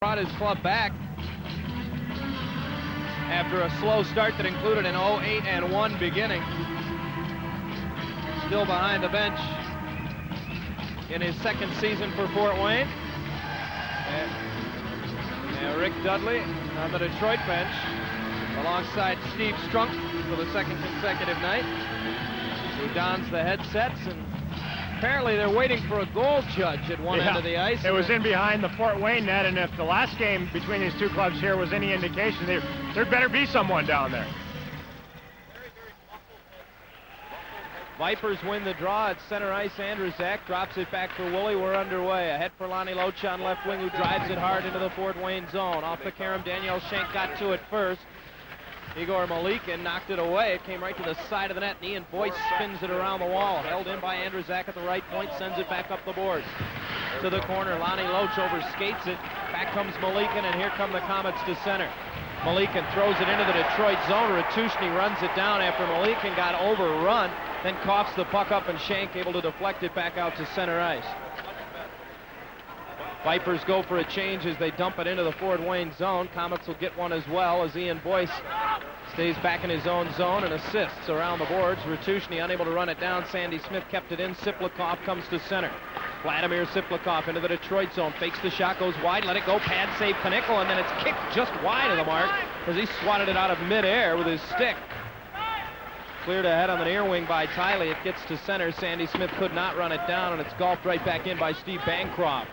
brought his club back after a slow start that included an 0-8-1 beginning. Still behind the bench in his second season for Fort Wayne. And Rick Dudley on the Detroit bench alongside Steve Strunk for the second consecutive night. He dons the headsets, and apparently they're waiting for a goal judge at one end of the ice. It was in behind the Fort Wayne net, and if the last game between these two clubs here was any indication, there'd better be someone down there. Vipers win the draw at center ice. Andrew Zach drops it back for Woolley. We're underway. Ahead for Lonnie Loach on left wing, who drives it hard into the Fort Wayne zone. Off the carom, Daniel Schenk got to it first. Igor Malikin knocked it away. It came right to the side of the net, and Ian Boyce spins it around the wall. Held in by Andrew Zach at the right point, sends it back up the boards. To the corner, Lonnie Loach overskates it. Back comes Malikin, and here come the Komets to center. Malikin throws it into the Detroit zone. Ratushny runs it down after Malikin got overrun, then coughs the puck up, and Schenk able to deflect it back out to center ice. Vipers go for a change as they dump it into the Fort Wayne zone. Komets will get one as well as Ian Boyce stays back in his own zone and assists around the boards. Ratushny unable to run it down. Sandy Smith kept it in. Siplikov comes to center. Vladimir Siplikov into the Detroit zone. Fakes the shot, goes wide, let it go. Pad save Knickel, and then it's kicked just wide of the mark as he swatted it out of midair with his stick. Cleared ahead on the near wing by Tiley. It gets to center. Sandy Smith could not run it down, and it's golfed right back in by Steve Bancroft.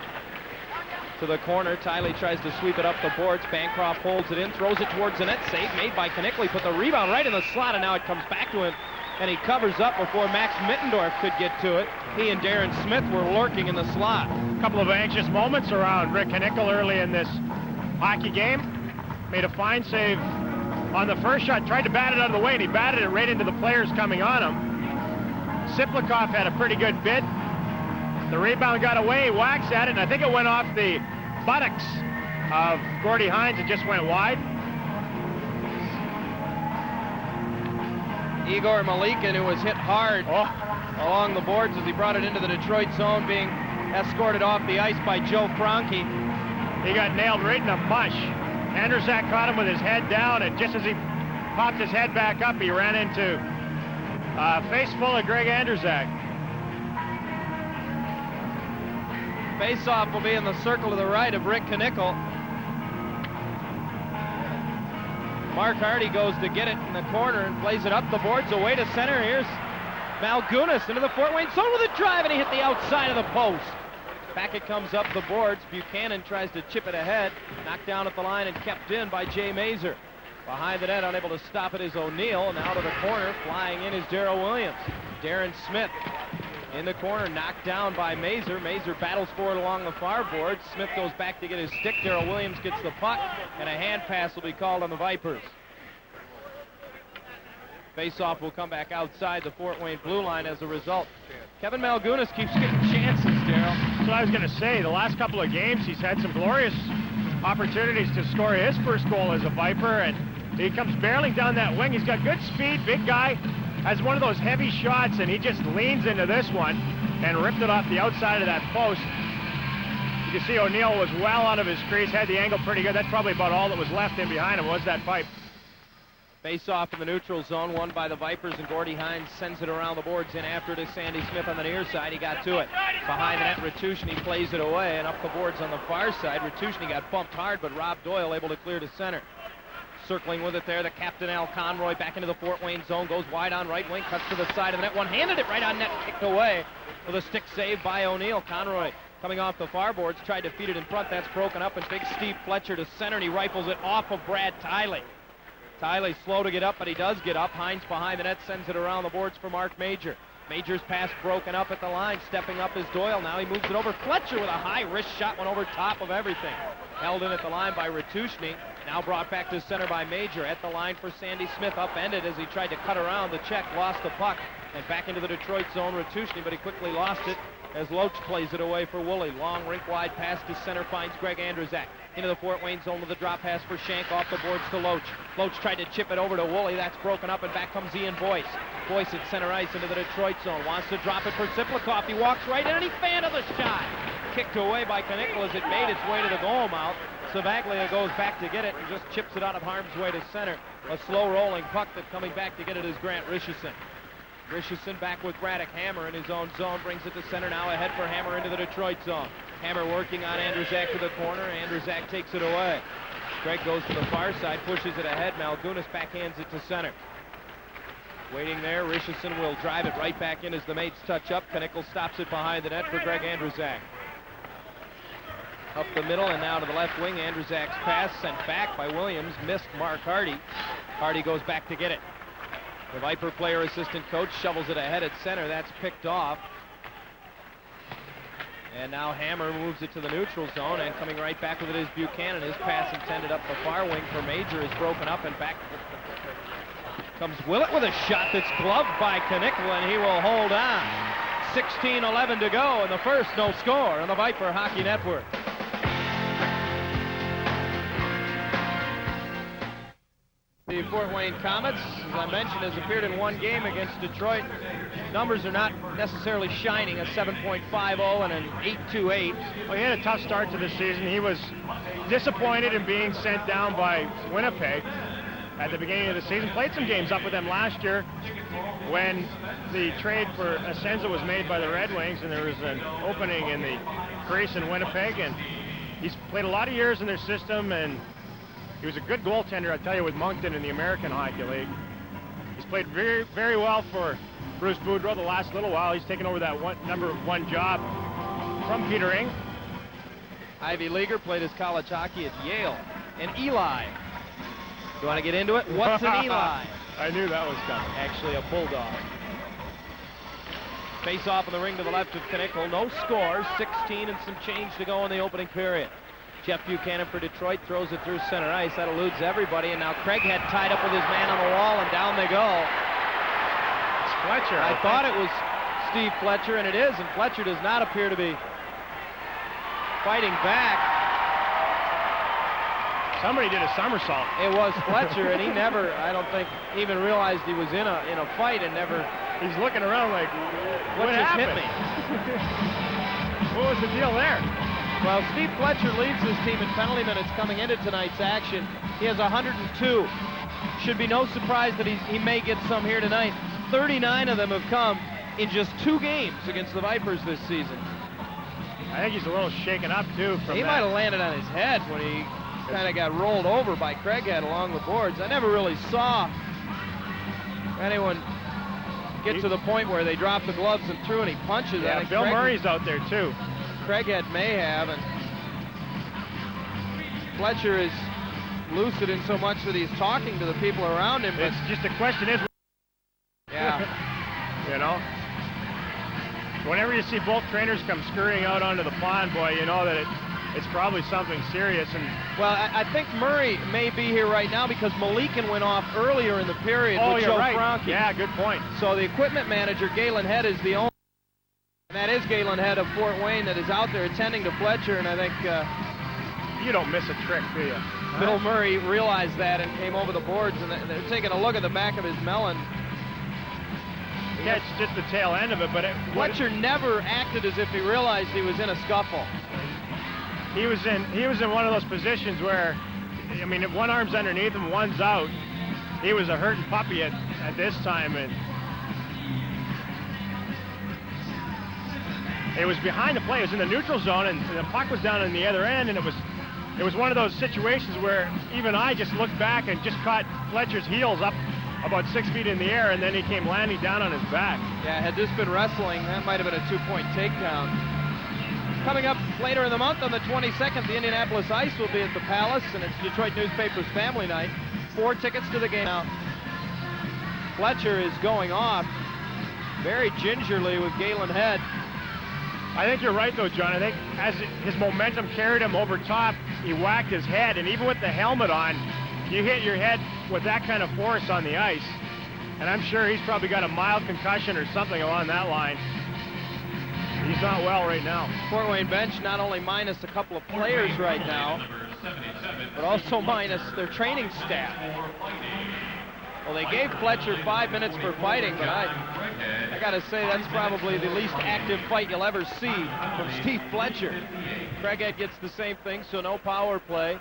To the corner, Tiley tries to sweep it up the boards. Bancroft holds it in, throws it towards the net. Save made by Knickel. Put the rebound right in the slot, and now it comes back to him, and he covers up before Max Mittendorf could get to it. He and Darren Smith were lurking in the slot. A couple of anxious moments around Rick Knickel early in this hockey game. Made a fine save on the first shot, tried to bat it out of the way, and he batted it right into the players coming on him. Siplikov had a pretty good bid. The rebound got away, he whacks at it, and I think it went off the buttocks of Gordy Hines. It just went wide. Igor Malikin, who was hit hard along the boards as he brought it into the Detroit zone, being escorted off the ice by Joe Kroenke. He got nailed right in the mush. Andrzak caught him with his head down, and just as he popped his head back up, he ran into a face full of Greg Andrzak. Face-off will be in the circle to the right of Rick Knickel. Mark Hardy goes to get it in the corner and plays it up the boards away to center. Here's Malgunas into the Fort Wayne zone with a drive, and he hit the outside of the post. Back it comes up the boards. Buchanan tries to chip it ahead. Knocked down at the line and kept in by Jay Mazer. Behind the net, unable to stop it is O'Neill, and out of the corner, flying in is Darryl Williams. Darren Smith in the corner, knocked down by Mazer. Mazer battles for it along the far board. Smith goes back to get his stick. Darryl Williams gets the puck, and a hand pass will be called on the Vipers. Face-off will come back outside the Fort Wayne blue line as a result. Kevin Malgunas keeps getting chances, Darryl. That's what I was going to say. The last couple of games, he's had some glorious opportunities to score his first goal as a Viper, and he comes barreling down that wing. He's got good speed, big guy, has one of those heavy shots, and he just leans into this one and ripped it off the outside of that post. You can see O'Neill was well out of his crease, had the angle pretty good. That's probably about all that was left in behind him was that pipe. Face-off in the neutral zone, won by the Vipers, and Gordy Hines sends it around the boards in after it is Sandy Smith on the near side. He got to it. Behind the net, Ratushny plays it away, and up the boards on the far side. Ratushny got bumped hard, but Rob Doyle able to clear to center. Circling with it there, the captain Al Conroy back into the Fort Wayne zone, goes wide on right wing, cuts to the side of the net, one-handed it right on net, kicked away with a stick save by O'Neill. Conroy coming off the far boards, tried to feed it in front, that's broken up, and big Steve Fletcher to center, and he rifles it off of Brad Tiley. Tiley slow to get up, but he does get up. Hines behind the net sends it around the boards for Mark Major. Major's pass broken up at the line, stepping up is Doyle. Now he moves it over. Fletcher with a high wrist shot, went over top of everything. Held in at the line by Ratushny. Now brought back to center by Major. At the line for Sandy Smith, upended as he tried to cut around the check, lost the puck. And back into the Detroit zone, Ratushny, but he quickly lost it as Loach plays it away for Woolley. Long rink-wide pass to center, finds Greg Andrzak. Into the Fort Wayne zone with a drop pass for Schenk, off the boards to Loach. Loach tried to chip it over to Woolley. That's broken up, and back comes Ian Boyce. Boyce at center ice into the Detroit zone. Wants to drop it for Siplikov. He walks right in, and he fanned the shot. kicked away by Knickel as it made its way to the goal mouth. Savaglia goes back to get it and just chips it out of harm's way to center. A slow rolling puck that coming back to get it is Grant Richardson. Richardson back with Braddock. Hammer in his own zone brings it to center. Now ahead for Hammer into the Detroit zone. Hammer working on Andrzak to the corner. Andrzak takes it away. Greg goes to the far side, pushes it ahead. Malgunas backhands it to center. Waiting there, Richardson will drive it right back in as the mates touch up. Knickel stops it behind the net for Greg Andrzak. Up the middle and now to the left wing. Andrzak's pass sent back by Williams. Missed Mark Hardy. Hardy goes back to get it. The Viper player assistant coach shovels it ahead at center. That's picked off. And now Hammer moves it to the neutral zone, and coming right back with it is Buchanan. His pass intended up the far wing for Major is broken up, and back comes Willett with a shot that's gloved by Knickel, and he will hold on. 16:11 to go in the first, no score on the Viper Hockey Network. The Fort Wayne Komets, as I mentioned, has appeared in one game against Detroit. Numbers are not necessarily shining, a 7.50 and an 8.28. Well, he had a tough start to the season. He was disappointed in being sent down by Winnipeg at the beginning of the season. Played some games up with them last year when the trade for Asenza was made by the Red Wings, and there was an opening in the crease in Winnipeg, and he's played a lot of years in their system, and he was a good goaltender, I tell you, with Moncton in the American Hockey League. He's played very, very well for Bruce Boudreau the last little while. He's taken over that number one job from Peter Ing. Ivy Leaguer, played his college hockey at Yale. And Eli. You want to get into it? What's an Eli? I knew that was coming. Actually a bulldog. Face off in the ring to the left of Knickel. No scores. 16 and some change to go in the opening period. Jeff Buchanan for Detroit throws it through center ice. That eludes everybody, and now Craighead tied up with his man on the wall, and down they go. It's Fletcher. I thought it was Steve Fletcher, and it is, and Fletcher does not appear to be fighting back. Somebody did a somersault. It was Fletcher, and he never, I don't think, even realized he was in a fight, and never. He's looking around like, what just happened? hit me? What was the deal there? Well, Steve Fletcher leads his team in penalty minutes coming into tonight's action. He has 102. Should be no surprise that he may get some here tonight. 39 of them have come in just 2 games against the Vipers this season. I think he's a little shaken up, too, from He that. might have landed on his head when he kind of got rolled over by Craighead along the boards. I never really saw anyone get to the point where they dropped the gloves and threw, and he punches. Yeah, Bill Murray's out there, too. Craighead may have, and Fletcher is lucid in so much that he's talking to the people around him. It's just the question is, yeah, you know, whenever you see both trainers come scurrying out onto the pond, boy, you know that it's probably something serious. And well, I think Murray may be here right now because Malikin went off earlier in the period with Joe Franke. Yeah, good point. So the equipment manager, Galen Head, is the only. And that is Galen Head of Fort Wayne that is out there attending to Fletcher, and I think you don't miss a trick, do you? Bill Murray realized that and came over the boards, and they're taking a look at the back of his melon. Yeah, it's just the tail end of it, but Fletcher never acted as if he realized he was in a scuffle. He was in one of those positions where, I mean, if one arm's underneath him, one's out. He was a hurting puppy at this time, and it was behind the play. It was in the neutral zone, and the puck was down on the other end, and it was one of those situations where even I just looked back and just caught Fletcher's heels up about 6 feet in the air, and then he came landing down on his back. Yeah, had this been wrestling, that might have been a 2-point takedown. Coming up later in the month on the 22nd, the Indianapolis Ice will be at the Palace, and it's Detroit Newspapers Family Night. 4 tickets to the game. Now, Fletcher is going off very gingerly with Galen Head. I think you're right, though, John. I think as his momentum carried him over top, he whacked his head, and even with the helmet on, you hit your head with that kind of force on the ice. And I'm sure he's probably got a mild concussion or something along that line. He's not well right now. Fort Wayne bench not only minus a couple of players right now, but also minus their training staff. Well, they gave Fletcher 5 minutes for fighting, but I got to say that's probably the least active fight you'll ever see from Steve Fletcher. Craighead gets the same thing, so no power play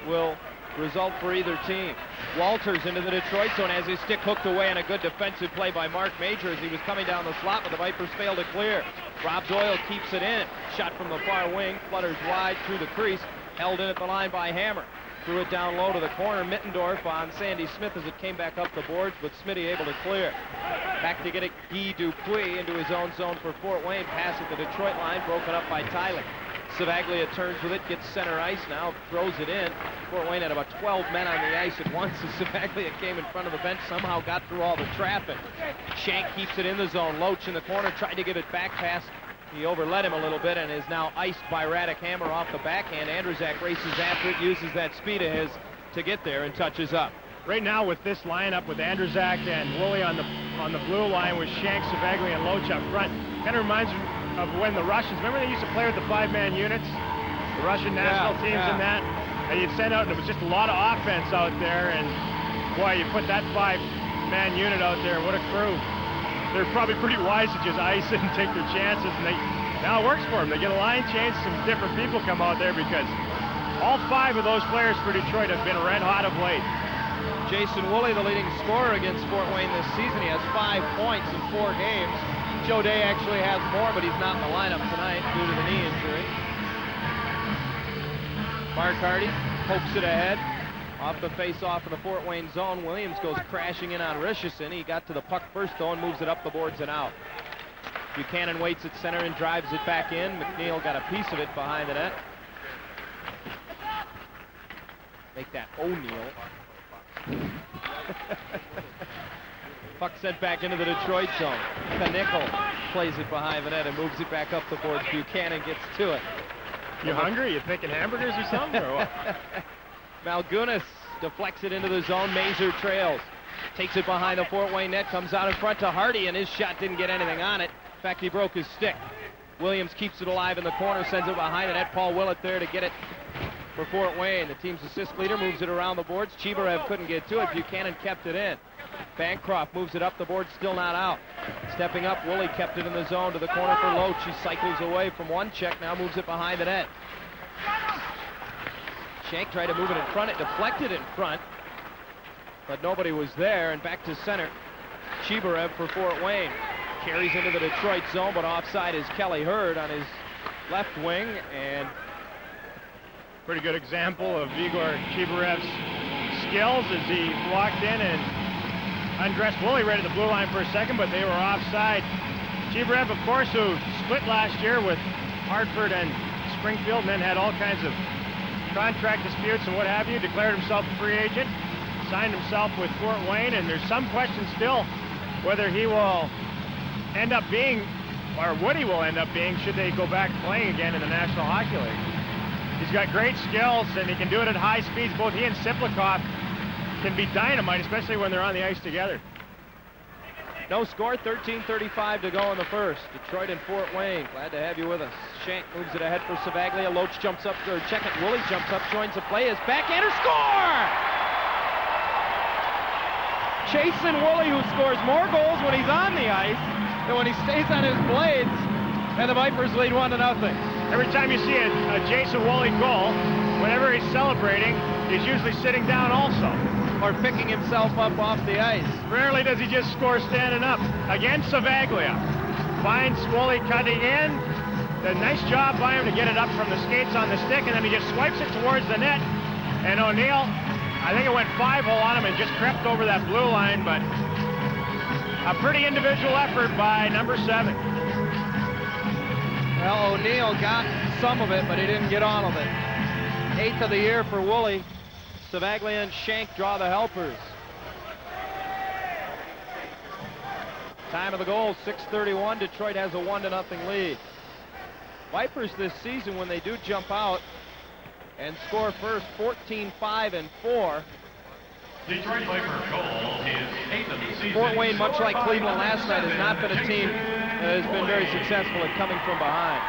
will result for either team. Walters into the Detroit zone as his stick hooked away, and a good defensive play by Mark Major as he was coming down the slot, but the Vipers failed to clear. Rob Doyle keeps it in. Shot from the far wing, flutters wide through the crease, held in at the line by Hammer. Threw it down low to the corner. Mittendorf on Sandy Smith as it came back up the boards, but Smitty able to clear. Back to get it, Guy Dupuis into his own zone for Fort Wayne. Pass at the Detroit line, broken up by Tyler. Savaglia turns with it, gets center ice now, throws it in. Fort Wayne had about 12 men on the ice at once as Savaglia came in front of the bench, somehow got through all the traffic. Shank keeps it in the zone. Loach in the corner, tried to give it back pass. He overlet him a little bit and is now iced by Radek Hammer off the backhand. Andrzak races after it, uses that speed of his to get there and touches up. Right now with this lineup with Andrzak and Woolley on the blue line with Shank, Savaglia, and Loach up front, kind of reminds me of when the Russians, remember they used to play with the 5-man units? The Russian national teams in that? And you'd send out, and it was just a lot of offense out there, and boy, you put that 5-man unit out there, what a crew. They're probably pretty wise to just ice it and take their chances, and now it works for them. They get a line change, some different people come out there because all 5 of those players for Detroit have been red hot of late. Jason Woolley, the leading scorer against Fort Wayne this season. He has 5 points in 4 games. Joe Day actually has more, but he's not in the lineup tonight due to the knee injury. Mark Hardy pokes it ahead. Off the face-off of the Fort Wayne zone, Williams goes crashing in on Richardson. He got to the puck first, though, and moves it up the boards and out. Buchanan waits at center and drives it back in. McNeil got a piece of it behind the net. Make that O'Neill. Puck sent back into the Detroit zone. Knickel plays it behind the net and moves it back up the boards. Buchanan gets to it. You hungry? You thinking hamburgers or something, or what? Malgunas deflects it into the zone. Mazur trails. Takes it behind the Fort Wayne net. Comes out in front to Hardy, and his shot didn't get anything on it. In fact, he broke his stick. Williams keeps it alive in the corner, sends it behind the net. Paul Willett there to get it for Fort Wayne. The team's assist leader moves it around the boards. Chibarev couldn't get to it. Buchanan kept it in. Bancroft moves it up the board, still not out. Stepping up, Woolley kept it in the zone to the corner for Loach. He cycles away from one check, now moves it behind the net. Shank tried to move it in front, it deflected in front, but nobody was there, and back to center. Chibarev for Fort Wayne. Carries into the Detroit zone, but offside is Kelly Hurd on his left wing, and pretty good example of Igor Chibarev's skills as he walked in and undressed Woolley right at the blue line for a second, but they were offside. Chibarev, of course, who split last year with Hartford and Springfield and then had all kinds of contract disputes and what have you, declared himself a free agent, signed himself with Fort Wayne, and there's some question still whether he will end up being, or what he will end up being, should they go back playing again in the National Hockey League. He's got great skills, and he can do it at high speeds. Both he and Siplikov can be dynamite, especially when they're on the ice together. No score, 13:35 to go in the first. Detroit and Fort Wayne, glad to have you with us. Shank moves it ahead for Savaglia. Loach jumps up, or check it, Woolley jumps up, joins the play, is backhander, score! Jason Woolley, who scores more goals when he's on the ice than when he stays on his blades, and the Vipers lead 1-0. Every time you see a Jason Woolley goal, whenever he's celebrating, he's usually sitting down also. Or picking himself up off the ice. Rarely does he just score standing up. Against Savaglia. Finds Woolley cutting in. A nice job by him to get it up from the skates on the stick, and then he just swipes it towards the net. And O'Neill, I think it went 5-hole on him and just crept over that blue line, but a pretty individual effort by number 7. Well, O'Neill got some of it, but he didn't get all of it. 8th of the year for Woolley. Savaglia and Shank draw the helpers. Time of the goal, 6:31. Detroit has a 1-0 lead. Vipers this season, when they do jump out and score first, 14-5-4. Detroit Viper goal is 8th of the season. Fort Wayne, much like Cleveland last night, has not been a team that has been very successful at coming from behind.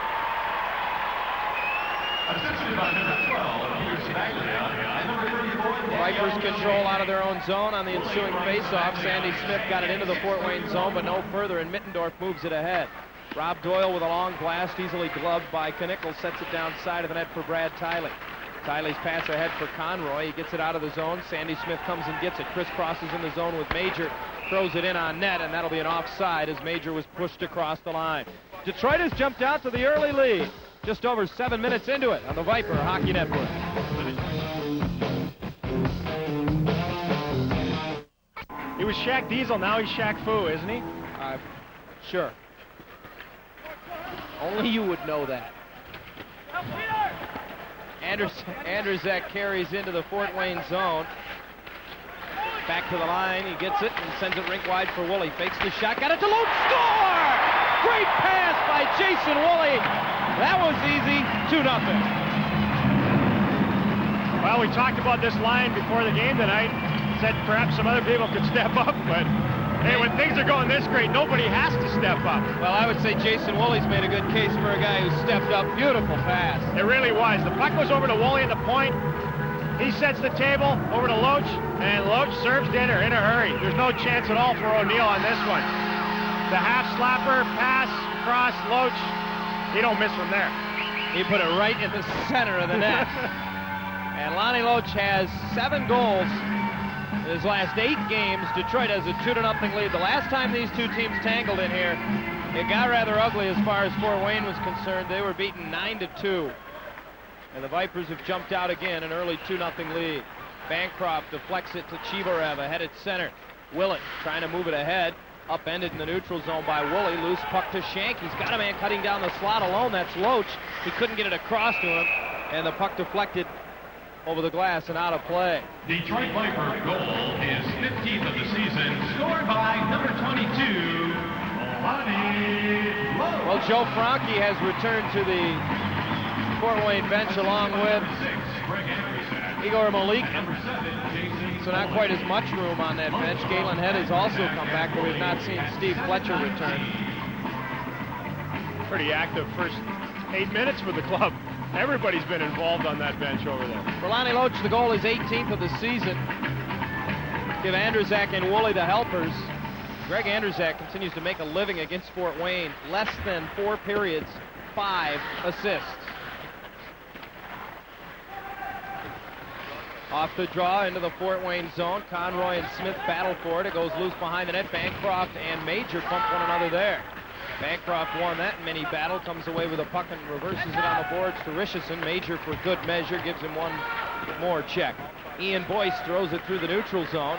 Assisted by number 12, Peter Savaglia, and number 34, Vipers control out of their own zone on the ensuing faceoff. Sandy Smith got it into the Fort Wayne zone, but no further, and Mittendorf moves it ahead. Rob Doyle with a long blast, easily gloved by Knickel, sets it down side of the net for Brad Tiley. Tiley's pass ahead for Conroy. He gets it out of the zone. Sandy Smith comes and gets it. Crisscrosses in the zone with Major, throws it in on net, and that'll be an offside as Major was pushed across the line. Detroit has jumped out to the early lead. Just over 7 minutes into it on the Viper Hockey Network. He was Shaq Diesel, now he's Shaq Fu, isn't he? Sure. Only you would know that. Anderzak carries into the Fort Wayne zone. Back to the line, he gets it and sends it rink wide for Woolley. Fakes the shot, got it to Loach, score! Great pass by Jason Woolley. That was easy, 2-0. Well, we talked about this line before the game tonight. Said perhaps some other people could step up, but hey, when things are going this great, nobody has to step up. Well, I would say Jason Woolley's made a good case for a guy who stepped up. Beautiful pass. It really was. The puck goes over to Woolley at the point. He sets the table over to Loach, and Loach serves dinner in a hurry. There's no chance at all for O'Neill on this one. The half slapper pass across Loach. He don't miss from there. He put it right in the center of the net. And Lonnie Loach has 7 goals in his last 8 games. Detroit has a 2-0 lead. The last time these two teams tangled in here, it got rather ugly as far as Fort Wayne was concerned. They were beaten 9-2. And the Vipers have jumped out again, an early 2-0 lead. Bancroft deflects it to Chibarev, ahead at center. Willett trying to move it ahead. Upended in the neutral zone by Woolley. Loose puck to Shank. He's got a man cutting down the slot alone. That's Loach. He couldn't get it across to him. And the puck deflected over the glass and out of play. Detroit Viper goal, his 15th of the season, scored by number 22, Lonnie Loach. Well, Joe Franke has returned to the Fort Wayne bench along with Igor Malik. So not quite as much room on that bench. Galen Head has also come back, but we've not seen Steve Fletcher return. Pretty active first 8 minutes for the club. Everybody's been involved on that bench over there. For Lonnie Loach, the goal is 18th of the season. Give Anderzak and Woolley the helpers. Greg Anderzak continues to make a living against Fort Wayne. Less than 4 periods, 5 assists. Off the draw into the Fort Wayne zone. Conroy and Smith battle for it. It goes loose behind the net. Bancroft and Major bump one another there. Bancroft won that mini battle, comes away with a puck and reverses it on the boards to Richardson. Major, for good measure, gives him one more check. Ian Boyce throws it through the neutral zone.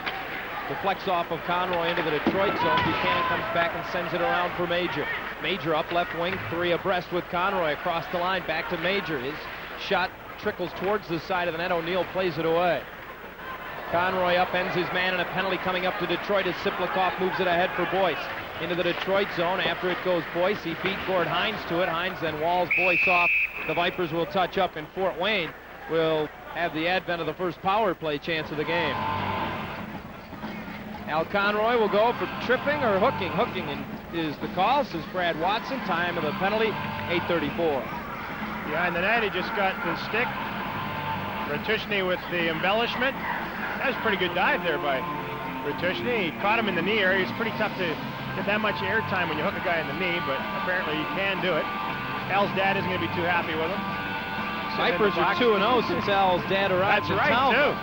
Deflects off of Conroy into the Detroit zone. Buchanan comes back and sends it around for Major. Major up left wing, 3 abreast with Conroy across the line. Back to Major. His shot trickles towards the side of the net. O'Neill plays it away. Conroy upends his man, and a penalty coming up to Detroit as Siplikoff moves it ahead for Boyce. Into the Detroit zone. After it goes Boyce. He beat Gord Hines to it. Hines then walls Boyce off. The Vipers will touch up, and Fort Wayne will have the advent of the first power play chance of the game. Al Conroy will go for tripping or hooking. Hooking is the call, says Brad Watson. Time of the penalty, 8:34. Behind the net, he just got the stick. Ratushny with the embellishment. That was a pretty good dive there by Ratushny. He caught him in the knee area. It's pretty tough to get that much air time when you hook a guy in the knee, but apparently you can do it. Al's dad isn't going to be too happy with him. Vipers are 2-0 since Al's dad arrived in town. That's right,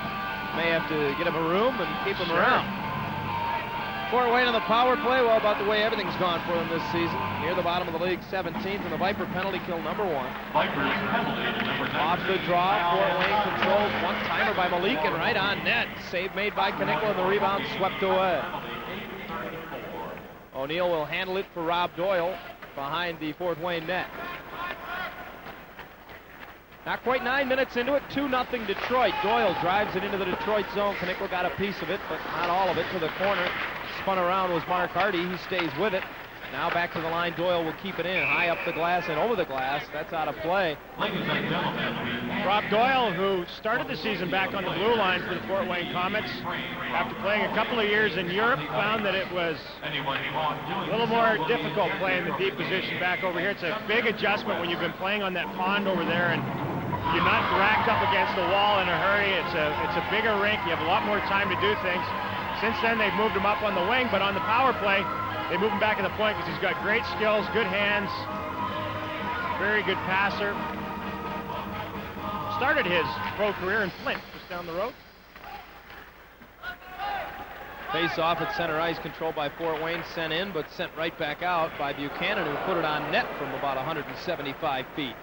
too. May have to get him a room and keep him around. Fort Wayne on the power play. Well, about the way everything's gone for them this season. Near the bottom of the league, 17th, and the Viper penalty kill number 1. Vipers penalty number 10. Off the draw, Fort Wayne controls. One-timer by Malik and right on net. Save made by Knickel, and the rebound swept away. O'Neill will handle it for Rob Doyle behind the Fort Wayne net. Not quite 9 minutes into it, 2-0 Detroit. Doyle drives it into the Detroit zone. Knickel got a piece of it, but not all of it, to the corner. Spun around was Mark Hardy. He stays with it. Now back to the line. Doyle will keep it in. High up the glass and over the glass. That's out of play. Ladies and gentlemen, Rob Doyle, who started the season back on the blue line for the Fort Wayne Komets, after playing a couple of years in Europe, found that it was a little more difficult playing the deep position back over here. It's a big adjustment when you've been playing on that pond over there, and you're not racked up against the wall in a hurry. It's a bigger rink. You have a lot more time to do things. Since then, they've moved him up on the wing, but on the power play, they move him back in the point because he's got great skills, good hands, very good passer. Started his pro career in Flint, just down the road. Face off at center ice, controlled by Fort Wayne, sent in, but sent right back out by Buchanan, who put it on net from about 175 feet.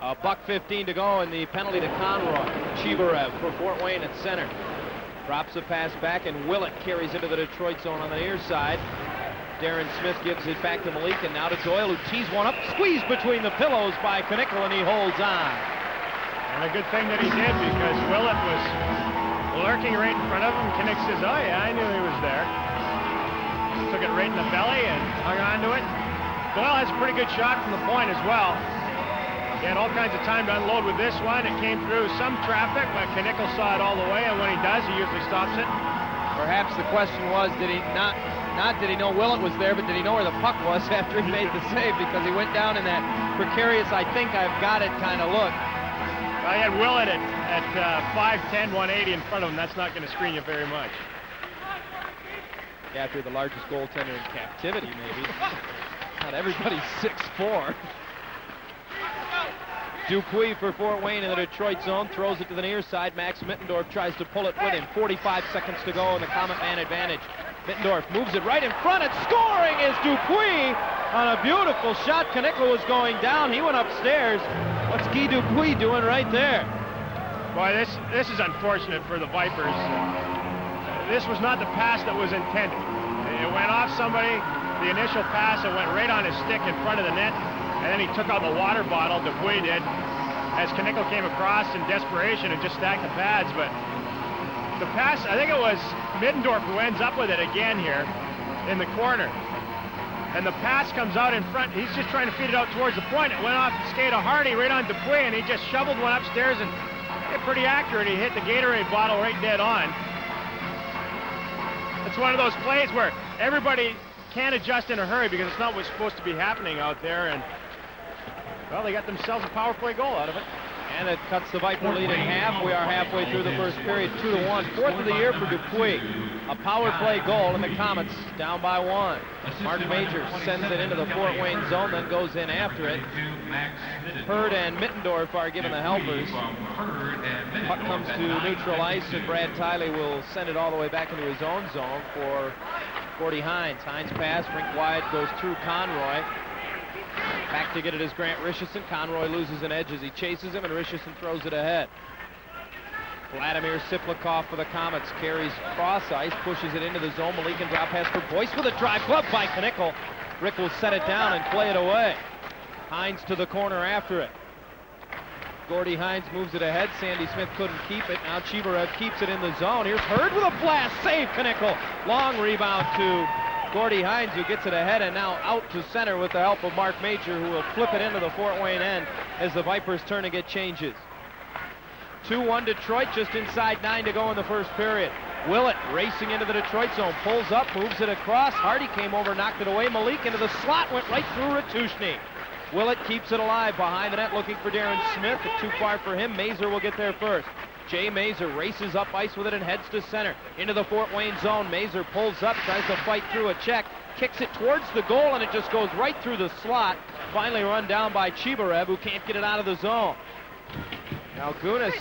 $1:15 to go, and the penalty to Conroy. Chibarev for Fort Wayne at center. Drops a pass back, and Willett carries into the Detroit zone on the near side. Darren Smith gives it back to Malik, and now to Doyle, who tees one up, squeezed between the pillows by Knickel, and he holds on. And a good thing that he did, because Willett was lurking right in front of him. Knick says, oh yeah, I knew he was there. Took it right in the belly and hung on to it. Doyle has a pretty good shot from the point as well. He had all kinds of time to unload with this one. It came through some traffic, but Knickel saw it all the way, and when he does, he usually stops it. Perhaps the question was, did he not did he know Willett was there, but did he know where the puck was after he made the save, because he went down in that precarious, I think I've got it kind of look. Well, he had Willett at 5'10", 180 in front of him. That's not going to screen you very much. After the largest goaltender in captivity, maybe. Not everybody's 6'4". Dupuis for Fort Wayne in the Detroit zone, throws it to the near side. Max Mittendorf tries to pull it with him. 45 seconds to go, and the Comet man advantage. Mittendorf moves it right in front, and scoring is Dupuis on a beautiful shot. Knickel was going down. He went upstairs. What's Guy Dupuis doing right there? Boy, this is unfortunate for the Vipers. This was not the pass that was intended. It went off somebody, the initial pass, it went right on his stick in front of the net, and then he took out the water bottle, Dupuis did, as Knickel came across in desperation and just stacked the pads. But the pass, I think it was Middendorf who ends up with it again here in the corner. And the pass comes out in front. He's just trying to feed it out towards the point. It went off the skate of Hardy right on Dupuis, and he just shoveled one upstairs, and pretty accurate. He hit the Gatorade bottle right dead on. It's one of those plays where everybody can't adjust in a hurry because it's not what's supposed to be happening out there, and well, they got themselves a power play goal out of it. And it cuts the Viper lead in half. We are halfway through the first period, 2-1. Fourth of the year for Dupuis. A power play goal, and the Komets down by 1. Mark Major sends it into the Fort Wayne zone, then goes in after it. Hurd and Mittendorf are given the helpers. Puck comes to neutral ice, and Brad Tiley will send it all the way back into his own zone for Gordy Hines. Hines pass, rink wide, goes through Conroy. Back to get it is Grant Richardson. Conroy loses an edge as he chases him, and Richardson throws it ahead. Vladimir Siplikov for the Komets carries cross ice, pushes it into the zone. Malikan drop pass for Boyce with a drive glove by Knickel. Rick will set it down and play it away. Hines to the corner after it. Gordy Hines moves it ahead. Sandy Smith couldn't keep it. Now Chibarev keeps it in the zone. Here's Hurd with a blast. Save Knickel. Long rebound to Gordy Hines, who gets it ahead and now out to center with the help of Mark Major, who will flip it into the Fort Wayne end as the Vipers turn to get changes. 2-1 Detroit, just inside 9 to go in the first period. Willett racing into the Detroit zone, pulls up, moves it across. Hardy came over, knocked it away. Malik into the slot, went right through Ratushny. Willett keeps it alive behind the net, looking for Darren Smith. It's too far for him. Mazer will get there first. Jay Mazer races up ice with it and heads to center. Into the Fort Wayne zone. Mazer pulls up, tries to fight through a check, kicks it towards the goal, and it just goes right through the slot. Finally run down by Chibarev, who can't get it out of the zone. Malgunas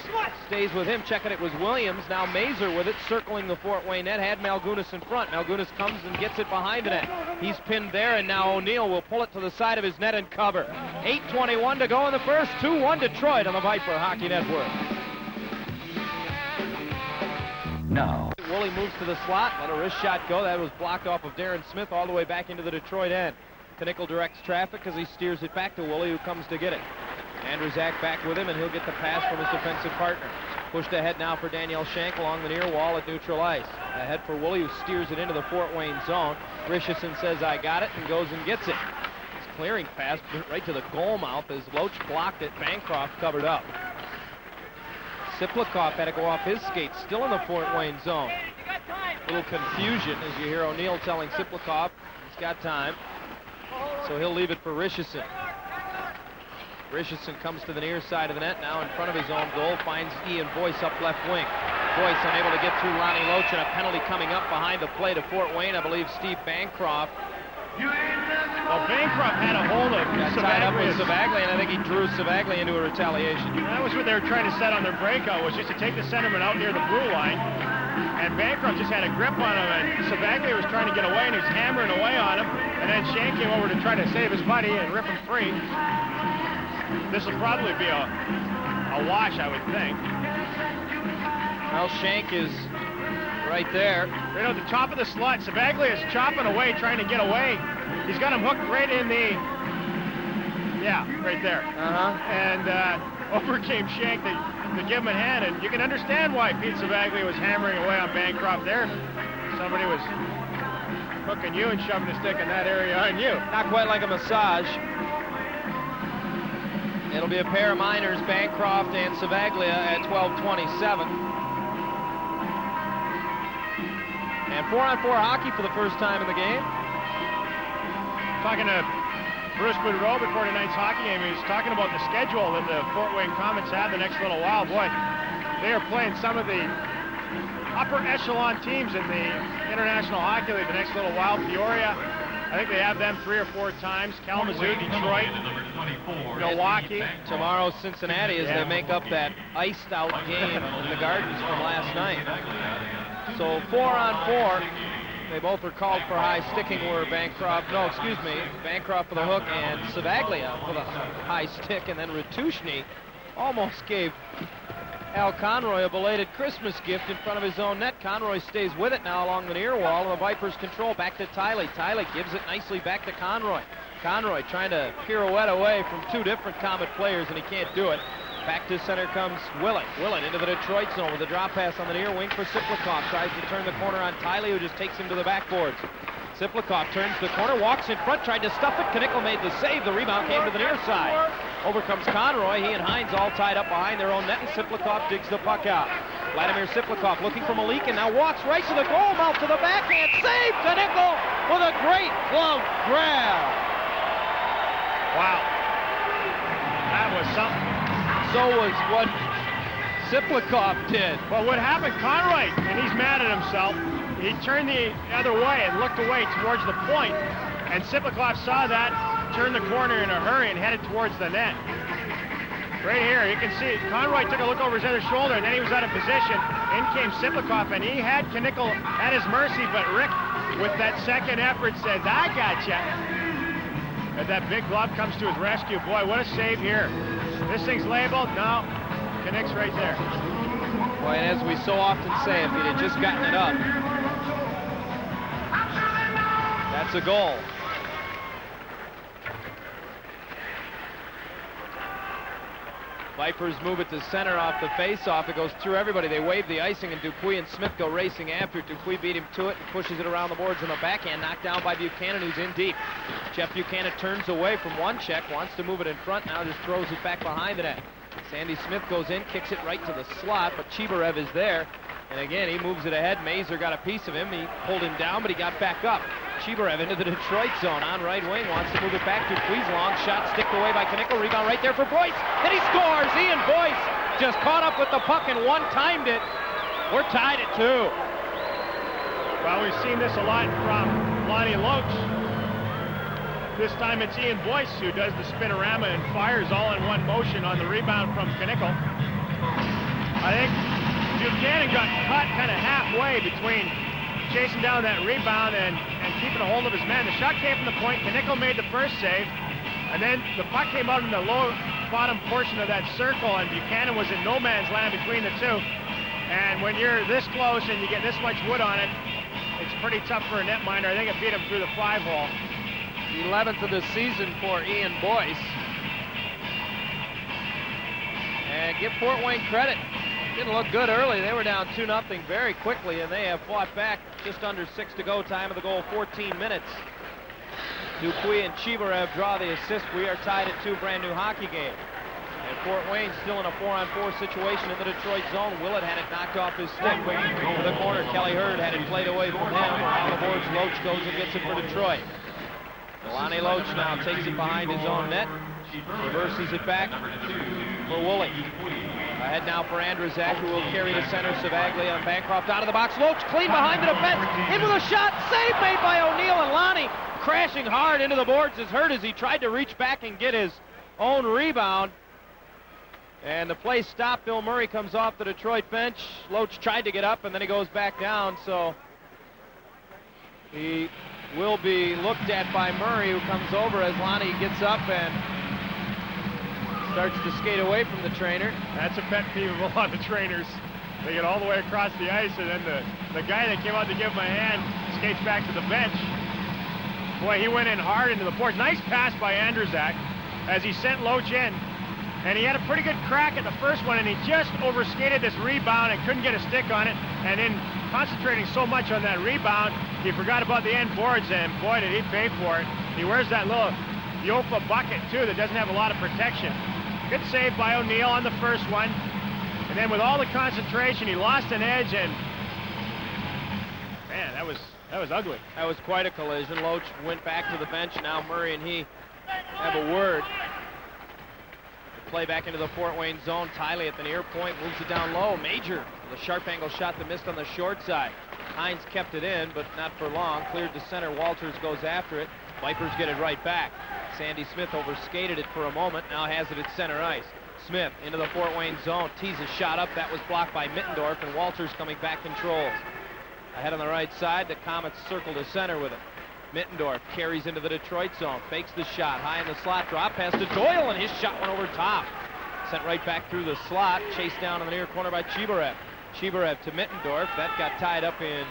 stays with him, checking it was Williams. Now Mazer with it, circling the Fort Wayne net, had Malgunas in front. Malgunas comes and gets it behind the net. He's pinned there, and now O'Neill will pull it to the side of his net and cover. 8:21 to go in the first. 2-1 Detroit on the Viper Hockey Network. Now, Woolley moves to the slot, let a wrist shot go. That was blocked off of Darren Smith all the way back into the Detroit end. Knickel directs traffic as he steers it back to Woolley, who comes to get it. Andrzak back with him, and he'll get the pass from his defensive partner. Pushed ahead now for Daniel Shank along the near wall at neutral ice. Ahead for Woolley, who steers it into the Fort Wayne zone. Richardson says, I got it, and goes and gets it. His clearing pass right to the goal mouth as Loach blocked it. Bancroft covered up. Siplikov had to go off his skates, still in the Fort Wayne zone. A little confusion as you hear O'Neill telling Siplikov he's got time. So he'll leave it for Richardson. Richardson comes to the near side of the net, now in front of his own goal, finds Ian Boyce up left wing. Boyce unable to get through Lonnie Loach, and a penalty coming up behind the plate of Fort Wayne. I believe Steve Bancroft. Well, Bancroft had a hold of Got tied up with Savaglia, and I think he drew Savaglia into a retaliation. That was what they were trying to set on their breakout, was just to take the centerman out near the blue line. And Bancroft just had a grip on him, and Savaglia was trying to get away, and he was hammering away on him. And then Shank came over to try to save his buddy and rip him free. This will probably be a wash, I would think. Well, Shank is right there. Right at the top of the slot. Savaglia is chopping away, trying to get away. He's got him hooked right in the... Yeah, right there. And over came Shank to give him a hand, and you can understand why Pete Savaglia was hammering away on Bancroft there. Somebody was hooking you and shoving a stick in that area on you. Not quite like a massage. It'll be a pair of minors, Bancroft and Savaglia, at 12:27. And 4-on-4 hockey for the first time in the game. Talking to Bruce Boudreau before tonight's hockey game, he's talking about the schedule that the Fort Wayne Komets have the next little while. Boy, they are playing some of the upper echelon teams in the International Hockey League the next little while. Peoria, I think they have them 3 or 4 times. Kalamazoo, Detroit, Milwaukee. Tomorrow, Cincinnati, as they make up that iced-out game in the Gardens from last night. So 4-on-4. They both were called for high sticking where Bancroft for the hook and Savaglia for the high stick, and then Ratushny almost gave Al Conroy a belated Christmas gift in front of his own net. Conroy stays with it now along the near wall, and the Vipers control back to Tiley. Tiley gives it nicely back to Conroy. Conroy trying to pirouette away from 2 different Comet players, and he can't do it. Back to center comes Willett. Willett into the Detroit zone with a drop pass on the near wing for Siplikov. Tries to turn the corner on Tiley, who just takes him to the backboards. Siplikov turns the corner, walks in front, tried to stuff it. Knickel made the save. The rebound came to the near side. Over comes Conroy. He and Hines all tied up behind their own net, and Siplikov digs the puck out. Vladimir Siplikov looking for Malik, and now walks right to the goal mouth to the backhand. Save Knickel with a great glove grab. Wow. That was something. So was what Siplikov did. Well, what happened, Conroy, and he's mad at himself, he turned the other way and looked away towards the point, and Siplikov saw that, turned the corner in a hurry and headed towards the net. Right here, you can see Conroy took a look over his other shoulder, and then he was out of position. In came Siplikov, and he had Knickel at his mercy, but Rick, with that second effort, says, I gotcha. And that big glove comes to his rescue. Boy, what a save here. This thing's labeled. No, Knick's right there. Boy, and as we so often say, if he'd have just gotten it up, that's a goal. Vipers move it to center off the face-off. It goes through everybody. They wave the icing, and Dupuis and Smith go racing after it. Dupuis beat him to it and pushes it around the boards on the backhand, knocked down by Buchanan, who's in deep. Jeff Buchanan turns away from one check, wants to move it in front, now just throws it back behind the net. Sandy Smith goes in, kicks it right to the slot, but Chibarev is there. And again, he moves it ahead. Mazer got a piece of him. He pulled him down, but he got back up. Chibarev into the Detroit zone on right wing, wants to move it back to Dupuis. Long shot, sticked away by Knickel. Rebound right there for Boyce, and he scores! Ian Boyce just caught up with the puck and one-timed it. We're tied at 2. Well, we've seen this a lot from Lonnie Loach. This time it's Ian Boyce who does the spinorama and fires all in one motion on the rebound from Knickel. I think Buchanan got caught kind of halfway between chasing down that rebound and keeping a hold of his man. The shot came from the point. Knickel made the first save, and then the puck came out in the low bottom portion of that circle, and Buchanan was in no man's land between the two. And when you're this close and you get this much wood on it, it's pretty tough for a netminder. I think it beat him through the 5-hole. 11th of the season for Ian Boyce. And give Fort Wayne credit. Didn't look good early. They were down 2-0 very quickly, and they have fought back. Just under 6 to go. Time of the goal, 14 minutes. Dupuis and Chibarev draw the assist. We are tied at 2, brand new hockey game. And Fort Wayne still in a 4-on-4 situation in the Detroit zone. Willett had it knocked off his stick. To the corner, Kelly Hurd had it played away from him. On the boards, Loach goes and gets it for Detroit. Lonnie Loach now takes it behind his own net. Reverses it back for Woolley. Ahead now for Andrzejczyk, who will carry to center. Savaglia and Bancroft out of the box. Loach clean behind the defense. In with a shot. Save made by O'Neill, and Lonnie crashing hard into the boards is hurt as he tried to reach back and get his own rebound. And the play stopped. Bill Murray comes off the Detroit bench. Loach tried to get up, and then he goes back down. So he will be looked at by Murray, who comes over as Lonnie gets up and starts to skate away from the trainer. That's a pet peeve of a lot of trainers. They get all the way across the ice, and then the guy that came out to give him a hand skates back to the bench. Boy, he went in hard into the boards. Nice pass by Andrzejczyk as he sent Loach in. And he had a pretty good crack at the first one, and he just overskated this rebound and couldn't get a stick on it. And in concentrating so much on that rebound, he forgot about the end boards, and boy, did he pay for it. He wears that little Yofa bucket, too, that doesn't have a lot of protection. Good save by O'Neill on the first one. And then with all the concentration, he lost an edge, and man, that was ugly. That was quite a collision. Loach went back to the bench. Now Murray and he have a word. Play back into the Fort Wayne zone. Tiley at the near point moves it down low. Major with a sharp angle shot that missed on the short side. Hines kept it in, but not for long. Cleared to center. Walters goes after it. Vipers get it right back. Sandy Smith overskated it for a moment. Now has it at center ice. Smith into the Fort Wayne zone. Tees a shot up. That was blocked by Mittendorf, and Walters coming back controls. Ahead on the right side, the Komets circle to center with it. Mittendorf carries into the Detroit zone, fakes the shot, high in the slot, drop pass to Doyle, and his shot went over top. Sent right back through the slot, chased down in the near corner by Chibarev. Chibarev to Mittendorf. That got tied up in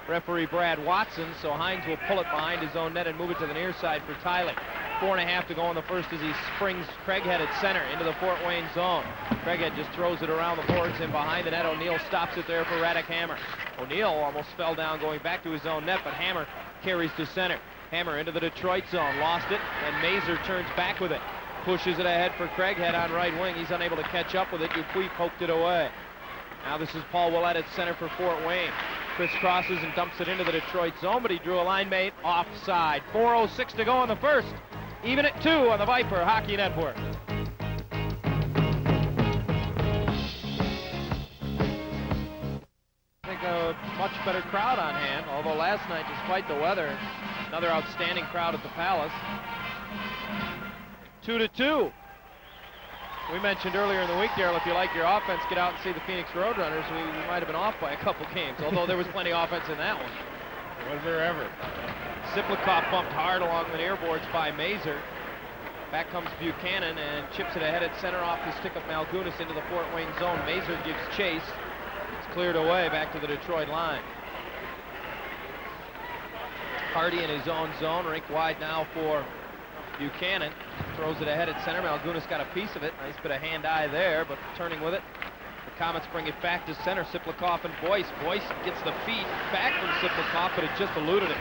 referee Brad Watson, so Hines will pull it behind his own net and move it to the near side for Tiley. 4.5 to go in the first as he springs Craighead at center into the Fort Wayne zone. Craighead just throws it around the boards and behind the net. O'Neill stops it there for Radek Hammer. O'Neill almost fell down going back to his own net, but Hammer carries to center. Hammer into the Detroit zone, lost it, and Mazur turns back with it. Pushes it ahead for Craighead on right wing. He's unable to catch up with it. Dupuis poked it away. Now this is Paul Willett at center for Fort Wayne. Crisscrosses and dumps it into the Detroit zone, but he drew a line mate offside. 4:06 to go in the first. Even at 2 on the Viper Hockey Network. I think a much better crowd on hand, although last night, despite the weather, another outstanding crowd at the Palace. 2-2. We mentioned earlier in the week, Darryl, if you like your offense, get out and see the Phoenix Roadrunners. We might have been off by a couple games, although there was plenty of offense in that one. Was there ever? Siplikov bumped hard along the near boards by Mazur. Back comes Buchanan and chips it ahead at center off the stick of Malgunas into the Fort Wayne zone. Mazur gives chase. It's cleared away back to the Detroit line. Hardy in his own zone, rink wide now for Buchanan. Throws it ahead at center. Malgunas got a piece of it. Nice bit of hand-eye there, but turning with it. The Komets bring it back to center. Siplikov and Boyce. Boyce gets the feed back from Siplikov, but it just eluded it.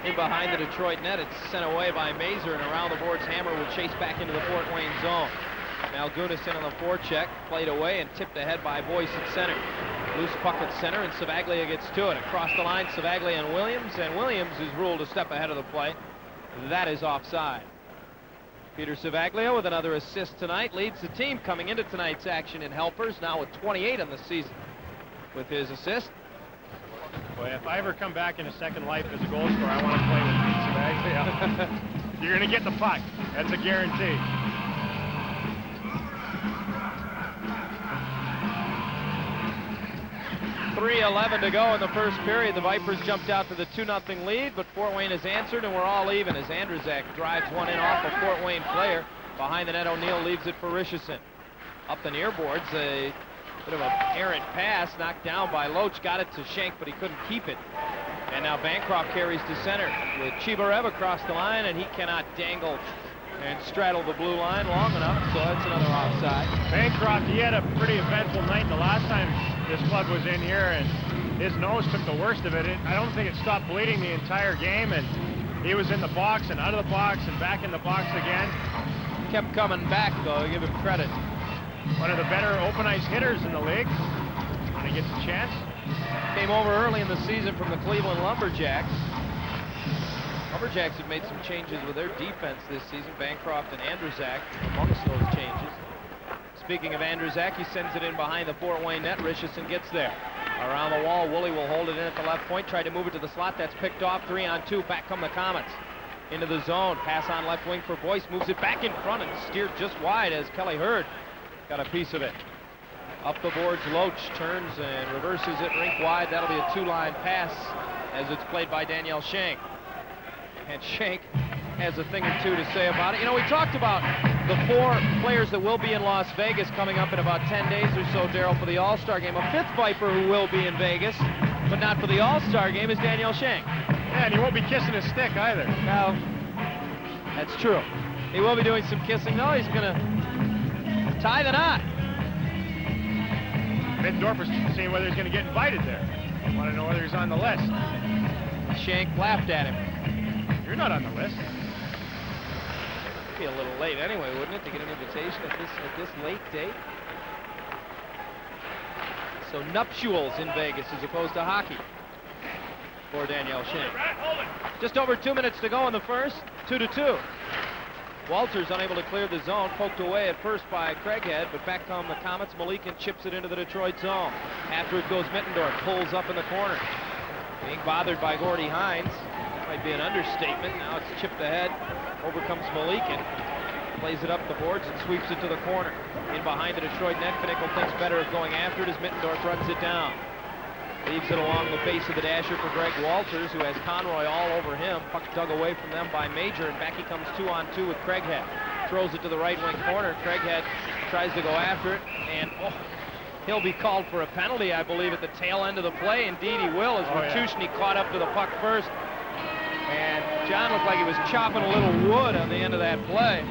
In behind the Detroit net, it's sent away by Mazur, and around the boards, Hammer will chase back into the Fort Wayne zone. Malgunas in on the forecheck, played away and tipped ahead by Boyce at center. Loose puck at center, and Savaglia gets to it. Across the line, Savaglia and Williams is ruled a step ahead of the play. That is offside. Peter Savaglia with another assist tonight leads the team coming into tonight's action in helpers, now with 28 on the season with his assist. Boy, if I ever come back in a second life as a goal scorer, I want to play with Pete Savaglia. You're going to get the puck. That's a guarantee. .3:11 to go in the first period. The Vipers jumped out to the 2-0 lead, but Fort Wayne has answered, and we're all even as Andrzejczyk drives one in off a Fort Wayne player. Behind the net, O'Neill leaves it for Richardson. Up the near boards, a bit of an errant pass knocked down by Loach. Got it to Schenk, but he couldn't keep it. And now Bancroft carries to center with Chibarev across the line, and he cannot dangle and straddle the blue line long enough, so that's another offside. Bancroft, he had a pretty eventful night the last time this club was in here, and his nose took the worst of it. I don't think it stopped bleeding the entire game, and he was in the box and out of the box and back in the box again. Kept coming back, though. Give him credit. One of the better open ice hitters in the league when he gets a chance. Came over early in the season from the Cleveland Lumberjacks. Lumberjacks have made some changes with their defense this season. Bancroft and Andrzak amongst those changes. Speaking of Andrzak, he sends it in behind the Fort Wayne net. Richardson gets there. Around the wall, Woolley will hold it in at the left point. Tried to move it to the slot. That's picked off. 3-on-2. Back come the Komets. Into the zone. Pass on left wing for Boyce. Moves it back in front and steered just wide as Kelly Hurd got a piece of it. Up the boards, Loach turns and reverses it rink wide. That'll be a 2-line pass as it's played by Danielle Shank. And Shank has a thing or two to say about it. You know, we talked about the 4 players that will be in Las Vegas coming up in about 10 days or so, Daryl, for the All-Star game. A 5th Viper who will be in Vegas, but not for the All-Star game, is Danielle Shank. Yeah, and he won't be kissing his stick either. Well, that's true. He will be doing some kissing, though. He's going to tie the knot. Middendorf was seeing whether he's going to get invited there. Want to know whether he's on the list. Shank laughed at him. You're not on the list. It'd be a little late anyway, wouldn't it, to get an invitation at this late date? So nuptials in Vegas as opposed to hockey for Danielle Shank. Just over 2 minutes to go in the first. 2-2. Walters unable to clear the zone, poked away at first by Craighead, but back come the Komets. Malikin chips it into the Detroit zone. After it goes Mittendorf, pulls up in the corner. Being bothered by Gordy Hines. That might be an understatement. Now it's chipped ahead. Over comes Malikin. Plays it up the boards and sweeps it to the corner. In behind the Detroit net, Knickel thinks better of going after it as Mittendorf runs it down. Leaves it along the base of the dasher for Greg Walters, who has Conroy all over him. Puck dug away from them by Major, and back he comes 2-on-2 with Craighead. Throws it to the right wing corner. Craighead tries to go after it, and he'll be called for a penalty, I believe, at the tail end of the play. Indeed, he will, as Ratushny caught up to the puck first. And John looked like he was chopping a little wood on the end of that play.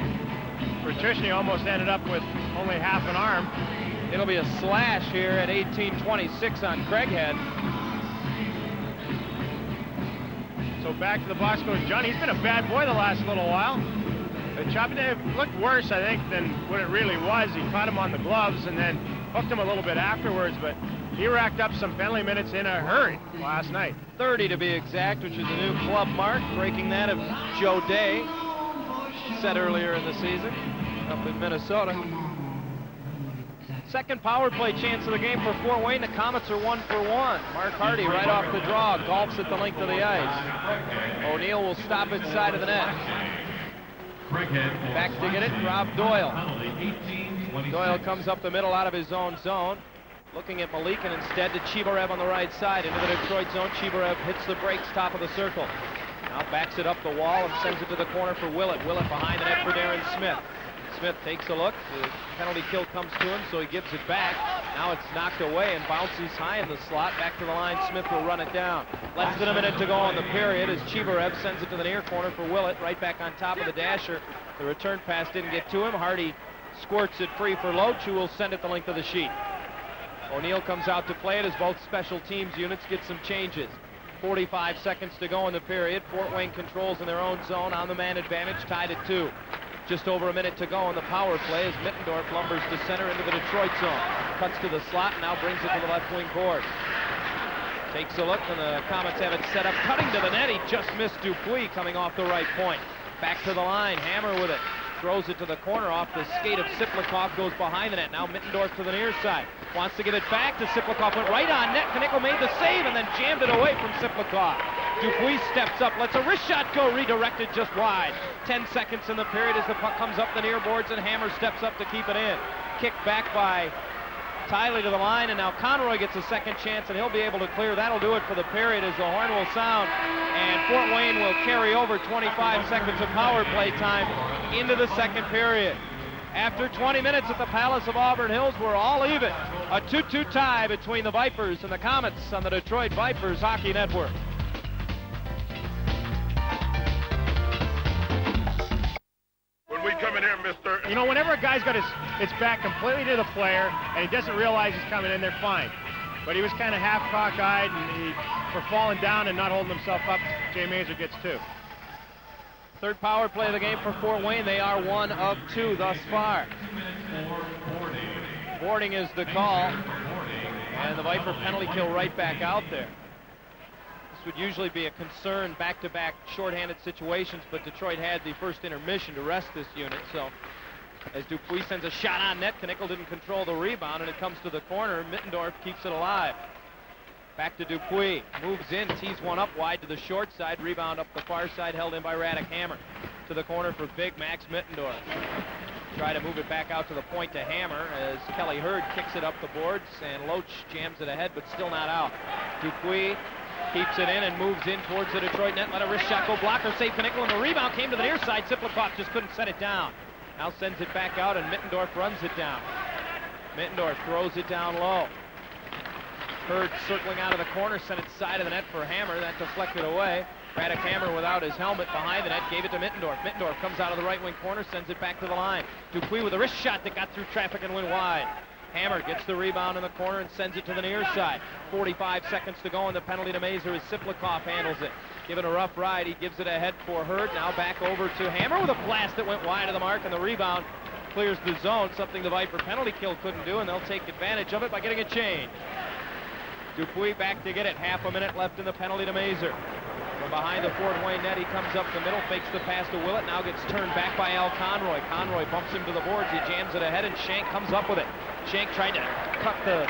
Ratushny almost ended up with only half an arm. It'll be a slash here at 18:26 on Craighead. So back to the box goes John. He's been a bad boy the last little while. Chopping it looked worse, I think, than what it really was. He caught him on the gloves and then hooked him a little bit afterwards, but he racked up some penalty minutes in a hurry last night. 30 to be exact, which is a new club mark, breaking that of Joe Day, set earlier in the season up in Minnesota. Second power play chance of the game for Fort Wayne. The Komets are 1 for 1. Mark Hardy right off the draw, golfs at the length of the ice. O'Neill will stop inside of the net. Back to get it, Rob Doyle. Doyle comes up the middle out of his own zone. Looking at Malikin instead to Chibarev on the right side. Into the Detroit zone, Chibarev hits the brakes, top of the circle. Now backs it up the wall and sends it to the corner for Willett. Willett behind the net for Darren Smith. Smith takes a look. The penalty kill comes to him, so he gives it back. Now it's knocked away and bounces high in the slot. Back to the line. Smith will run it down. Less than a minute to go in the period as Chibarev sends it to the near corner for Willett. Right back on top of the dasher. The return pass didn't get to him. Hardy squirts it free for Loach, who will send it the length of the sheet. O'Neill comes out to play it as both special teams units get some changes. 45 seconds to go in the period. Fort Wayne controls in their own zone on the man advantage, tied at 2. Just over a minute to go in the power play as Mittendorf lumbers to center into the Detroit zone. Cuts to the slot and now brings it to the left wing board. Takes a look and the Komets have it set up. Cutting to the net, he just missed Dupuis coming off the right point. Back to the line, Hammer with it. Throws it to the corner off the skate of Siplikov, goes behind the net. Now Mittendorf to the near side. Wants to give it back to Siplikov, went right on net. Knickel made the save and then jammed it away from Siplikov. Dupuis steps up, lets a wrist shot go, redirected just wide. 10 seconds in the period as the puck comes up the near boards and Hammer steps up to keep it in. Kicked back by Tiley to the line, and now Conroy gets a second chance and he'll be able to clear. That'll do it for the period as the horn will sound and Fort Wayne will carry over 25 seconds of power play time into the second period. After 20 minutes at the Palace of Auburn Hills, we're all even. A 2-2 tie between the Vipers and the Komets on the Detroit Vipers Hockey Network. When we come in here, mister. You know, whenever a guy's got his back completely to the player and he doesn't realize he's coming in, they're fine. But he was kind of half cockeyed, and for falling down and not holding himself up, Jay Mazur gets 2. Third power play of the game for Fort Wayne. They are 1 of 2 thus far. Boarding is the call. And the Viper penalty kill right back out there. would usually be a concern, back-to-back shorthanded situations, but Detroit had the first intermission to rest this unit. So as Dupuis sends a shot on net, Knickel didn't control the rebound, and it comes to the corner. Mittendorf keeps it alive. Back to Dupuis, moves in, tees one up wide to the short side, rebound up the far side, held in by Radek Hammer. To the corner for big Max Mittendorf. Try to move it back out to the point to Hammer as Kelly Hurd kicks it up the boards, and Loach jams it ahead, but still not out. Dupuis keeps it in and moves in towards the Detroit net. Let a wrist shot go, blocker save for Knickel, and the rebound came to the near side. Siplikoff just couldn't set it down. Now sends it back out, and Mittendorf runs it down. Mittendorf throws it down low. Hurd circling out of the corner, sent it side of the net for Hammer. That deflected away. Radek Hammer without his helmet behind the net, gave it to Mittendorf. Mittendorf comes out of the right wing corner, sends it back to the line. Dupuis with a wrist shot that got through traffic and went wide. Hammer gets the rebound in the corner and sends it to the near side. 45 seconds to go, and the penalty to Mazur as Siplikoff handles it. Given a rough ride, he gives it ahead for Hurd. Now back over to Hammer with a blast that went wide of the mark, and the rebound clears the zone, something the Viper penalty kill couldn't do, and they'll take advantage of it by getting a change. Dupuis back to get it. Half a minute left in the penalty to Mazur. From behind the Fort Wayne net, he comes up the middle, fakes the pass to Willett, now gets turned back by Al Conroy. Conroy bumps him to the boards, he jams it ahead, and Shank comes up with it. Shank tried to cut the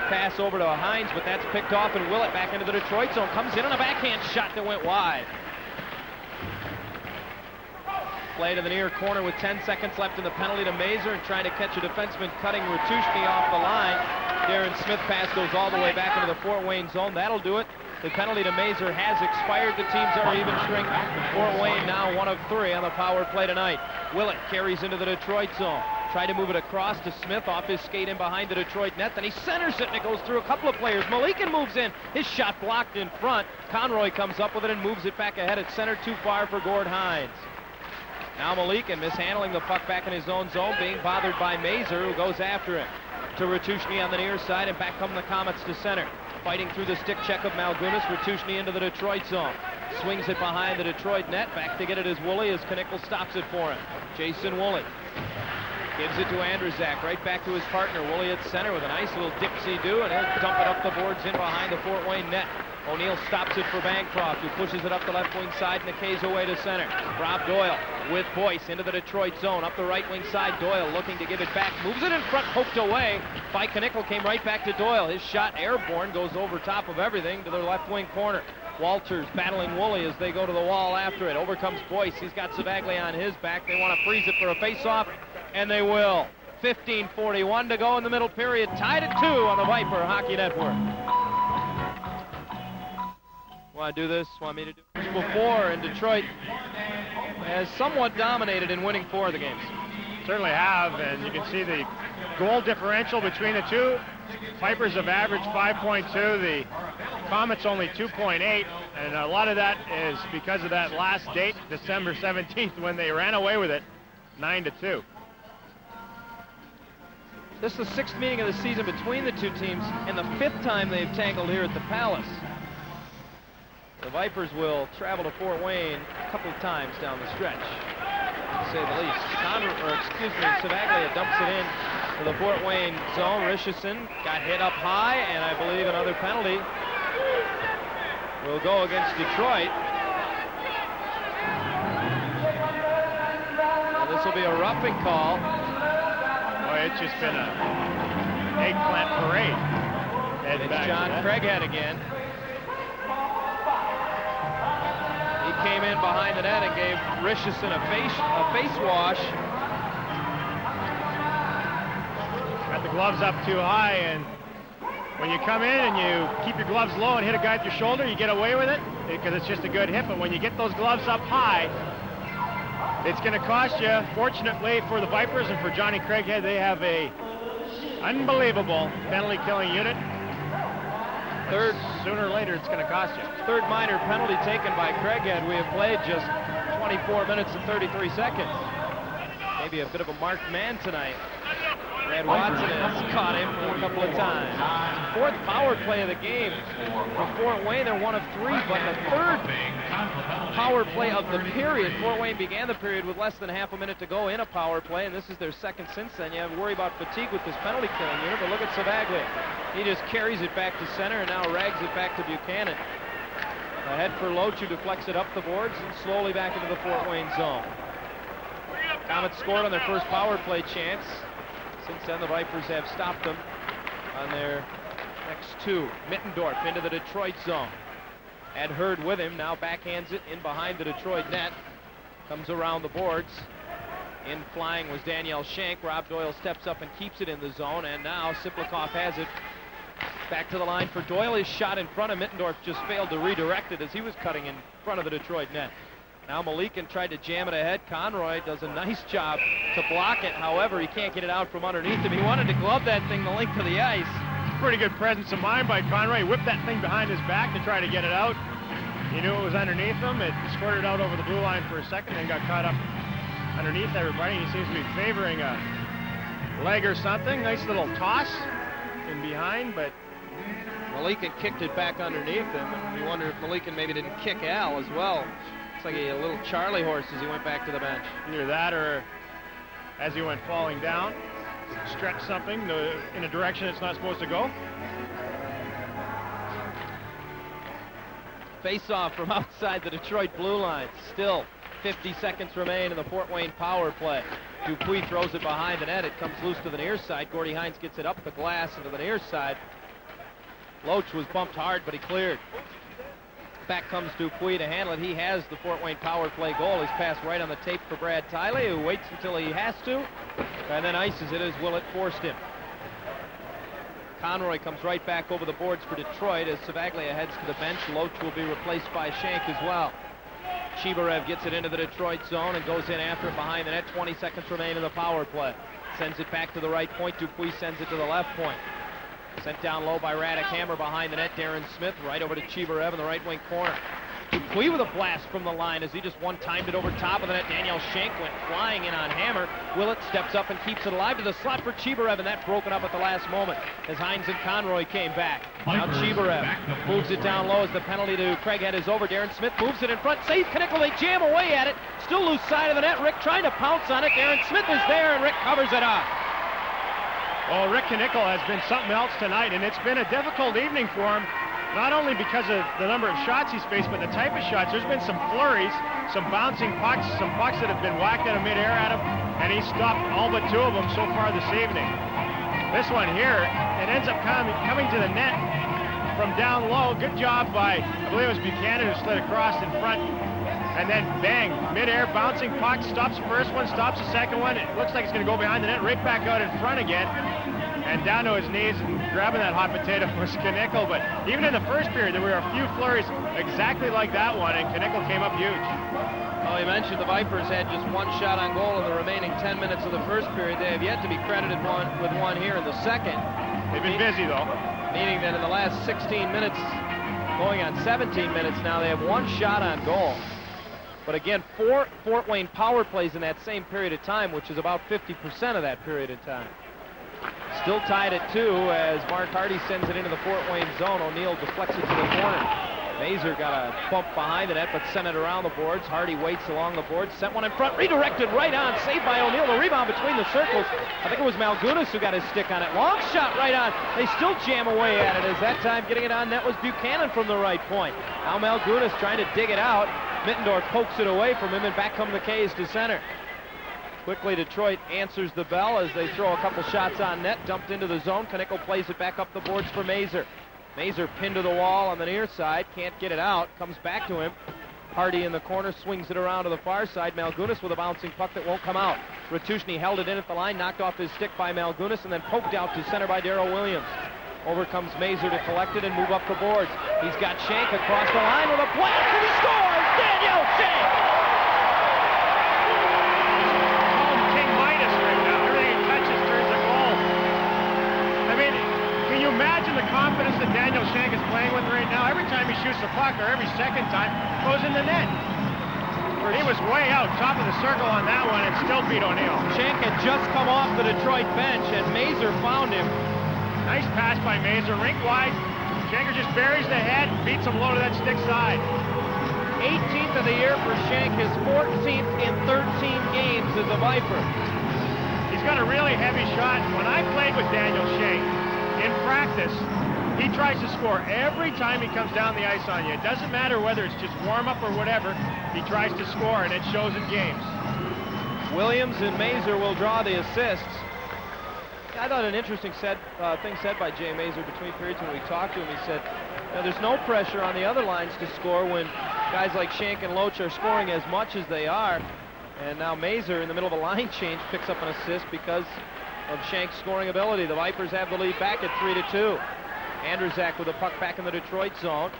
pass over to Hines, but that's picked off, and Willett back into the Detroit zone. Comes in on a backhand shot that went wide. Play to the near corner with 10 seconds left in the penalty to Mazur, and trying to catch a defenseman cutting Ratushny off the line. Darren Smith pass goes all the way back into the Fort Wayne zone. That'll do it. The penalty to Mazur has expired. The teams are even strength. Fort Wayne now 1 of 3 on the power play tonight. Willett carries into the Detroit zone. Tried to move it across to Smith, off his skate in behind the Detroit net. Then he centers it, and it goes through a couple of players. Malikin moves in. His shot blocked in front. Conroy comes up with it and moves it back ahead. It's centered too far for Gord Hines. Now Malikin mishandling the puck back in his own zone, being bothered by Mazur, who goes after him. To Ratushny on the near side, and back come the Komets to center. Fighting through the stick check of Malgunas. Ratushny into the Detroit zone. Swings it behind the Detroit net. Back to get it is Woolley as Knickel stops it for him. Jason Woolley gives it to Andrzak, right back to his partner. Woolley at center with a nice little dipsy-do, and he'll dump it up the boards in behind the Fort Wayne net. O'Neill stops it for Bancroft, who pushes it up the left wing side and okays away to center. Rob Doyle with Boyce into the Detroit zone. Up the right wing side, Doyle looking to give it back. Moves it in front, poked away by Knickel, came right back to Doyle. His shot airborne, goes over top of everything to the left wing corner. Walters battling Woolley as they go to the wall after it. Over comes Boyce. He's got Savaglia on his back. They want to freeze it for a face-off, and they will. 15:41 to go in the middle period. Tied at 2 on the Viper Hockey Network. Want to do this? Want me to do this? Before, and Detroit has somewhat dominated in winning 4 of the games. Certainly have, and you can see the goal differential between the two. Vipers have averaged 5.2, the Komets only 2.8, and a lot of that is because of that last date, December 17th, when they ran away with it, 9-2. This is the 6th meeting of the season between the two teams, and the 5th time they've tangled here at the Palace. The Vipers will travel to Fort Wayne a couple of times down the stretch, to say the least. Savaglia dumps it in to the Fort Wayne zone. Richardson got hit up high, and I believe another penalty will go against Detroit. Now this will be a roughing call. Boy, it's just been a eggplant parade. It's John Craighead again. Came in behind the net and gave Richardson a face wash. Got the gloves up too high, and when you come in and you keep your gloves low and hit a guy at your shoulder, you get away with it because it's just a good hit. But when you get those gloves up high, it's going to cost you. Fortunately for the Vipers and for Johnny Craighead, they have a unbelievable penalty killing unit. Third, sooner or later, it's going to cost you. Third minor penalty taken by Craighead. We have played just 24 minutes and 33 seconds. Maybe a bit of a marked man tonight. Brad Watson has caught him a couple of times. 4th power play of the game for Fort Wayne. They're 1 of 3, but the 3rd power play of the period. Fort Wayne began the period with less than half a minute to go in a power play, and this is their 2nd since then. You have to worry about fatigue with this penalty killing unit, but look at Savaglia. He just carries it back to center and now rags it back to Buchanan. Ahead for Loach, who deflects it up the boards and slowly back into the Fort Wayne zone. Komets scored on their first power play chance. Since then, the Vipers have stopped them on their next two. Mittendorf into the Detroit zone. Had Hurd with him, now backhands it in behind the Detroit net. Comes around the boards. In flying was Danielle Shank. Rob Doyle steps up and keeps it in the zone, and now Siplikov has it. Back to the line for Doyle. His shot in front of Mittendorf just failed to redirect it as he was cutting in front of the Detroit net. Now Malikin tried to jam it ahead. Conroy does a nice job to block it. However, he can't get it out from underneath him. He wanted to glove that thing the length of the ice. Pretty good presence of mind by Conroy. Whipped that thing behind his back to try to get it out. He knew it was underneath him. It squirted out over the blue line for a second and got caught up underneath everybody. He seems to be favoring a leg or something. Nice little toss in behind, but Malikin kicked it back underneath him, and we wonder if Malikin maybe didn't kick Al as well. Looks like a little Charlie horse as he went back to the bench. Either that or as he went falling down, stretched something in a direction it's not supposed to go. Face-off from outside the Detroit blue line. Still 50 seconds remain in the Fort Wayne power play. Dupuis throws it behind the net. It comes loose to the near side. Gordy Hines gets it up the glass into the near side. Loach was bumped hard, but he cleared. Back comes Dupuis to handle it. He has the Fort Wayne power play goal. His pass right on the tape for Brad Tiley, who waits until he has to, and then ices it as Willett forced him. Conroy comes right back over the boards for Detroit as Savaglia heads to the bench. Loach will be replaced by Shank as well. Chibarev gets it into the Detroit zone and goes in after it behind the net. 20 seconds remain in the power play. Sends it back to the right point. Dupuis sends it to the left point. Sent down low by Radek Hammer behind the net. Darren Smith right over to Chibarev in the right wing corner. Dupuis with a blast from the line as he just one-timed it over top of the net. Danielle Shank went flying in on Hammer. Willett steps up and keeps it alive to the slot for Chibarev, and that broken up at the last moment as Hines and Conroy came back. Now Chibarev moves it down low as the penalty to Craighead is over. Darren Smith moves it in front. Save Knickel. They jam away at it. Still loose side of the net. Rick trying to pounce on it. Darren Smith is there, and Rick covers it up. Well, Rick Knickel has been something else tonight, and it's been a difficult evening for him. Not only because of the number of shots he's faced, but the type of shots. There's been some flurries, some bouncing pucks, some pucks that have been whacked out of midair at him, and he's stopped all but two of them so far this evening. This one here, it ends up coming to the net from down low. Good job by, I believe it was Buchanan who slid across in front, and then bang, midair bouncing puck, stops the first one, stops the second one. It looks like it's going to go behind the net, right back out in front again. And down to his knees and grabbing that hot potato was Knickel. But even in the first period, there were a few flurries exactly like that one, and Knickel came up huge. Well, he mentioned the Vipers had just one shot on goal in the remaining 10 minutes of the first period. They have yet to be credited with one here in the second. They've been busy, though. Meaning that in the last 16 minutes, going on 17 minutes now, they have one shot on goal. But again, 4 Fort Wayne power plays in that same period of time, which is about 50% of that period of time. Still tied at 2 as Mark Hardy sends it into the Fort Wayne zone. O'Neill deflects it to the corner. Mazer got a bump behind the net, but sent it around the boards. Hardy waits along the boards, sent one in front, redirected right on, saved by O'Neill. The rebound between the circles. I think it was Malgunas who got his stick on it. Long shot right on. They still jam away at it as that time getting it on net was Buchanan from the right point. Now Malgunas trying to dig it out. Mittendorf pokes it away from him, and back come the K's to center. Quickly, Detroit answers the bell as they throw a couple shots on net, dumped into the zone. Knickel plays it back up the boards for Mazer. Mazer pinned to the wall on the near side, can't get it out, comes back to him. Hardy in the corner, swings it around to the far side. Malgunas with a bouncing puck that won't come out. Ratushny held it in at the line, knocked off his stick by Malgunas, and then poked out to center by Darryl Williams. Over comes Mazer to collect it and move up the boards. He's got Shank across the line with a blast, and he scores! Danielle Shank! Imagine the confidence that Daniel Shank is playing with right now. Every time he shoots the puck, or every second time, goes in the net. He was way out, top of the circle on that one, and still beat O'Neill. Shank had just come off the Detroit bench, and Mazer found him. Nice pass by Mazer, rink wide. Shanker just buries the head, beats him low to that stick side. 18th of the year for Shank, his 14th in 13 games as a Viper. He's got a really heavy shot. When I played with Daniel Shank, in practice, He tries to score every time he comes down the ice on you. It doesn't matter whether it's just warm-up or whatever. He tries to score, and it shows in games. Williams and Mazur will draw the assists. I thought an interesting thing said by Jay Mazur between periods when we talked to him. He said, there's no pressure on the other lines to score when guys like Shank and Loach are scoring as much as they are. And now Mazur, in the middle of a line change, picks up an assist because of Shank's scoring ability. The Vipers have the lead back at 3-2. Andrzak with the puck back in the Detroit zone.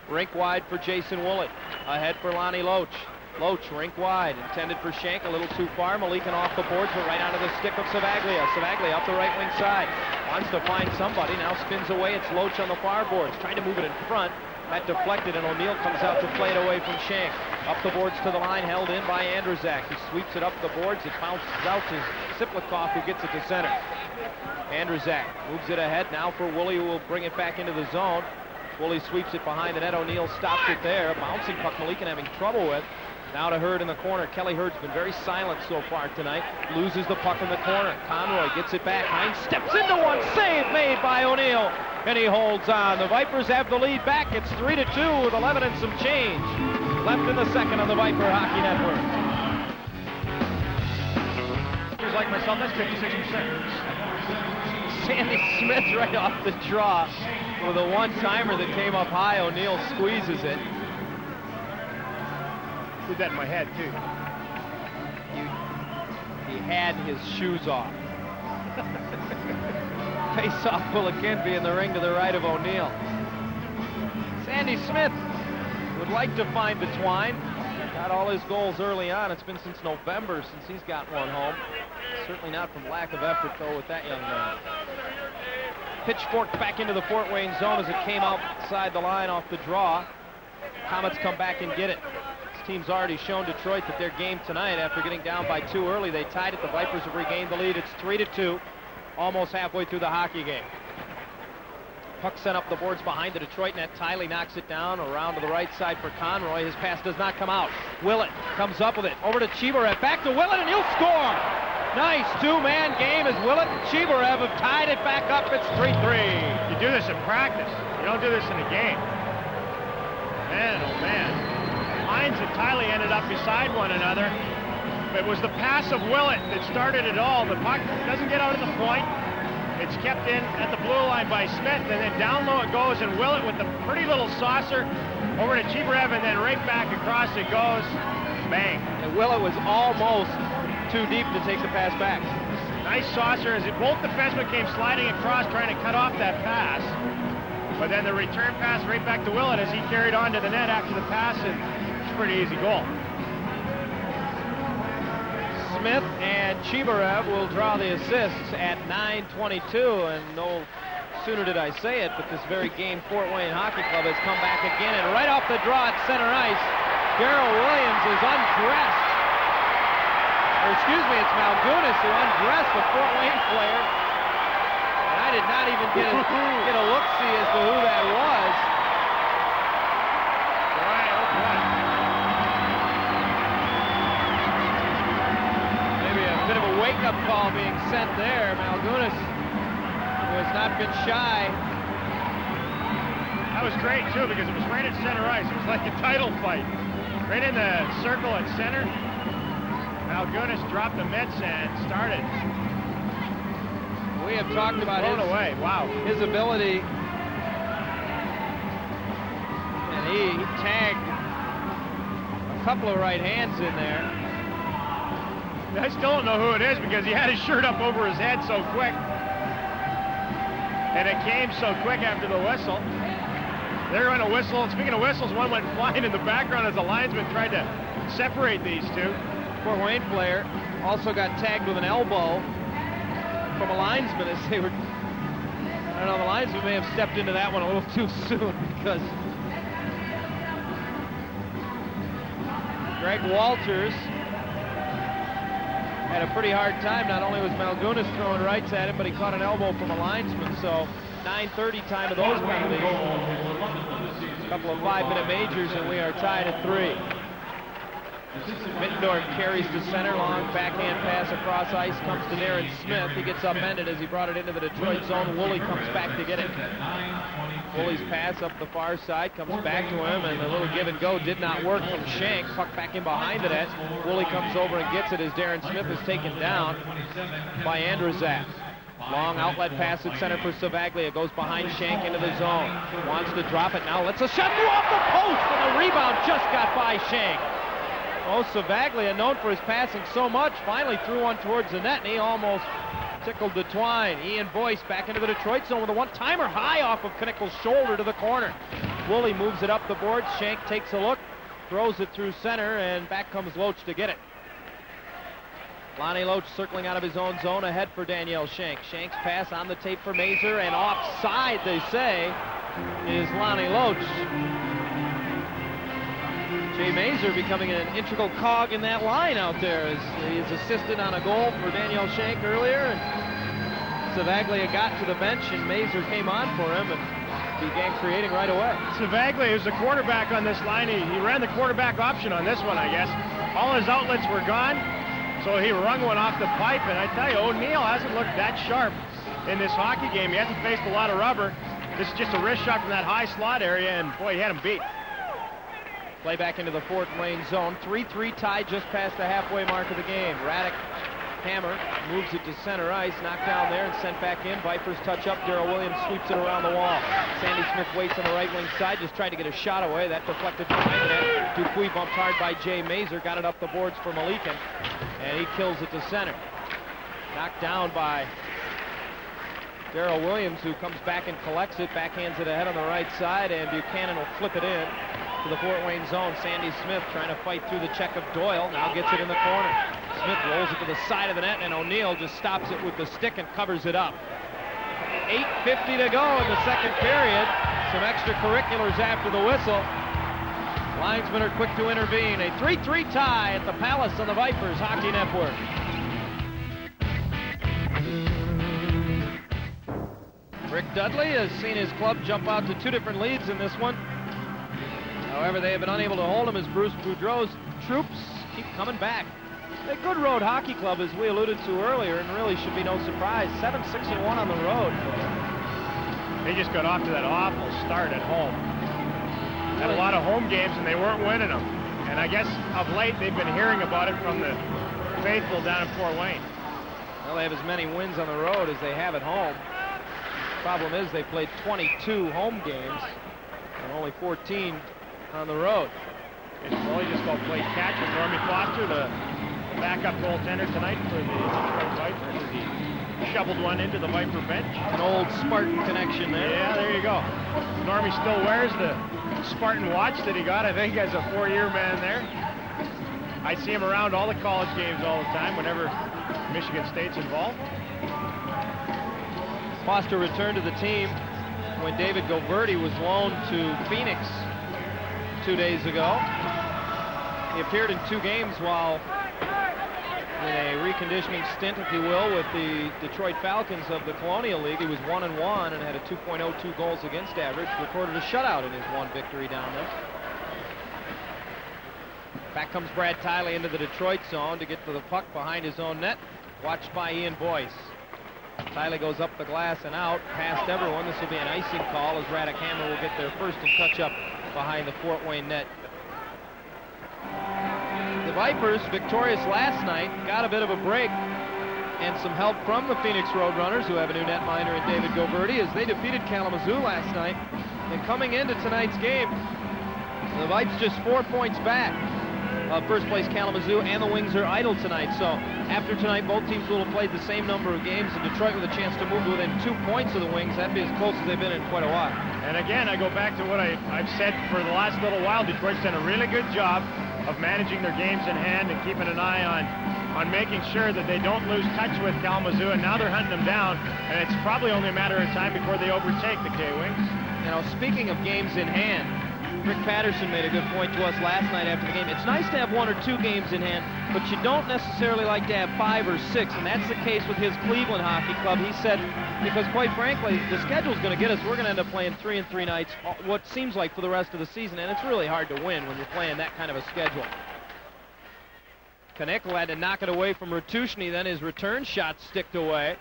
Rink wide for Jason Woollett. Ahead for Lonnie Loach. Loach, rink wide, intended for Shank, a little too far. Malikan off the boards, but right onto the stick of Savaglia. Savaglia up the right wing side. Wants to find somebody, now spins away. It's Loach on the far boards, trying to move it in front. That deflected, and O'Neill comes out to play it away from Shank. Up the boards to the line, held in by Andrzak. He sweeps it up the boards. It bounces out to Siplikov, who gets it to center. Andrzak moves it ahead now for Woolley, who will bring it back into the zone. Woolley sweeps it behind the net. O'Neill stops it there. A bouncing puck Malikan having trouble with. Now to Hurd in the corner. Kelly Hurd's been very silent so far tonight. Loses the puck in the corner. Conroy gets it back. Hines steps into one. Save made by O'Neill. And he holds on. The Vipers have the lead back. It's 3-2 with 11 and some change left in the second on the Viper Hockey Network. Just like myself, that's 56%. Sandy Smith right off the draw with a one-timer that came up high. O'Neill squeezes it. Did that in my head, too. He had his shoes off. Face-off will again be in the ring to the right of O'Neill. Sandy Smith would like to find the twine. Got all his goals early on. It's been since November since he's got one home. Certainly not from lack of effort, though, with that young man. Pitchfork back into the Fort Wayne zone as it came outside the line off the draw. Komets come back and get it. Team's already shown Detroit that their game tonight, after getting down by 2 early, they tied it. The Vipers have regained the lead. It's 3-2, almost halfway through the hockey game. Puck sent up the boards behind the Detroit net. Tiley knocks it down around to the right side for Conroy. His pass does not come out. Willett comes up with it. Over to Chibarev. Back to Willett, and he'll score. Nice two-man game as Willett and Chibarev have tied it back up. It's 3-3. You do this in practice. You don't do this in a game. Man, oh man. Hines and Tiley ended up beside one another. It was the pass of Willett that started it all. The puck doesn't get out of the point. It's kept in at the blue line by Smith, and then down low it goes, and Willett with the pretty little saucer over to Chibarev, and then right back across it goes. Bang. And Willett was almost too deep to take the pass back. Nice saucer as both defensemen came sliding across trying to cut off that pass. But then the return pass right back to Willett as he carried on to the net after the pass, and pretty easy goal. Smith and Chibarev will draw the assists at 9:22, and no sooner did I say it, but this very game Fort Wayne Hockey Club has come back again, and right off the draw at center ice, Darryl Williams is undressed. Or excuse me, it's Malgunas who undressed the Fort Wayne player. And I did not even get a look-see as to who that was. Bit of a wake-up call being sent there. Malgunas, who has not been shy. That was great, too, because it was right at center ice. It was like a title fight. Right in the circle at center. Malgunas dropped the mitts and started. We have talked about his ability. And he tagged a couple of right hands in there. I still don't know who it is because he had his shirt up over his head so quick. And it came so quick after the whistle. They're going to whistle. Speaking of whistles, one went flying in the background as the linesman tried to separate these two. Fort Wayne player also got tagged with an elbow from a linesman as they were... I don't know, the linesman may have stepped into that one a little too soon because... Greg Walters had a pretty hard time. Not only was Malgunas throwing rights at him, but he caught an elbow from a linesman. So 9:30 time of those penalties. A couple of 5-minute majors, and we are tied at 3. Mittendorf carries to center, long backhand pass across ice, comes to Darren Smith. He gets upended as he brought it into the Detroit zone. Woolley comes back to get it. Woolley's pass up the far side comes back to him, and the little give and go did not work from Shank. Puck back in behind the net. Woolley comes over and gets it as Darren Smith is taken down by Andrzejczak. Long outlet pass at center for Savaglia. Goes behind Shank into the zone. Wants to drop it now. Lets a shot go off the post, and the rebound just got by Shank. Oh, Savaglia, known for his passing so much, finally threw one towards the net, and he almost tickled the twine. Ian Boyce back into the Detroit zone with a one-timer high off of Knickel's shoulder to the corner. Woolley moves it up the board. Shank takes a look, throws it through center, and back comes Loach to get it. Lonnie Loach circling out of his own zone ahead for Danielle Shank. Shank's pass on the tape for Mazur, and offside, they say, is Lonnie Loach. Jay Mazur becoming an integral cog in that line out there as he has assisted on a goal for Danielle Shank earlier, and Savaglia got to the bench and Mazur came on for him and began creating right away. Savaglia is the quarterback on this line. He ran the quarterback option on this one, I guess. All his outlets were gone, so he wrung one off the pipe, and I tell you, O'Neill hasn't looked that sharp in this hockey game. He hasn't faced a lot of rubber. This is just a wrist shot from that high slot area, and boy, he had him beat. Play back into the Fort Wayne zone. 3-3 tie just past the halfway mark of the game. Radek Hammer moves it to center ice, knocked down there and sent back in. Vipers touch up. Darrell Williams sweeps it around the wall. Sandy Smith waits on the right wing side, just tried to get a shot away. That deflected behind the net. Dupuis bumped hard by Jay Mazur, got it up the boards for Malikin, and he kills it to center. Knocked down by Darrell Williams, who comes back and collects it, backhands it ahead on the right side, and Buchanan will flip it in to the Fort Wayne zone. Sandy Smith trying to fight through the check of Doyle, now gets it in the corner. Smith rolls it to the side of the net, and O'Neill just stops it with the stick and covers it up. 8:50 to go in the second period. Some extracurriculars after the whistle. Linesmen are quick to intervene. A 3-3 tie at the Palace on the Vipers Hockey Network. Rick Dudley has seen his club jump out to two different leads in this one. However, they have been unable to hold him as Bruce Boudreau's troops keep coming back. A good road hockey club, as we alluded to earlier, and really should be no surprise. 7-6-1 on the road. They just got off to that awful start at home. Had a lot of home games, and they weren't winning them. And I guess of late, they've been hearing about it from the faithful down in Fort Wayne. Well, they have as many wins on the road as they have at home. Problem is they played 22 home games and only 14 on the road. It's really just about played catch with Normie Foster, the backup goaltender tonight for the Detroit Vipers, as he shoveled one into the Viper bench. An old Spartan connection there. Yeah, there you go. Normie still wears the Spartan watch that he got, I think, as a 4-year man there. I see him around all the college games all the time whenever Michigan State's involved. Foster returned to the team when David Goverdi was loaned to Phoenix 2 days ago. He appeared in 2 games while in a reconditioning stint, if you will, with the Detroit Falcons of the Colonial League. He was 1-1 and had a 2.02 goals against average. Recorded a shutout in his one victory down there. Back comes Brad Tiley into the Detroit zone to get to the puck behind his own net. Watched by Ian Boyce. Tiley goes up the glass and out, past everyone. This will be an icing call as Radek Hammer will get there first and touch up behind the Fort Wayne net. The Vipers, victorious last night, got a bit of a break and some help from the Phoenix Roadrunners, who have a new netminder in David Goverdi, as they defeated Kalamazoo last night. And coming into tonight's game, the Vipers just 4 points back. First place Kalamazoo, and the Wings are idle tonight. So after tonight, both teams will have played the same number of games, and Detroit with a chance to move within 2 points of the Wings. That'd be as close as they've been in quite a while. And again, I go back to what I've said for the last little while. Detroit's done a really good job of managing their games in hand and keeping an eye on making sure that they don't lose touch with Kalamazoo, and now they're hunting them down, and it's probably only a matter of time before they overtake the K-Wings. You know, speaking of games in hand, Rick Patterson made a good point to us last night after the game. It's nice to have 1 or 2 games in hand, but you don't necessarily like to have 5 or 6, and that's the case with his Cleveland Hockey Club. He said, because quite frankly, the schedule's going to get us. We're going to end up playing 3 and 3 nights, what seems like for the rest of the season, and it's really hard to win when you're playing that kind of a schedule. Knickel had to knock it away from Ratushny, then his return shot sticked away.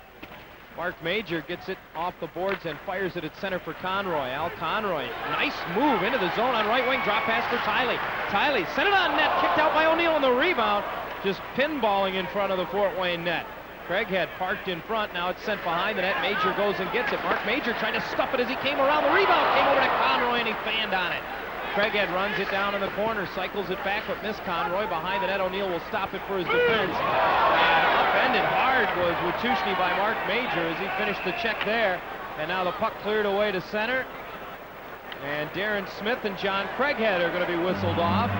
Mark Major gets it off the boards and fires it at center for Conroy. Al Conroy, nice move into the zone on right wing, drop pass for Tiley. Tiley sent it on net, kicked out by O'Neill on the rebound, just pinballing in front of the Fort Wayne net. Craighead parked in front, now it's sent behind the net. Major goes and gets it. Mark Major trying to stuff it as he came around. The rebound came over to Conroy and he fanned on it. Craighead runs it down in the corner, cycles it back, but missed Conroy. Behind the net, O'Neill will stop it for his defense. And upended hard was Ratushny by Mark Major as he finished the check there. And now the puck cleared away to center. And Darren Smith and John Craighead are going to be whistled off.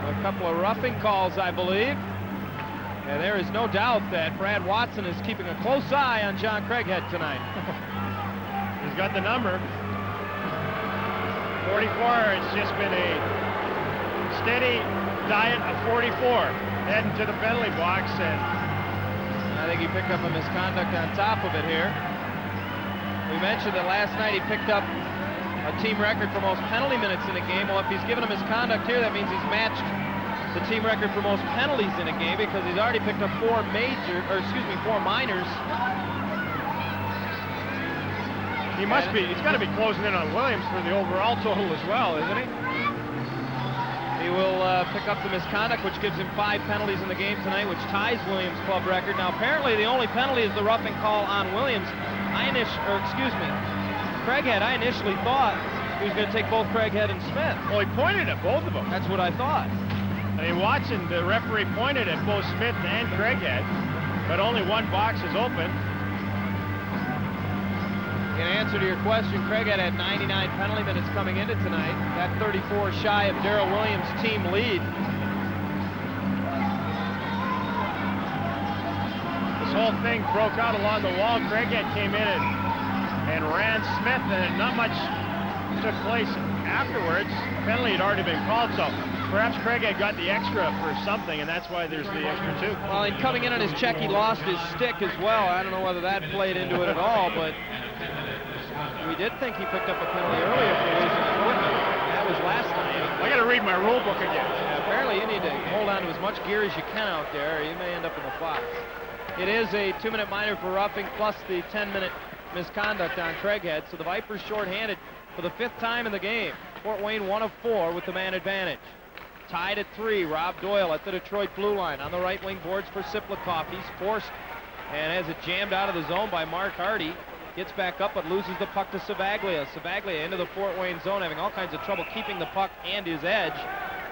A couple of roughing calls, I believe. And there is no doubt that Brad Watson is keeping a close eye on John Craighead tonight. He's got the number. 44, it's just been a steady diet of 44, heading to the penalty box, and I think he picked up a misconduct on top of it here. We mentioned that last night he picked up a team record for most penalty minutes in a game. Well, if he's given a misconduct here, that means he's matched the team record for most penalties in a game because he's already picked up 4 minors. He must be. He's got to be closing in on Williams for the overall total as well, isn't he? He will pick up the misconduct, which gives him 5 penalties in the game tonight, which ties Williams' club record. Now, apparently, the only penalty is the roughing call on Williams. Craighead. I initially thought he was going to take both Craighead and Smith. Well, he pointed at both of them. That's what I thought. I mean, Watson, the referee, pointed at both Smith and Craighead, but only one box is open. In answer to your question, Craighead had 99 penalty minutes coming into tonight. That 34 shy of Darrell Williams' team lead. This whole thing broke out along the wall. Craighead came in and ran Smith, and not much took place afterwards. The penalty had already been called, so perhaps Craighead got the extra for something, and that's why there's the extra 2. Well, in coming in on his check, he lost his stick as well. I don't know whether that played into it at all, but we did think he picked up a penalty earlier for losing equipment. That was last night. I got to read my rule book again. Yeah, apparently you need to hold on to as much gear as you can out there, or you may end up in the box. It is a 2-minute minor for roughing plus the 10-minute misconduct on Craighead, so the Vipers shorthanded for the 5th time in the game. Fort Wayne 1 of 4 with the man advantage. Tied at 3, Rob Doyle at the Detroit blue line. On the right wing boards for Siplikoff. He's forced and has it jammed out of the zone by Mark Hardy. Gets back up but loses the puck to Savaglia. Savaglia into the Fort Wayne zone, having all kinds of trouble keeping the puck and his edge.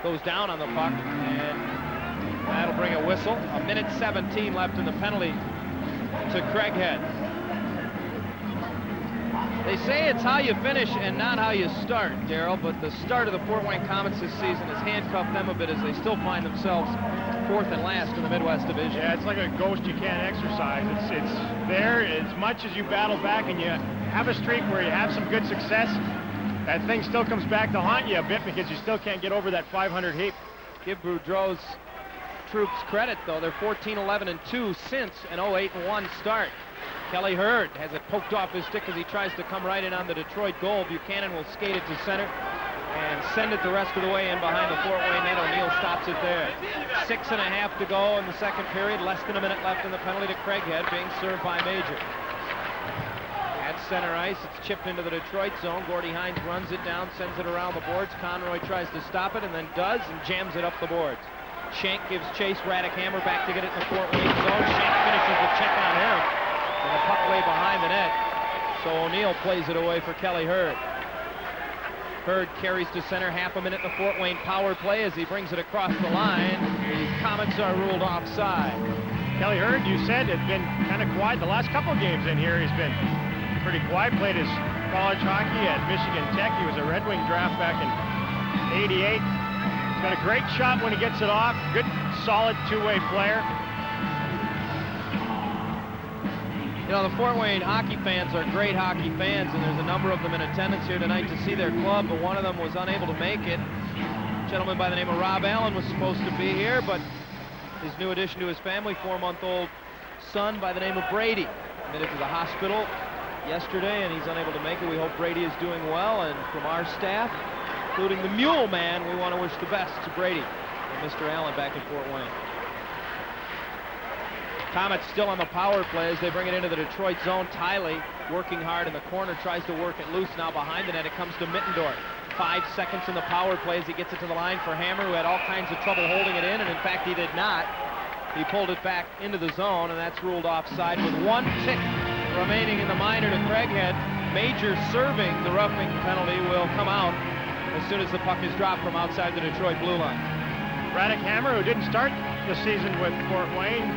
Goes down on the puck, and that'll bring a whistle. A minute 17 left in the penalty to Craighead. They say it's how you finish and not how you start, Darrell, but the start of the Fort Wayne Komets this season has handcuffed them a bit as they still find themselves 4th and last in the Midwest Division. Yeah, it's like a ghost you can't exercise. It's there as much as you battle back and you have a streak where you have some good success. That thing still comes back to haunt you a bit because you still can't get over that 500 heap. Give Boudreau's troops credit, though. They're 14-11-2 since an 0-8-1 start. Kelly Hurd has it poked off his stick as he tries to come right in on the Detroit goal. Buchanan will skate it to center and send it the rest of the way in behind the Fort Wayne net. O'Neill stops it there. 6.5 to go in the second period. Less than a minute left in the penalty to Craighead, being served by Major. At center ice, it's chipped into the Detroit zone. Gordy Hines runs it down, sends it around the boards. Conroy tries to stop it and then does and jams it up the boards. Shank gives chase. Radek Hammer back to get it in the Fort Wayne zone. Shank finishes the check on him. And the puck way behind the net. So O'Neill plays it away for Kelly Hurd. Hurd carries to center, half a minute in the Fort Wayne power play as he brings it across the line. The Komets are ruled offside. Kelly Hurd, you said, has been kind of quiet. The last couple of games in here, he's been pretty quiet. Played his college hockey at Michigan Tech. He was a Red Wing draft back in '88. He's got a great shot when he gets it off. Good, solid two-way player. You know, the Fort Wayne hockey fans are great hockey fans, and there's a number of them in attendance here tonight to see their club, but one of them was unable to make it. A gentleman by the name of Rob Allen was supposed to be here, but his new addition to his family, 4-month-old son by the name of Brady, admitted to the hospital yesterday, and he's unable to make it. We hope Brady is doing well, and from our staff, including the Mule Man, we want to wish the best to Brady. Mr. Allen back in Fort Wayne. Komets still on the power play as they bring it into the Detroit zone. Tiley working hard in the corner, tries to work it loose. Now behind the net, it comes to Mittendorf. 5 seconds in the power play as he gets it to the line for Hammer, who had all kinds of trouble holding it in, and in fact he did not. He pulled it back into the zone, and that's ruled offside with 1 tick remaining in the minor to Craighead. Major serving the roughing penalty will come out as soon as the puck is dropped from outside the Detroit blue line. Braddock Hammer, who didn't start the season with Fort Wayne,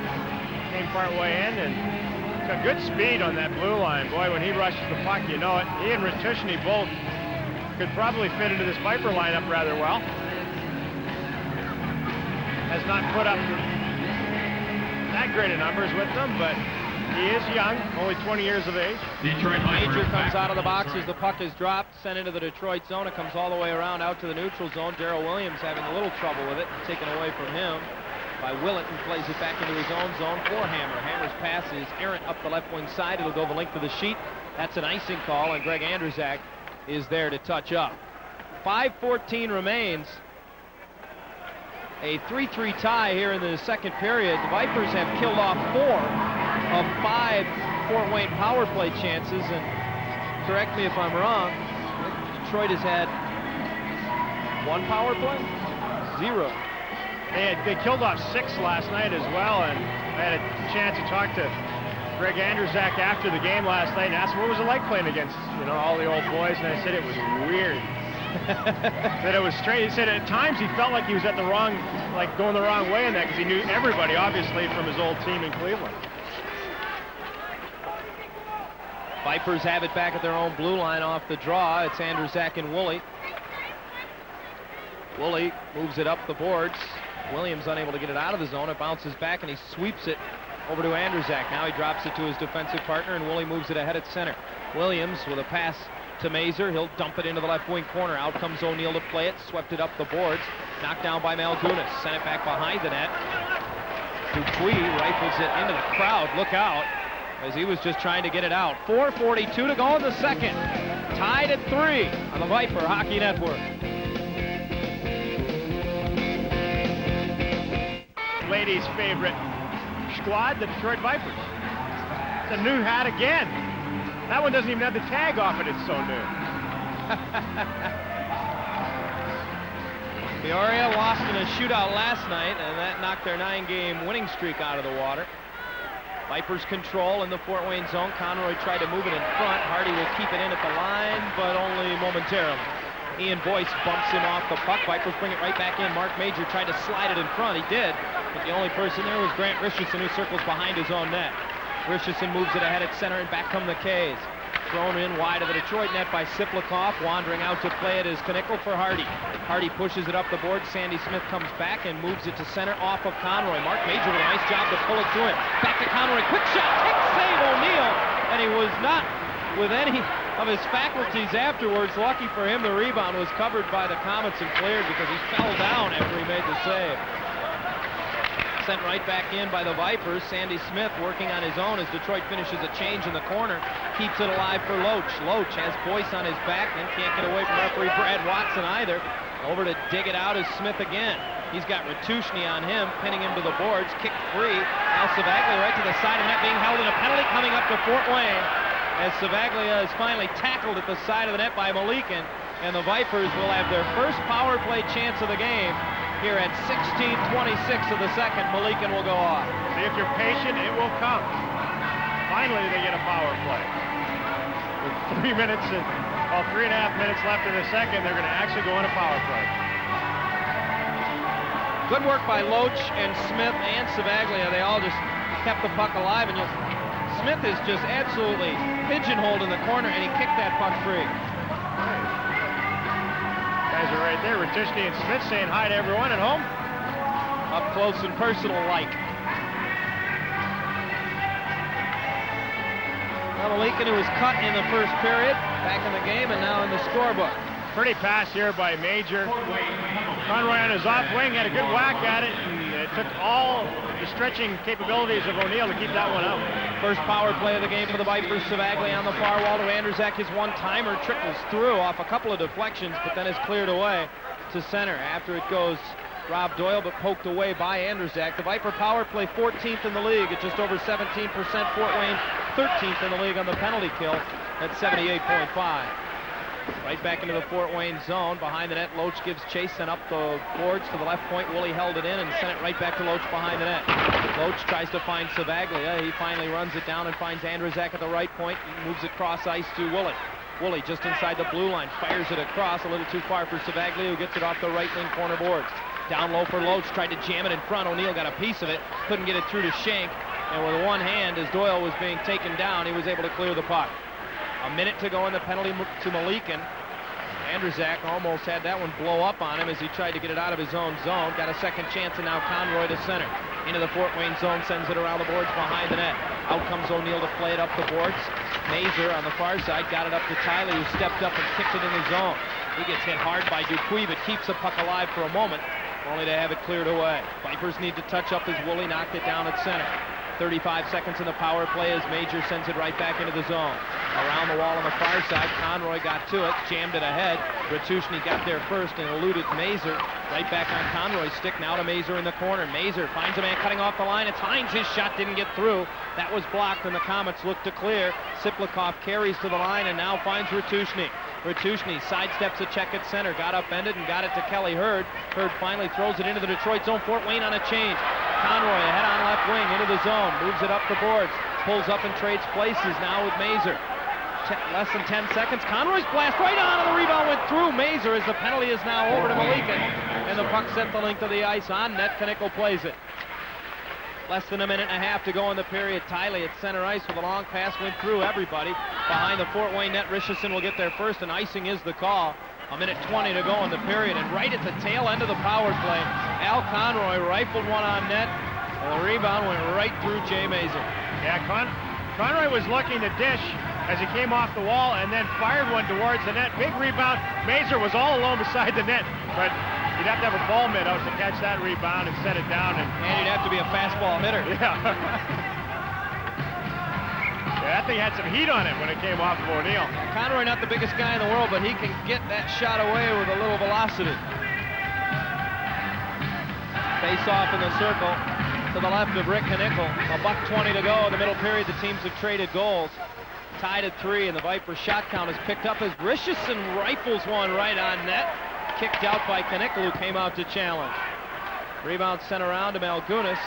came part way in and got good speed on that blue line. Boy, when he rushes the puck, you know it. He and Ratushny both could probably fit into this Viper lineup rather well. Has not put up that great of numbers with them, but he is young, only 20 years of age. Detroit Major comes out of the box as the puck is dropped, sent into the Detroit zone. It comes all the way around out to the neutral zone. Darrell Williams having a little trouble with it, taken away from him by Willett, who plays it back into his own zone for Hammer. Hammer's pass is errant up the left wing side. It'll go the length of the sheet. That's an icing call, and Greg Andrzak is there to touch up. 5:14 remains. A 3-3 tie here in the second period. The Vipers have killed off 4 of 5 Fort Wayne power play chances, and correct me if I'm wrong, Detroit has had 1 power play? 0. They killed off 6 last night as well, and I had a chance to talk to Greg Andrzak after the game last night and asked him what was it like playing against, you know, all the old boys, and I said it was weird. That it was strange. He said at times he felt like he was at the wrong, like going the wrong way in that, because he knew everybody, obviously, from his old team in Cleveland. Vipers have it back at their own blue line off the draw. It's Andrzak and Woolley. Woolley moves it up the boards. Williams unable to get it out of the zone. It bounces back and he sweeps it over to Andrzak. Now he drops it to his defensive partner, and Woolley moves it ahead at center. Williams with a pass to Mazur. He'll dump it into the left wing corner. Out comes O'Neill to play it. Swept it up the boards. Knocked down by Malgunas. Sent it back behind the net. Dupuis rifles it into the crowd. Look out, as he was just trying to get it out. 4:42 to go in the second. Tied at 3 on the Viper Hockey Network. Ladies' favorite squad, the Detroit Vipers. It's a new hat again. That one doesn't even have the tag off it, it's so new. Peoria lost in a shootout last night, and that knocked their 9-game winning streak out of the water. Vipers control in the Fort Wayne zone. Conroy tried to move it in front. Hardy will keep it in at the line, but only momentarily. Ian Boyce bumps him off the puck. Vipers bring it right back in. Mark Major tried to slide it in front. He did, but the only person there was Grant Richardson, who circles behind his own net. Richardson moves it ahead at center, and back come the K's. Thrown in wide of the Detroit net by Siplikov. Wandering out to play it is Knickel for Hardy. Hardy pushes it up the board. Sandy Smith comes back and moves it to center off of Conroy. Mark Major with a nice job to pull it to him. Back to Conroy. Quick shot. Kick save O'Neill. And he was not with any of his faculties afterwards. Lucky for him, the rebound was covered by the Komets and cleared because he fell down after he made the save. Sent right back in by the Vipers. Sandy Smith working on his own as Detroit finishes a change in the corner. Keeps it alive for Loach. Loach has Boyce on his back and can't get away from referee Brad Watson either. Over to dig it out is Smith again. He's got Ratushny on him, pinning him to the boards. Kick free. Now Savaglia right to the side of the net, being held in a penalty coming up to Fort Wayne, as Savaglia is finally tackled at the side of the net by Malikin, and the Vipers will have their first power play chance of the game here at 16:26 of the second. Malikin will go off. See, if you're patient, it will come. Finally, they get a power play. With 3 minutes and 3.5 minutes left in the second, they're going to actually go on a power play. Good work by Loach and Smith and Savaglia. They all just kept the puck alive, and Smith is just absolutely pigeonholed in the corner, and he kicked that puck free. Guys are right there. Ratushny and Smith saying hi to everyone at home. Up close and personal like. Malikin, who was cut in the first period, back in the game and now in the scorebook. Pretty pass here by Major. Conroy on his off wing had a good whack at it, and it took all the stretching capabilities of O'Neill to keep that one out. First power play of the game for the Vipers. Savaglia on the far wall to Andrzak. His one-timer trickles through off a couple of deflections, but then is cleared away to center after it goes Rob Doyle, but poked away by Andrzak. The Viper power play 14th in the league at just over 17%. Fort Wayne 13th in the league on the penalty kill at 78.5. Right back into the Fort Wayne zone. Behind the net, Loach gives chase, sent up the boards to the left point. Woolley held it in and sent it right back to Loach behind the net. Loach tries to find Savaglia. He finally runs it down and finds Andrzak at the right point. He moves it cross ice to Woolley. Woolley just inside the blue line, fires it across, a little too far for Savaglia, who gets it off the right wing corner boards. Down low for Loach, tried to jam it in front. O'Neill got a piece of it, couldn't get it through to Shank, and with one hand, as Doyle was being taken down, he was able to clear the puck. A minute to go in the penalty to Malikin. Andrzak almost had that one blow up on him as he tried to get it out of his own zone. Got a second chance, and now Conroy to center. Into the Fort Wayne zone, sends it around the boards behind the net. Out comes O'Neill to play it up the boards. Mazer on the far side got it up to Tyler, who stepped up and kicked it in the zone. He gets hit hard by Dupuis, but keeps the puck alive for a moment, only to have it cleared away. Vipers need to touch up as Woolley knocked it down at center. 35 seconds in the power play as Major sends it right back into the zone. Around the wall on the far side, Conroy got to it, jammed it ahead. Ratushny got there first and eluded Mazer. Right back on Conroy's stick, now to Mazer in the corner. Mazer finds a man cutting off the line. It's Hines, his shot didn't get through. That was blocked and the Komets look to clear. Siplikov carries to the line and now finds Ratushny. Ratushny sidesteps a check at center, got upended and got it to Kelly Hurd. Hurd finally throws it into the Detroit zone. Fort Wayne on a change. Conroy ahead on left wing into the zone, moves it up the boards, pulls up and trades places now with Mazer. Less than 10 seconds. Conroy's blast right on, and the rebound went through Mazer as the penalty is now over to Malikin, and the puck sent the length of the ice on net. Knickel plays it. Less than a minute and a half to go in the period. Tiley at center ice with a long pass, went through everybody. Behind the Fort Wayne net, Richardson will get there first, and icing is the call. A minute 20 to go in the period, and right at the tail end of the power play, Al Conroy rifled one on net, and the rebound went right through Jay Mazer. Yeah, Conroy was looking to dish as he came off the wall and then fired one towards the net. Big rebound. Mazer was all alone beside the net, but you'd have to have a ball mitt out to catch that rebound and set it down. And you'd have to be a fastball hitter. Yeah. Yeah, that thing had some heat on it when it came off of O'Neill. Conroy not the biggest guy in the world, but he can get that shot away with a little velocity. Face off in the circle to the left of Rick Knickel. $1:20 to go in the middle period. The teams have traded goals. Tied at 3, and the Vipers shot count is picked up as Richardson rifles one right on net. Kicked out by Knickel, who came out to challenge. Rebound sent around to Malgunas,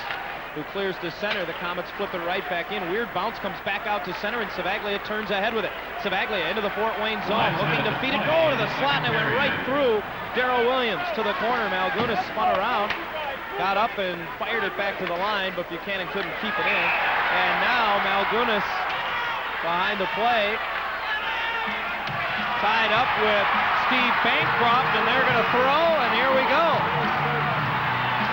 who clears to center. The Komets flip it right back in. Weird bounce comes back out to center, and Savaglia turns ahead with it. Savaglia into the Fort Wayne zone, looking to feed it. Go to the slot, and it went right through Darrell Williams to the corner. Malgunas spun around, got up and fired it back to the line, but Buchanan couldn't keep it in. And now Malgunas behind the play, tied up with Steve Bancroft, and they're going to throw, and here we go.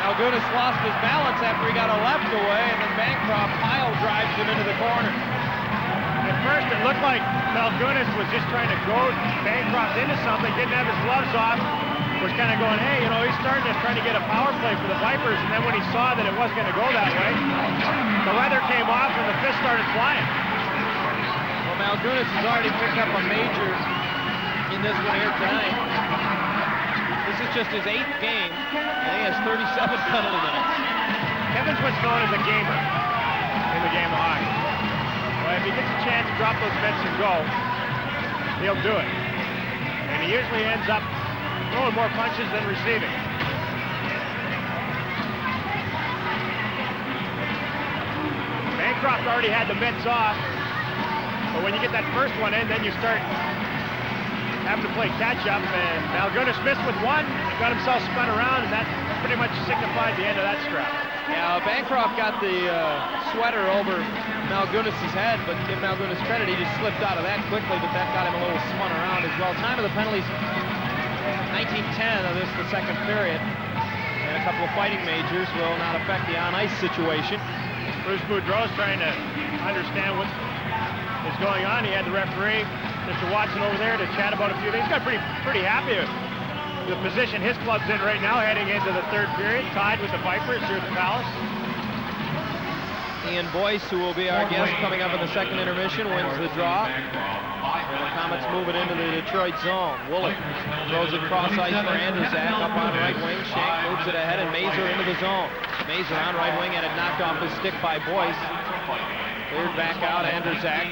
Malgunas lost his balance after he got a left away, and then Bancroft pile drives him into the corner. At first, it looked like Malgunas was just trying to goad Bancroft into something, didn't have his gloves off, was kind of going, hey, you know, he's starting to try to get a power play for the Vipers, and then when he saw that it wasn't going to go that way, the leather came off and the fist started flying. Well, Malgunas has already picked up a major in this one here tonight. This is just his 8th game, and he has 37 penalty minutes. Kevin's what's known as a gamer in the game of hockey. Well, if he gets a chance to drop those mitts and go, he'll do it. And he usually ends up throwing more punches than receiving. Bancroft already had the mitts off, but when you get that first one in, then you start having to play catch-up, and Malgunas missed with one, got himself spun around, and that pretty much signified the end of that scrap. Yeah, Bancroft got the sweater over Malgunas' head, but give Malgunas credit, he just slipped out of that quickly, but that got him a little spun around as well. Time of the penalties, 19:10 of this, the second period, and a couple of fighting majors will not affect the on-ice situation. Bruce Boudreau's trying to understand what is going on. He had the referee, Mr. Watson, over there to chat about a few things. He's got pretty happy with the position his club's in right now, heading into the third period, tied with the Vipers here at the Palace. Ian Boyce, who will be our guest coming up in the second intermission, wins the draw. And the Komets move it into the Detroit zone. Woolley throws it cross ice for Anderzak up on right wing. Shank moves it ahead, and Mazer into the zone. Mazer on right wing, had it knocked off his stick by Boyce. Cleared back out, Anderzak.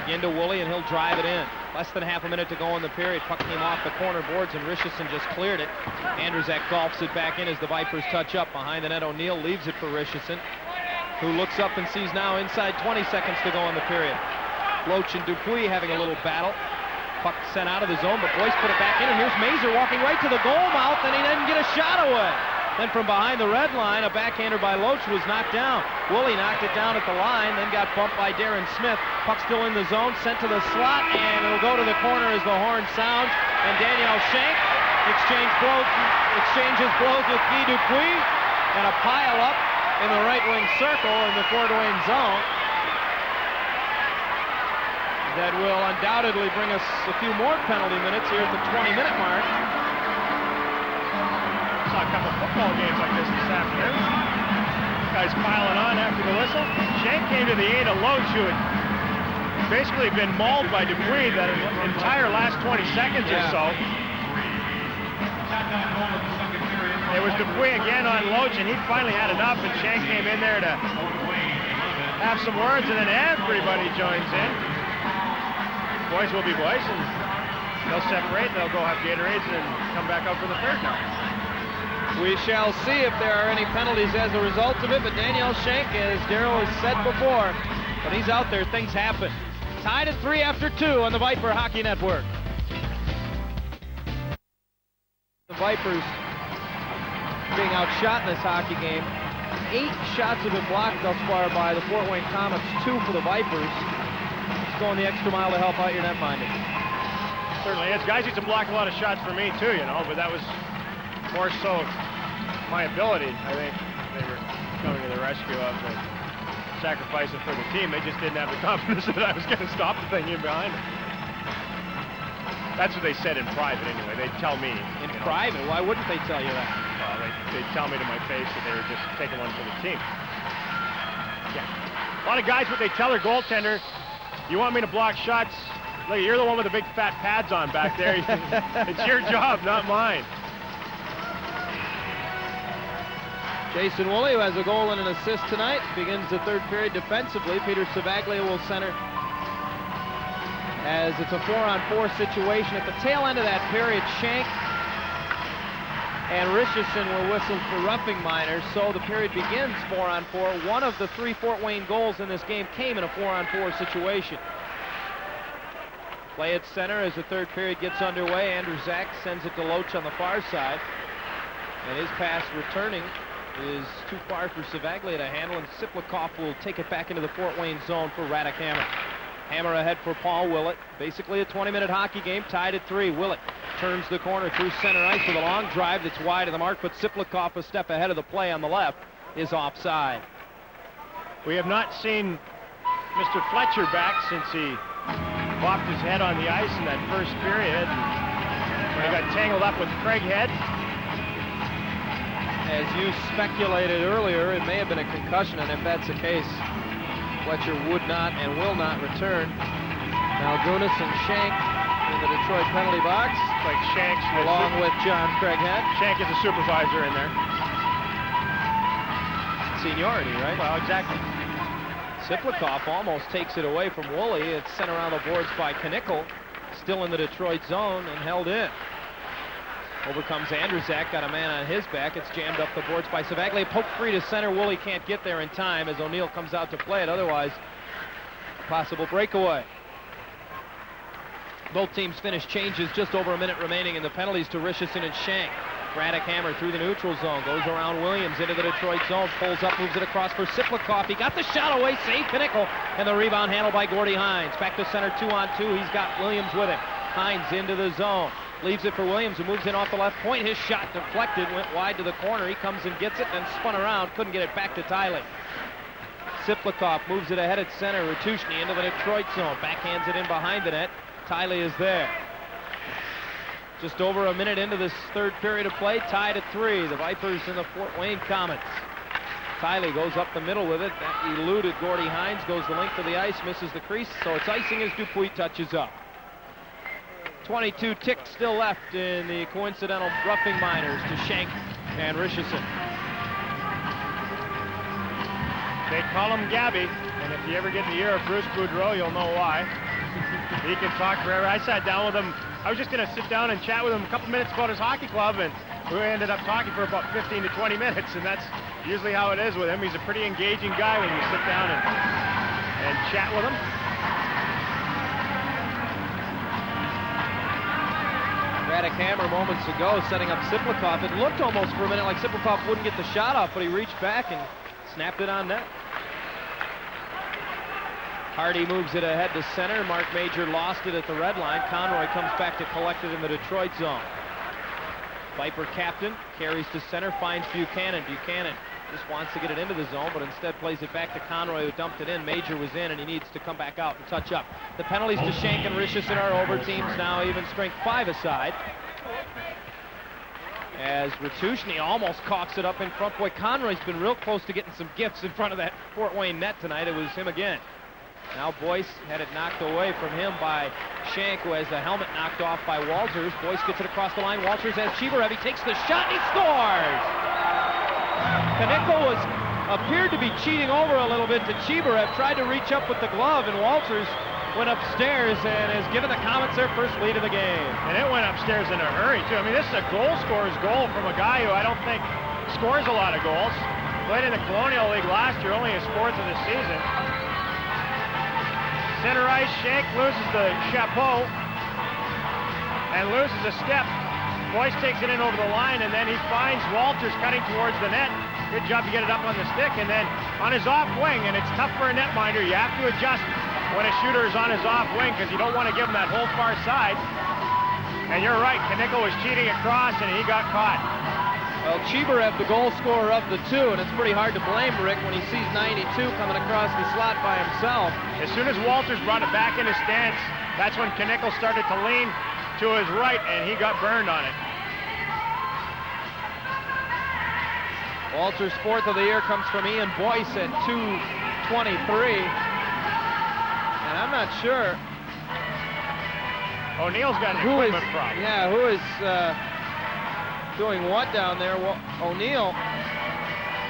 Again to Woolley, and he'll drive it in. Less than half a minute to go in the period. Puck came off the corner boards, and Richardson just cleared it. Anderzak golfs it back in as the Vipers touch up. Behind the net, O'Neill leaves it for Richardson, who looks up and sees now inside 20 seconds to go in the period. Loach and Dupuis having a little battle. Puck sent out of the zone, but Boyce put it back in, and here's Mazer walking right to the goal mouth, and he didn't get a shot away. Then from behind the red line, a backhander by Loach was knocked down. Woolley knocked it down at the line, then got bumped by Darren Smith. Puck still in the zone, sent to the slot, and it'll go to the corner as the horn sounds. And Daniel Shank exchanges blows with Guy Dupuis, and a pile up in the right wing circle in the Fort Wayne zone. That will undoubtedly bring us a few more penalty minutes here at the 20-minute mark. Saw a couple football games like this afternoon. Guys piling on after the whistle. Shank came to the aid of Loach, who had basically been mauled by Dupuis that entire last 20 seconds or so. It was Dupuis again on Loach, and he finally had enough, and Shank came in there to have some words, and then everybody joins in. Boys will be boys, and they'll separate, they'll go have Gatorades, and come back out for the third now. We shall see if there are any penalties as a result of it, but Daniel Shank, as Darryl has said before, when he's out there, things happen. Tied at 3 after 2 on the Viper Hockey Network. The Vipers being outshot in this hockey game. 8 shots have been blocked thus far by the Fort Wayne Komets, 2 for the Vipers. It's going the extra mile to help out your netminder. Certainly is. Guys used to block a lot of shots for me too, you know, but that was more so my ability. I think they were coming to the rescue of it, sacrificing for the team. They just didn't have the confidence that I was going to stop the thing in behind them. That's what they said in private anyway. They'd tell me. In private? Why wouldn't they tell you that? Well, they'd tell me to my face that they were just taking one for the team. Yeah. A lot of guys, what they tell their goaltender, you want me to block shots? Look, you're the one with the big fat pads on back there. It's your job, not mine. Jason Woolley, who has a goal and an assist tonight, begins the third period defensively. Peter Savaglia will center as it's a 4-on-4 situation. At the tail end of that period, Shank and Richardson were whistled for roughing minors, so the period begins 4-on-4. One of the 3 Fort Wayne goals in this game came in a 4-on-4 situation. Play at center as the third period gets underway. Anderzak sends it to Loach on the far side, and his pass returning is too far for Savaglia to handle, and Siplikov will take it back into the Fort Wayne zone for Radek Hammer. Hammer ahead for Paul Willett. Basically a 20-minute hockey game, tied at 3. Willett turns the corner through center ice with a long drive that's wide of the mark, but Siplikov a step ahead of the play on the left is offside. We have not seen Mr. Fletcher back since he bopped his head on the ice in that first period. When he got tangled up with Craighead. As you speculated earlier, it may have been a concussion, and if that's the case, Fletcher would not and will not return. Malgunas and Shank in the Detroit penalty box. Like Shank's along with John Craighead. Shank is a supervisor in there. Seniority, right? Well, exactly. Siplikov almost takes it away from Woolley. It's sent around the boards by Knickel, still in the Detroit zone and held in. Over comes Anderzak, got a man on his back. It's jammed up the boards by Savaglia. Poke free to center. Woolley can't get there in time as O'Neill comes out to play it. Otherwise, possible breakaway. Both teams finish changes, just over a minute remaining in the penalties to Richardson and Shank. Radek Hammer through the neutral zone, goes around Williams into the Detroit zone, pulls up, moves it across for Siplikov. He got the shot away, saved Knickel, and the rebound handled by Gordy Hines. Back to center, 2-on-2. He's got Williams with him. Hines into the zone. Leaves it for Williams, who moves in off the left point. His shot deflected, went wide to the corner. He comes and gets it, and spun around. Couldn't get it back to Tiley. Siplikov moves it ahead at center. Ratushny into the Detroit zone. Backhands it in behind the net. Tiley is there. Just over a minute into this third period of play, tied at 3. The Vipers and the Fort Wayne Komets. Tiley goes up the middle with it. That eluded Gordy Hines, goes the length of the ice, misses the crease, so it's icing as Dupuis touches up. 22 ticks still left in the coincidental roughing minors to Schenk and Richardson. They call him Gabby, and if you ever get in the ear of Bruce Boudreau, you'll know why. He can talk forever. I sat down with him. I was just going to sit down and chat with him a couple minutes about his hockey club, and we ended up talking for about 15 to 20 minutes, and that's usually how it is with him. He's a pretty engaging guy when you sit down and chat with him. Braddock Hammer moments ago setting up Siplikov. It looked almost for a minute like Siplikov wouldn't get the shot off, but he reached back and snapped it on net. Hardy moves it ahead to center. Mark Major lost it at the red line. Conroy comes back to collect it in the Detroit zone. Viper captain carries to center, finds Buchanan. Buchanan just wants to get it into the zone, but instead plays it back to Conroy, who dumped it in. Major was in, and he needs to come back out and touch up. The penalties to Schenk and Richardson are over. Teams now even strength 5 aside. As Ratushny almost caulks it up in front. Boy, Conroy's been real close to getting some gifts in front of that Fort Wayne net tonight. It was him again. Now Boyce had it knocked away from him by Schenk, who has the helmet knocked off by Walters. Boyce gets it across the line. Walters has Chibarev. He takes the shot and he scores! Knickel appeared to be cheating over a little bit to Chibarev. Tried to reach up with the glove, and Walters went upstairs and has given the Komets their first lead of the game. And it went upstairs in a hurry, too. I mean, this is a goal scorer's goal from a guy who I don't think scores a lot of goals. Played in the Colonial League last year, only his 4th of the season. Center ice, Schenk loses the chapeau and loses a step. Boyce takes it in over the line, and then he finds Walters cutting towards the net. Good job to get it up on the stick, and then on his off wing, and it's tough for a netminder. You have to adjust when a shooter is on his off wing because you don't want to give him that whole far side. And you're right, Knickel was cheating across, and he got caught. Well, Chibarev, the goal scorer of the two, and it's pretty hard to blame Rick when he sees 92 coming across the slot by himself. As soon as Walters brought it back in his stance, that's when Knickel started to lean to his right, and he got burned on it. Walters' 4th of the year comes from Ian Boyce at 2:23. And I'm not sure. O'Neill's got an equipment problem. Yeah, who is doing what down there? Well, O'Neill.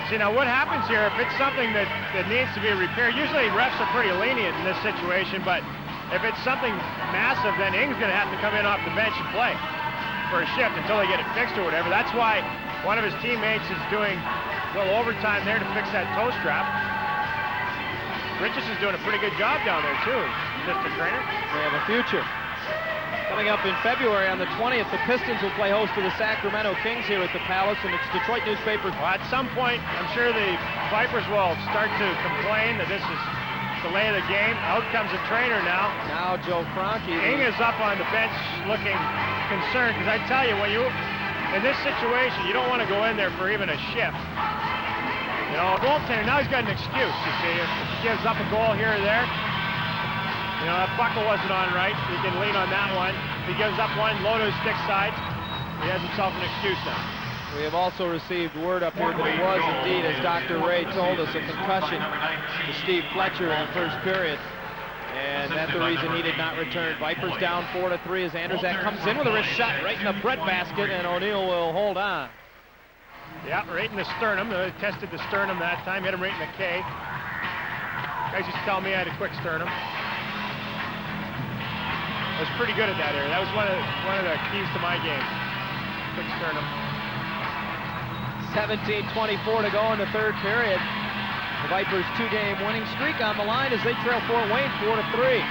See, now what happens here, if it's something that needs to be repaired, usually refs are pretty lenient in this situation, but if it's something massive, then Ing's going to have to come in off the bench and play for a shift until they get it fixed or whatever. That's why one of his teammates is doing a little overtime there to fix that toe strap. Richardson's doing a pretty good job down there, too, assistant trainer. They have a future. Coming up in February on the 20th, the Pistons will play host to the Sacramento Kings here at the Palace, and it's Detroit newspapers. Well, at some point, I'm sure the Vipers will start to complain that this is delay of the game. Out comes a trainer now. Now Joe Franke. Ing is up on the bench looking concerned, because I tell you, when you, in this situation, you don't want to go in there for even a shift. You know, a goaltender, now he's got an excuse, you see. If he gives up a goal here or there, you know, that buckle wasn't on right. He can lean on that one. If he gives up one, low to his stick side, he has himself an excuse now. We have also received word up here that it was indeed, as Dr. Ray told us, a concussion to Steve Fletcher in the first period. And that's the reason he did not return. Vipers down 4-3 as Anderzak comes in with a wrist shot right in the breadbasket, and O'Neill will hold on. Yeah, right in the sternum. They tested the sternum that time, hit him right in the K. Guys used to tell me I had a quick sternum. I was pretty good at that area. That was one of the keys to my game. Quick sternum. 17:24 to go in the third period. The Vipers' 2-game winning streak on the line as they trail Fort Wayne 4-3.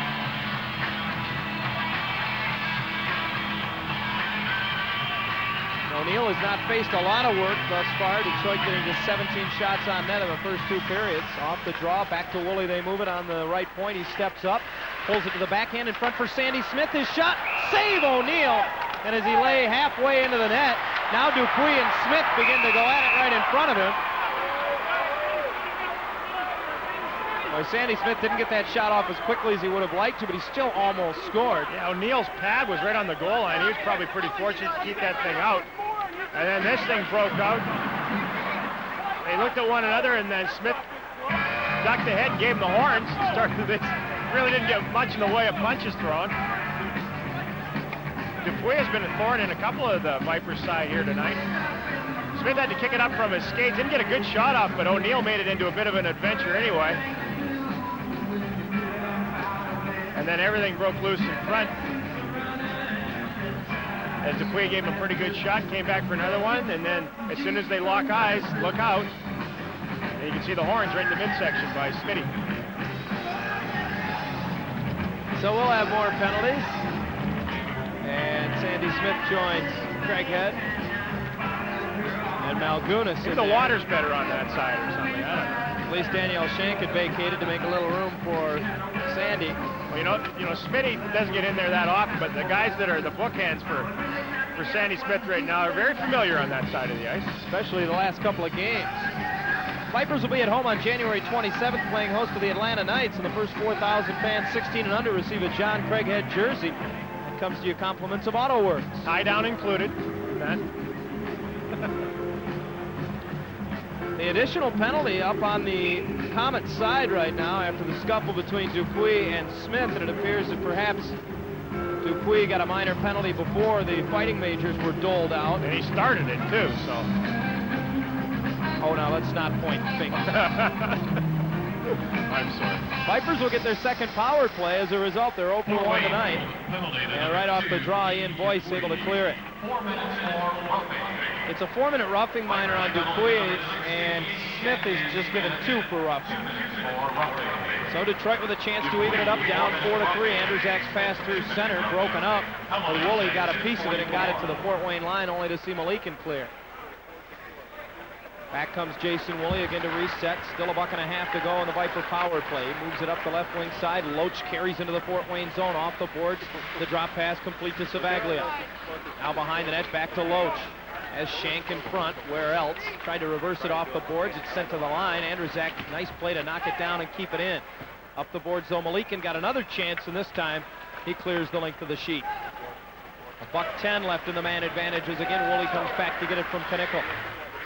O'Neill has not faced a lot of work thus far. Detroit getting just 17 shots on net in the first 2 periods. Off the draw, back to Woolley. They move it on the right point. He steps up, pulls it to the backhand in front for Sandy Smith. His shot, save O'Neill. And as he lay halfway into the net, now Dupuis and Smith begin to go at it right in front of him. Well, Sandy Smith didn't get that shot off as quickly as he would have liked to, but he still almost scored. Yeah, O'Neill's pad was right on the goal line. He was probably pretty fortunate to keep that thing out. And then this thing broke out. They looked at one another, and then Smith ducked ahead and gave him the horns. Started this. Really didn't get much in the way of punches thrown. Dupuis has been a thorn in a couple of the Vipers' side here tonight. Smith had to kick it up from his skates. Didn't get a good shot off, but O'Neill made it into a bit of an adventure anyway. And then everything broke loose in front. As Dupuis gave him a pretty good shot, came back for another one, and then as soon as they lock eyes, look out. And you can see the horns right in the midsection by Smitty. So we'll have more penalties. And Sandy Smith joins Craighead. And Malgunas. Maybe the water's better on that side or something. I don't know. At least Danielle Shank had vacated to make a little room for Sandy. Well, you know, Smitty doesn't get in there that often, but the guys that are the bookends for Sandy Smith right now are very familiar on that side of the ice. Especially the last couple of games. Vipers will be at home on January 27th, playing host to the Atlanta Knights, and the first 4,000 fans 16 and under receive a John Craighead jersey. That comes to you compliments of Auto Works. Tie down included. The additional penalty up on the Komets side right now after the scuffle between Dupuis and Smith, and it appears that perhaps Dupuis got a minor penalty before the fighting majors were doled out. And he started it too, so. Oh, now let's not point fingers. I'm sorry. Vipers will get their second power play. As a result, they're 0 for 1 tonight. And right off the draw, Ian Boyce able to clear it. It's a 4-minute roughing minor on Dupuis, and Smith is just given 2 for roughing. So Detroit with a chance to even it up, down 4-3. Andrzak's pass through center, broken up. But Woolley got a piece of it and got it to the Fort Wayne line, only to see Malikin clear. Back comes Jason Woolley again to reset. Still a buck and a half to go in the Viper power play. He moves it up the left wing side. Loach carries into the Fort Wayne zone. Off the boards. The drop pass complete to Savaglia. Now behind the net, back to Loach. As Shank in front, where else? Tried to reverse it off the boards. It's sent to the line. Andrzak, nice play to knock it down and keep it in. Up the boards though, Malikin got another chance, and this time he clears the length of the sheet. A buck 10 left in the man advantage as again Woolley comes back to get it from Knickel.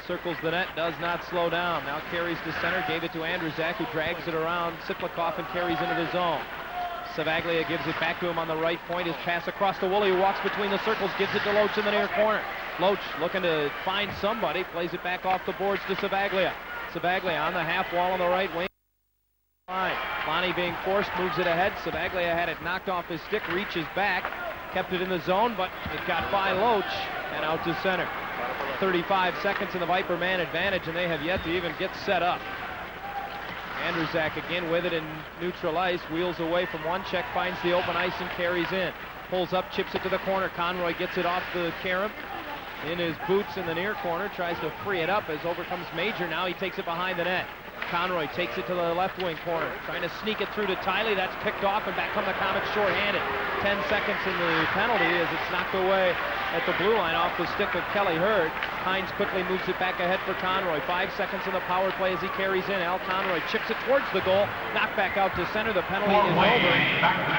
Circles the net, does not slow down. Now carries to center, gave it to Andrzak, who drags it around Siklikov and carries into the zone. Savaglia gives it back to him on the right point. His pass across to Woolley, who walks between the circles, gives it to Loach in the near corner. Loach looking to find somebody, plays it back off the boards to Savaglia. Savaglia on the half wall on the right wing. Fine. Lonnie being forced, moves it ahead. Savaglia had it knocked off his stick, reaches back, kept it in the zone, but it got by Loach and out to center. 35 seconds in the Viper man advantage, and they have yet to even get set up. Andrzak again with it in neutral ice, wheels away from one check, finds the open ice and carries in. Pulls up, chips it to the corner. Conroy gets it off the carom in his boots in the near corner, tries to free it up as overcomes Major. Now he takes it behind the net. Conroy takes it to the left wing corner, trying to sneak it through to Tiley. That's picked off, and back come the Komets shorthanded. 10 seconds in the penalty as it's knocked away at the blue line off the stick of Kelly Hurd. Hines quickly moves it back ahead for Conroy. 5 seconds in the power play as he carries in. Al Conroy chips it towards the goal. Knocked back out to center. The penalty is over.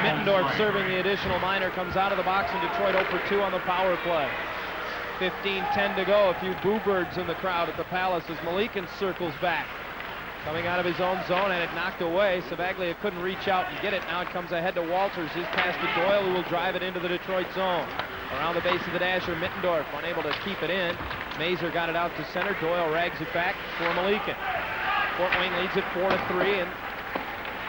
Mittendorf serving the additional minor comes out of the box, and Detroit 0 for 2 on the power play. 15-10 to go. A few boo birds in the crowd at the Palace as Malikin circles back. Coming out of his own zone, and it knocked away. Savaglia couldn't reach out and get it. Now it comes ahead to Walters. His pass to Doyle, who will drive it into the Detroit zone. Around the base of the dasher, Mittendorf unable to keep it in. Mazer got it out to center. Doyle rags it back for Malikin. Fort Wayne leads it 4-3, and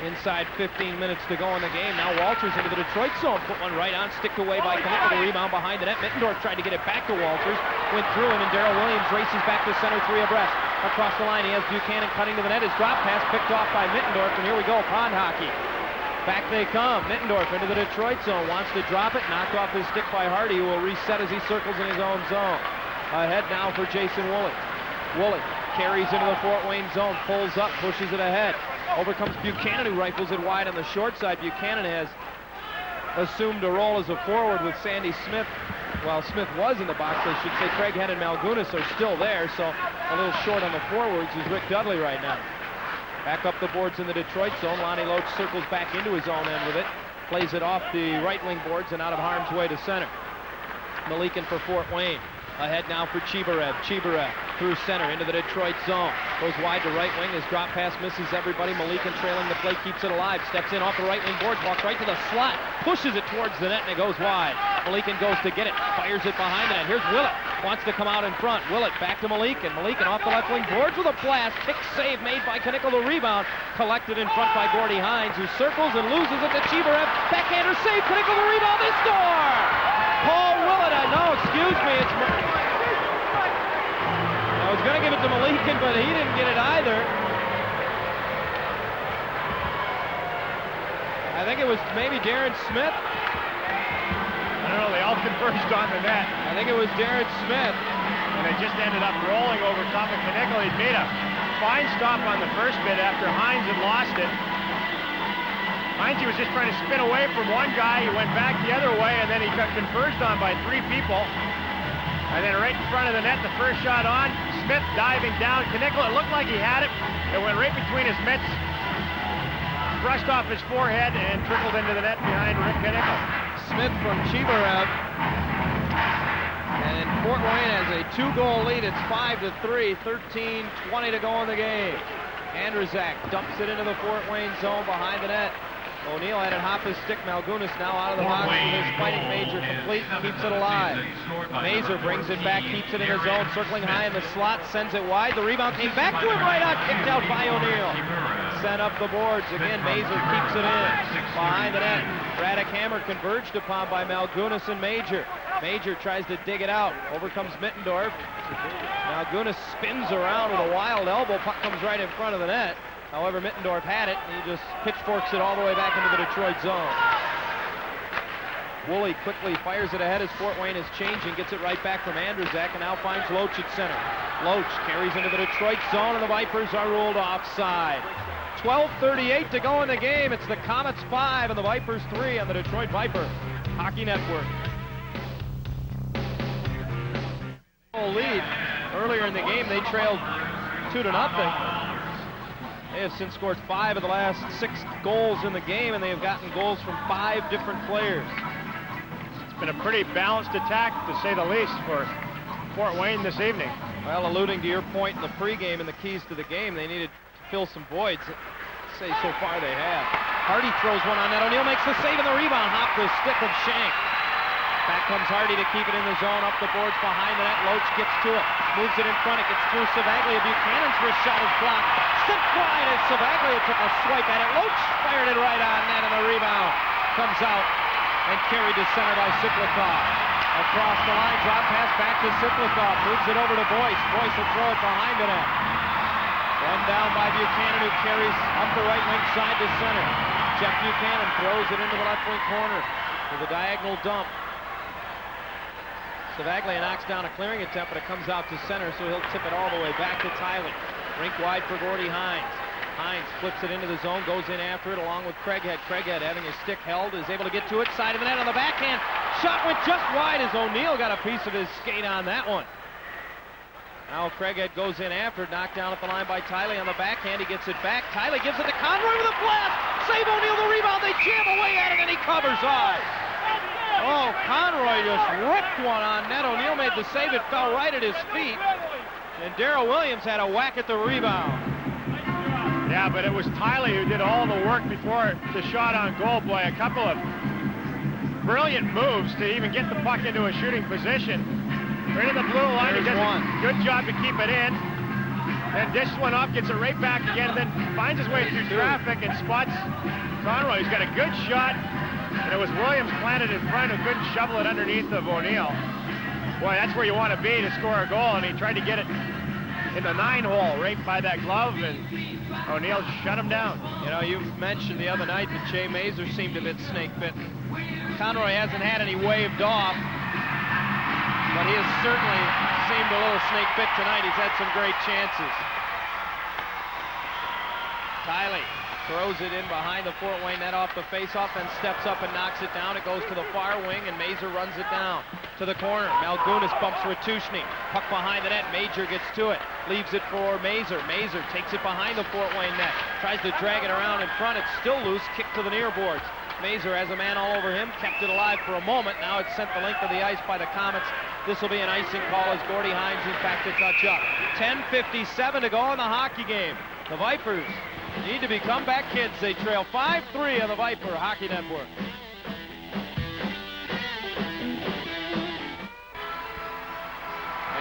inside 15 minutes to go in the game. Now Walters into the Detroit zone. Put one right on, sticked away by Knick with a rebound behind the net. Mittendorf tried to get it back to Walters. Went through him, and Darrell Williams races back to center, 3 abreast. Across the line, he has Buchanan cutting to the net. His drop pass picked off by Mittendorf, and here we go, pond hockey. Back they come. Mittendorf into the Detroit zone. Wants to drop it. Knocked off his stick by Hardy, who will reset as he circles in his own zone. Ahead now for Jason Woolley. Woolley carries into the Fort Wayne zone. Pulls up, pushes it ahead. Overcomes Buchanan, who rifles it wide on the short side. Buchanan has assumed a role as a forward with Sandy Smith. Well, Smith was in the box, I should say. Craighead and Malgunas are still there, so a little short on the forwards is Rick Dudley right now. Back up the boards in the Detroit zone. Lonnie Loach circles back into his own end with it. Plays it off the right wing boards and out of harm's way to center. Malikin for Fort Wayne. Ahead now for Chibarev. Chibarev through center into the Detroit zone. Goes wide to right wing. His drop pass misses everybody. Malikin trailing the play, keeps it alive. Steps in off the right wing boards, walks right to the slot. Pushes it towards the net and it goes wide. Malikin goes to get it. Fires it behind the net. Here's Willett. Wants to come out in front. Willett back to Malikin. Malikin off the left wing boards with a blast. Kick save made by Knickel. The rebound collected in front by Gordy Hines, who circles and loses it to Chibarev. Backhander save. Knickel the rebound. They score! Paul Willett. Excuse me. I was going to give it to Malikin, but he didn't get it either. I think it was maybe Darren Smith. I don't know, they all converged on the net. I think it was Darren Smith. And they just ended up rolling over top of Knickel. He'd made a fine stop on the first bit after Hines had lost it. Hines, he was just trying to spin away from one guy. He went back the other way, and then he got converged on by 3 people. And then right in front of the net, the first shot on, Smith diving down. Knickel, it looked like he had it. It went right between his mitts, brushed off his forehead, and trickled into the net behind Rick Knickel. Smith from Chibarev. And Fort Wayne has a 2-goal lead. It's 5-3, 13:20 to go in the game. Andrzak dumps it into the Fort Wayne zone behind the net. O'Neill had it hop his stick. Malgunas now out of the box with his fighting Major complete, keeps it alive. Mazer brings it back, keeps it in his zone, circling high in the slot, sends it wide. The rebound came back to him right out, kicked out by O'Neill. Sent up the boards. Again, Mazer keeps it in behind the net. Braddock Hammer converged upon by Malgunas and Major. Major tries to dig it out. Over comes Mittendorf. Malgunas spins around with a wild elbow. Puck comes right in front of the net. However, Mittendorf had it, and he just pitchforks it all the way back into the Detroit zone. Woolley quickly fires it ahead as Fort Wayne is changing, gets it right back from Andrzak, and now finds Loach at center. Loach carries into the Detroit zone, and the Vipers are ruled offside. 12:38 to go in the game. It's the Komets 5 and the Vipers 3 on the Detroit Viper Hockey Network. Lead. Earlier in the game, they trailed 2-0. They have since scored 5 of the last 6 goals in the game, and they have gotten goals from 5 different players. It's been a pretty balanced attack, to say the least, for Fort Wayne this evening. Well, alluding to your point in the pregame and the keys to the game, they needed to fill some voids. I'd say so far they have. Hardy throws one on net. O'Neill makes the save and the rebound. Hop the stick of Shank. Back comes Hardy to keep it in the zone, up the boards behind the net. Loach gets to it, moves it in front. It gets through Savaglia. Buchanan's wrist shot is blocked. Stepped wide as Savaglia took a swipe at it. Loach fired it right on net, and the rebound comes out and carried to center by Siklikov. Across the line, drop pass back to Siklikov. Moves it over to Boyce. Boyce will throw it behind the net. Run down by Buchanan, who carries up the right wing side to center. Jeff Buchanan throws it into the left wing corner with a diagonal dump. Savaglia knocks down a clearing attempt, but it comes out to center, so he'll tip it all the way back to Tiley. Rink wide for Gordy Hines. Hines flips it into the zone, goes in after it along with Craighead. Craighead, having his stick held, is able to get to it. Side of the net on the backhand. Shot went just wide as O'Neill got a piece of his skate on that one. Now Craighead goes in after it, knocked down at the line by Tiley on the backhand. He gets it back. Tiley gives it to Conroy with a blast. Save O'Neill, the rebound. They jam away at it, and he covers high. Oh, Conroy just ripped one on net. O'Neill made the save. It fell right at his feet. And Darrell Williams had a whack at the rebound. Yeah, but it was Tiley who did all the work before the shot on goal. Boy, a couple of brilliant moves to even get the puck into a shooting position. Right in the blue line. He does a good job to keep it in. Then dishes one off, gets it right back again, and then finds his way through traffic and spots Conroy. He's got a good shot. And it was Williams planted in front who couldn't shovel it underneath of O'Neill. Boy, that's where you want to be to score a goal, and he tried to get it in the 9-hole right by that glove, and O'Neill shut him down. You know, you mentioned the other night that Jay Mazer seemed a bit snake-bitten. Conroy hasn't had any waved off, but he has certainly seemed a little snake-bit tonight. He's had some great chances. Tiley throws it in behind the Fort Wayne net off the face-off, and steps up and knocks it down. It goes to the far wing, and Mazer runs it down to the corner. Malgunas bumps Ratushny. Puck behind the net. Major gets to it. Leaves it for Mazer. Mazer takes it behind the Fort Wayne net. Tries to drag it around in front. It's still loose. Kick to the near boards. Mazer has a man all over him. Kept it alive for a moment. Now it's sent the length of the ice by the Komets This will be an icing call as Gordy Hines, in fact, to touch up. 10:57 to go in the hockey game. The Vipers need to be comeback kids. They trail 5-3 on the Viper Hockey Network.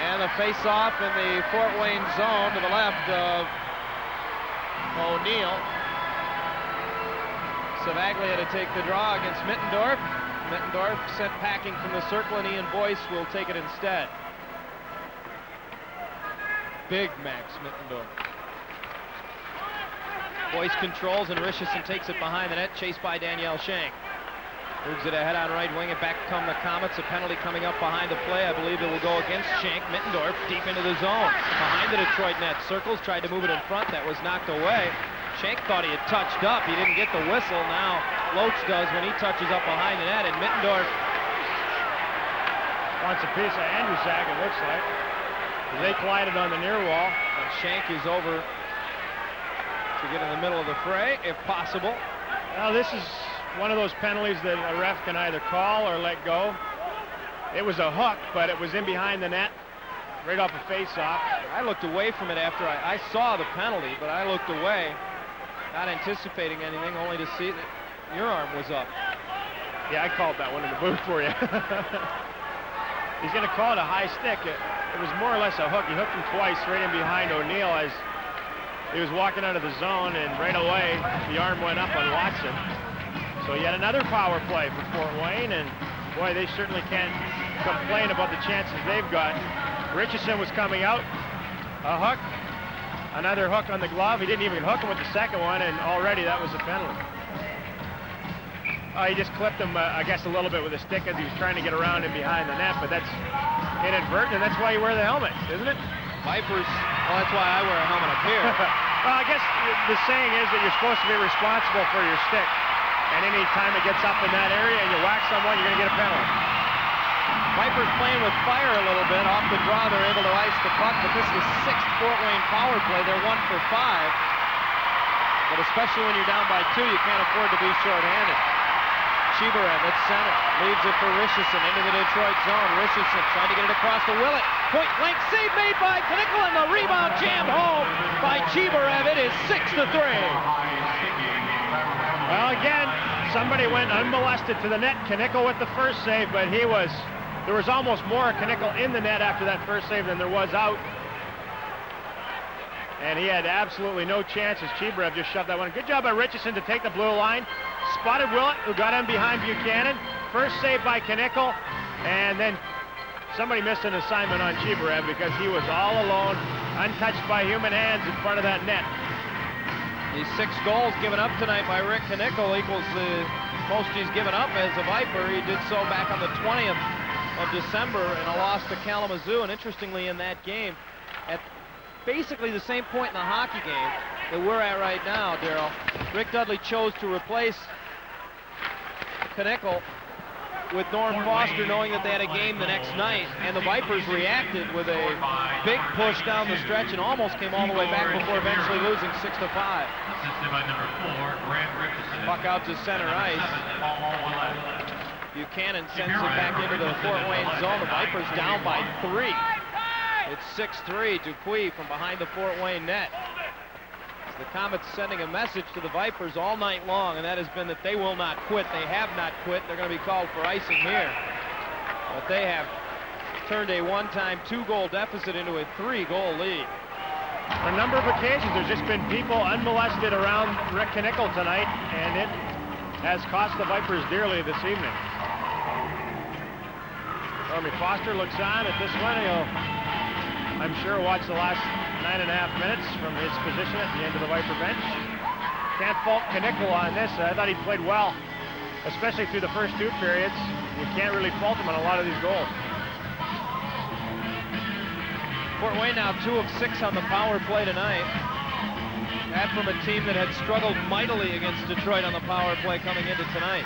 And the face-off in the Fort Wayne zone to the left of O'Neill. Savaglia to take the draw against Mittendorf. Mittendorf sent packing from the circle, and Ian Boyce will take it instead. Big Max Mittendorf. Boyce controls, and Richardson takes it behind the net, chased by Danielle Shank. Moves it ahead on right wing, and back come the Komets. A penalty coming up behind the play. I believe it will go against Shank. Mittendorf deep into the zone. Behind the Detroit net. Circles, tried to move it in front. That was knocked away. Shank thought he had touched up. He didn't get the whistle. Now Loach does when he touches up behind the net, and Mittendorf wants a piece of Andrew Zag, it looks like. They collided on the near wall. And Shank is over to get in the middle of the fray, if possible. Now this is one of those penalties that a ref can either call or let go. It was a hook, but it was in behind the net, right off a face-off. I looked away from it after I saw the penalty, but I looked away, not anticipating anything, only to see that your arm was up. Yeah, I called that one in the booth for you. He's going to call it a high stick. It was more or less a hook. He hooked him twice right in behind O'Neill as he was walking out of the zone, and right away the arm went up on Watson. So yet another power play for Fort Wayne, and boy, they certainly can't complain about the chances they've got. Richardson was coming out, a hook, another hook on the glove. He didn't even hook him with the second one, and already that was a penalty. He just clipped him, I guess, a little bit with a stick as he was trying to get around him behind the net, but that's inadvertent, and that's why you wear the helmet, isn't it? Vipers, well, that's why I wear a helmet up here. Well, I guess the saying is that you're supposed to be responsible for your stick. And any time it gets up in that area and you whack someone, you're going to get a penalty. Vipers playing with fire a little bit. Off the draw, they're able to ice the puck, but this is the 6th Fort Wayne power play. They're 1 for 5. But especially when you're down by 2, you can't afford to be shorthanded. Chibarev at center, leaves it for Richardson into the Detroit zone. Richardson tried to get it across to Willett. Point blank save made by Knickel, and the rebound jammed home by Chibarev. It is 6-3. Well, again, somebody went unmolested to the net. Knickel with the first save, but there was almost more Knickel in the net after that first save than there was out. And he had absolutely no chances. Chibarev just shoved that one. Good job by Richardson to take the blue line. Spotted Willett, who got in behind Buchanan. First save by Knickel, and then somebody missed an assignment on Chibarev because he was all alone, untouched by human hands in front of that net. These 6 goals given up tonight by Rick Knickel equals the most he's given up as a Viper. He did so back on the 20th of December in a loss to Kalamazoo. And interestingly, in that game, at basically the same point in the hockey game that we're at right now, Darryl, Rick Dudley chose to replace Knickel with Norm Foster, knowing that they had a game the next night, and the Vipers reacted with a big push down the stretch and almost came all the way back before eventually losing 6-5. Assisted by number 4, Grant Richardson. Puck out to center ice. Buchanan sends it back into the Fort Wayne zone. The Vipers down by 3. It's 6-3. Dupuis from behind the Fort Wayne net. The Komets sending a message to the Vipers all night long, and that has been that they will not quit. They have not quit. They're going to be called for icing here. But they have turned a one-time 2-goal deficit into a 3-goal lead. On a number of occasions, there's just been people unmolested around Rick Knickel tonight, and it has cost the Vipers dearly this evening. Jeremy Foster looks on at this one. He'll, I'm sure, watch the last 9.5 minutes from his position at the end of the Viper bench. Can't fault Knickel on this. I thought he played well, especially through the first 2 periods. You can't really fault him on a lot of these goals. Fort Wayne now 2 of 6 on the power play tonight. That from a team that had struggled mightily against Detroit on the power play coming into tonight.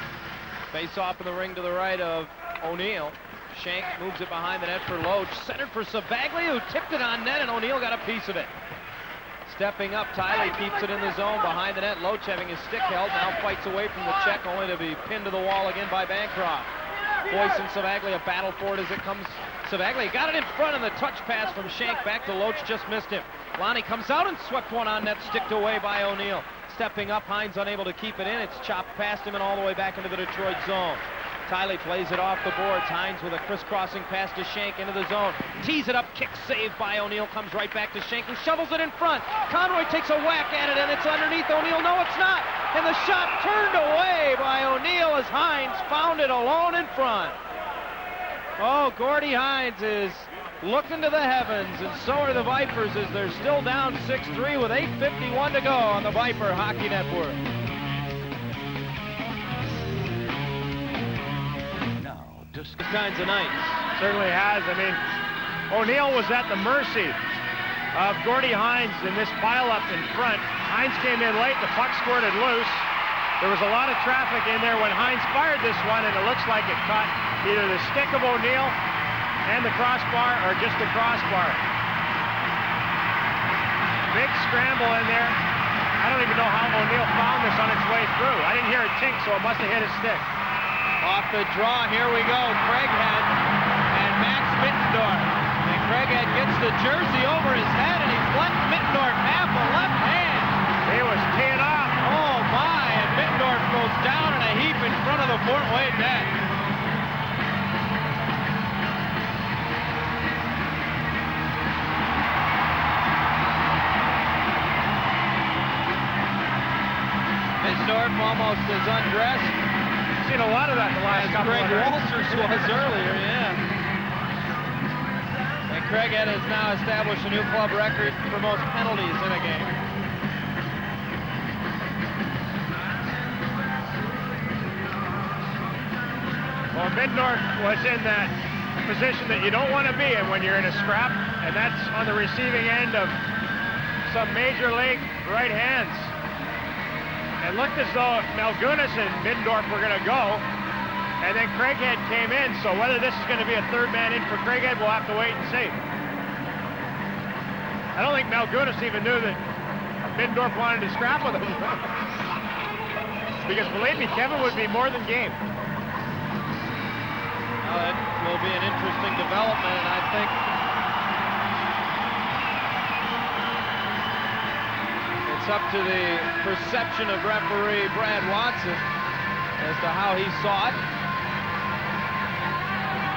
Face off in the ring to the right of O'Neill. Shank moves it behind the net for Loach. Centered for Savaglia, who tipped it on net, and O'Neill got a piece of it. Stepping up, Tiley keeps it in the zone behind the net. Loach having his stick held, now fights away from the check, only to be pinned to the wall again by Bancroft. Boyce and Savaglia battle for it as it comes Savaglia got it in front, and the touch pass from Shank back to Loach just missed him. Lonnie comes out and swept one on net, sticked away by O'Neill. Stepping up, Hines unable to keep it in. It's chopped past him and all the way back into the Detroit zone. Tiley plays it off the boards. Hines with a crisscrossing pass to Shank into the zone. Tees it up, kick saved by O'Neill. Comes right back to Shank, who shovels it in front. Conroy takes a whack at it, and it's underneath O'Neill. No, it's not. And the shot turned away by O'Neill as Hines found it alone in front. Oh, Gordy Hines is looking to the heavens, and so are the Vipers as they're still down 6-3 with 8:51 to go on the Viper Hockey Network. These kinds of nights. Certainly has. I mean, O'Neill was at the mercy of Gordy Hines in this pileup in front. Hines came in late, the puck squirted loose. There was a lot of traffic in there when Hines fired this one, and it looks like it caught either the stick of O'Neill and the crossbar, or just the crossbar. Big scramble in there. I don't even know how O'Neill found this on its way through. I didn't hear it tink, so it must have hit his stick. Off the draw, here we go. Craighead and Max Mittendorf. And Craighead gets the jersey over his head, and he's let Mittendorf have the left hand. He was teeing off. Oh my, and Mittendorf goes down in a heap in front of the Fort Wayne net. Mittendorf almost is undressed. Seen a lot of that in the last couple Greg of years. Walters was earlier, yeah. And Craighead has now established a new club record for most penalties in a game. Well, Mittendorf was in that position that you don't want to be in when you're in a scrap, and that's on the receiving end of some major league right hands. It looked as though Malgunas and Middendorf were going to go, and then Craighead came in, so whether this is going to be a third man in for Craighead, we'll have to wait and see. I don't think Malgunas even knew that Middendorf wanted to scrap with him. Because believe me, Kevin would be more than game. Well, that will be an interesting development, and I think it's up to the perception of referee Brad Watson as to how he saw it.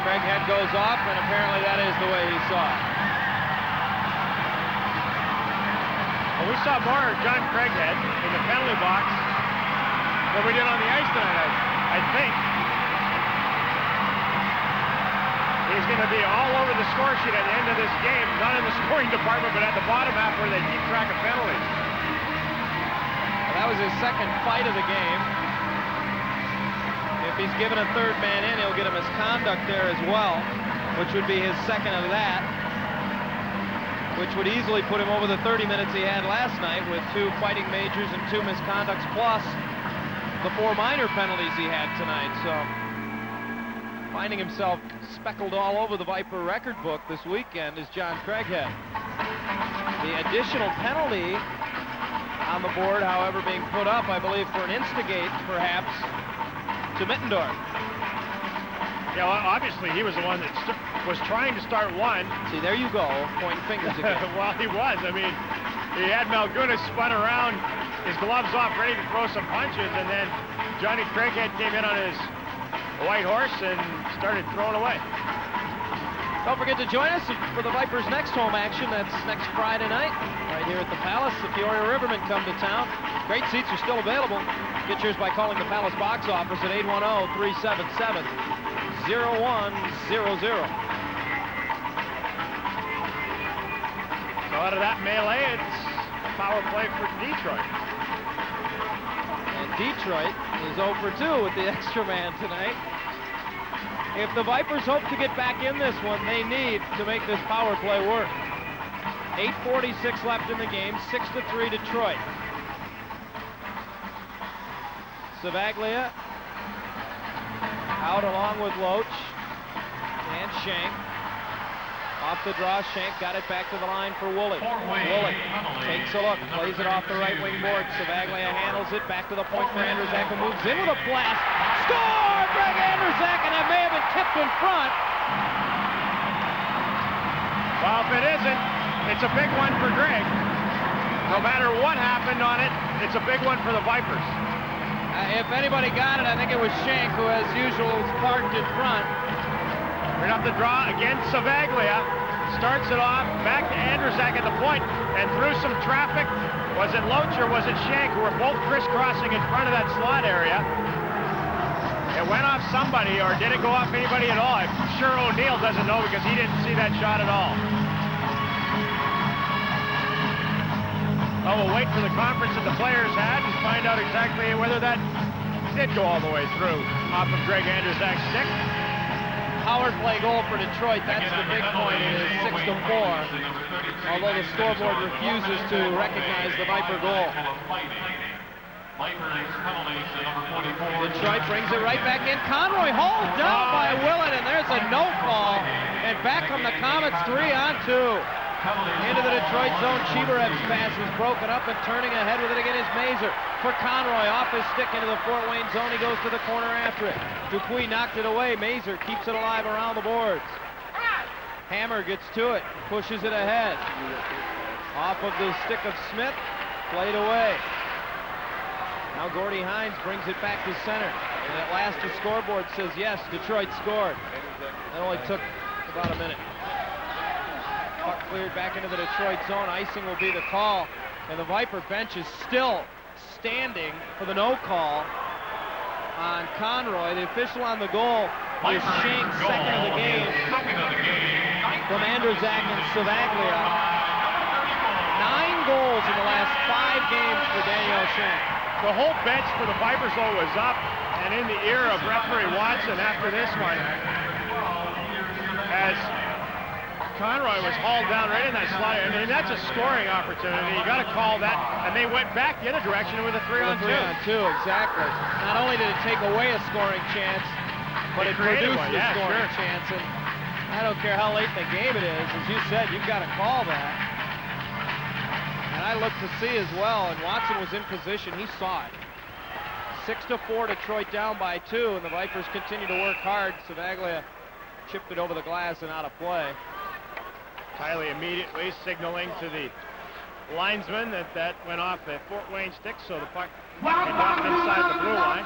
Craighead goes off, and apparently that is the way he saw it. Well, we saw more of John Craighead in the penalty box than we did on the ice tonight, I think. He's going to be all over the score sheet at the end of this game, not in the scoring department, but at the bottom half where they keep track of penalties. That was his second fight of the game. If he's given a third man in, he'll get a misconduct there as well, which would be his second of that, which would easily put him over the 30 minutes he had last night with 2 fighting majors and 2 misconducts, plus the 4 minor penalties he had tonight. So finding himself speckled all over the Viper record book this weekend is John Craighead. The additional penalty on the board, however, being put up, I believe, for an instigate, perhaps, to Mittendorf. Yeah, well, obviously he was the one that was trying to start one. See, there you go, pointing fingers again. Well, he was. I mean, he had Malgunas spun around, his gloves off, ready to throw some punches, and then Johnny Craighead came in on his white horse and started throwing away. Don't forget to join us for the Vipers' next home action. That's next Friday night, right here at the Palace. The Peoria Rivermen come to town. Great seats are still available. Get yours by calling the Palace box office at 810-377-0100. So out of that melee, it's a power play for Detroit. And Detroit is 0 for 2 with the extra man tonight. If the Vipers hope to get back in this one, they need to make this power play work. 8:46 left in the game, 6-3 Detroit. Savaglia out along with Loach and Shank. Off the draw, Shank got it back to the line for Woolley. Woolley takes a look, plays it off the right wing board. Savaglia handles it back to the point for Andrzak, who moves in with a blast. Score! Greg Andrzak, and that may have been tipped in front. Well, if it isn't, it's a big one for Greg. No matter what happened on it, it's a big one for the Vipers. If anybody got it, I think it was Shank, who as usual was parked in front. We're going to have to draw again. Savaglia starts it off, back to Andrzak at the point, and through some traffic. Was it Loach or was it Shank, who were both crisscrossing in front of that slot area? It went off somebody, or did it go off anybody at all? I'm sure O'Neill doesn't know because he didn't see that shot at all. Well, we'll wait for the conference that the players had and find out exactly whether that did go all the way through off of Greg Andrzak's stick. Power play goal for Detroit. That's the big point. It is 6-4. Although the scoreboard refuses to recognize the Viper goal. Detroit brings it right back in. Conroy hauled down by Willett, and there's a no call. And back from the Komets, 3-on-2. Into the Detroit zone. Cheeverev's pass is broken up, and turning ahead with it again is Mazur. For Conroy, off his stick into the Fort Wayne zone. He goes to the corner after it. Dupuis knocked it away. Mazur keeps it alive around the boards. Hammer gets to it, pushes it ahead. Off of the stick of Smith, played away. Now Gordy Hines brings it back to center. And at last the scoreboard says yes, Detroit scored. That only took about a minute. Puck cleared back into the Detroit zone. Icing will be the call. And the Viper bench is still standing for the no call on Conroy. The official on the goal is Shank, second of the game. From Andrzak and Savaglia. 9 goals in the last 5 games for Daniel Shank. The whole bench for the Vipers, though, was up and in the ear of referee Watson after this one, as Conroy was hauled down right in that slot. I mean, that's a scoring opportunity. You got to call that. And they went back the other direction with a 3-on-2. 3-on-2, exactly. Not only did it take away a scoring chance, but it produced a scoring chance. And I don't care how late in the game it is. As you said, you've got to call that. And I looked to see as well, and Watson was in position. He saw it. 6-4, Detroit down by 2, and the Vipers continue to work hard. Savaglia chipped it over the glass and out of play. Tiley immediately signaling to the linesman that went off the Fort Wayne stick, so the puck ended up inside the blue line.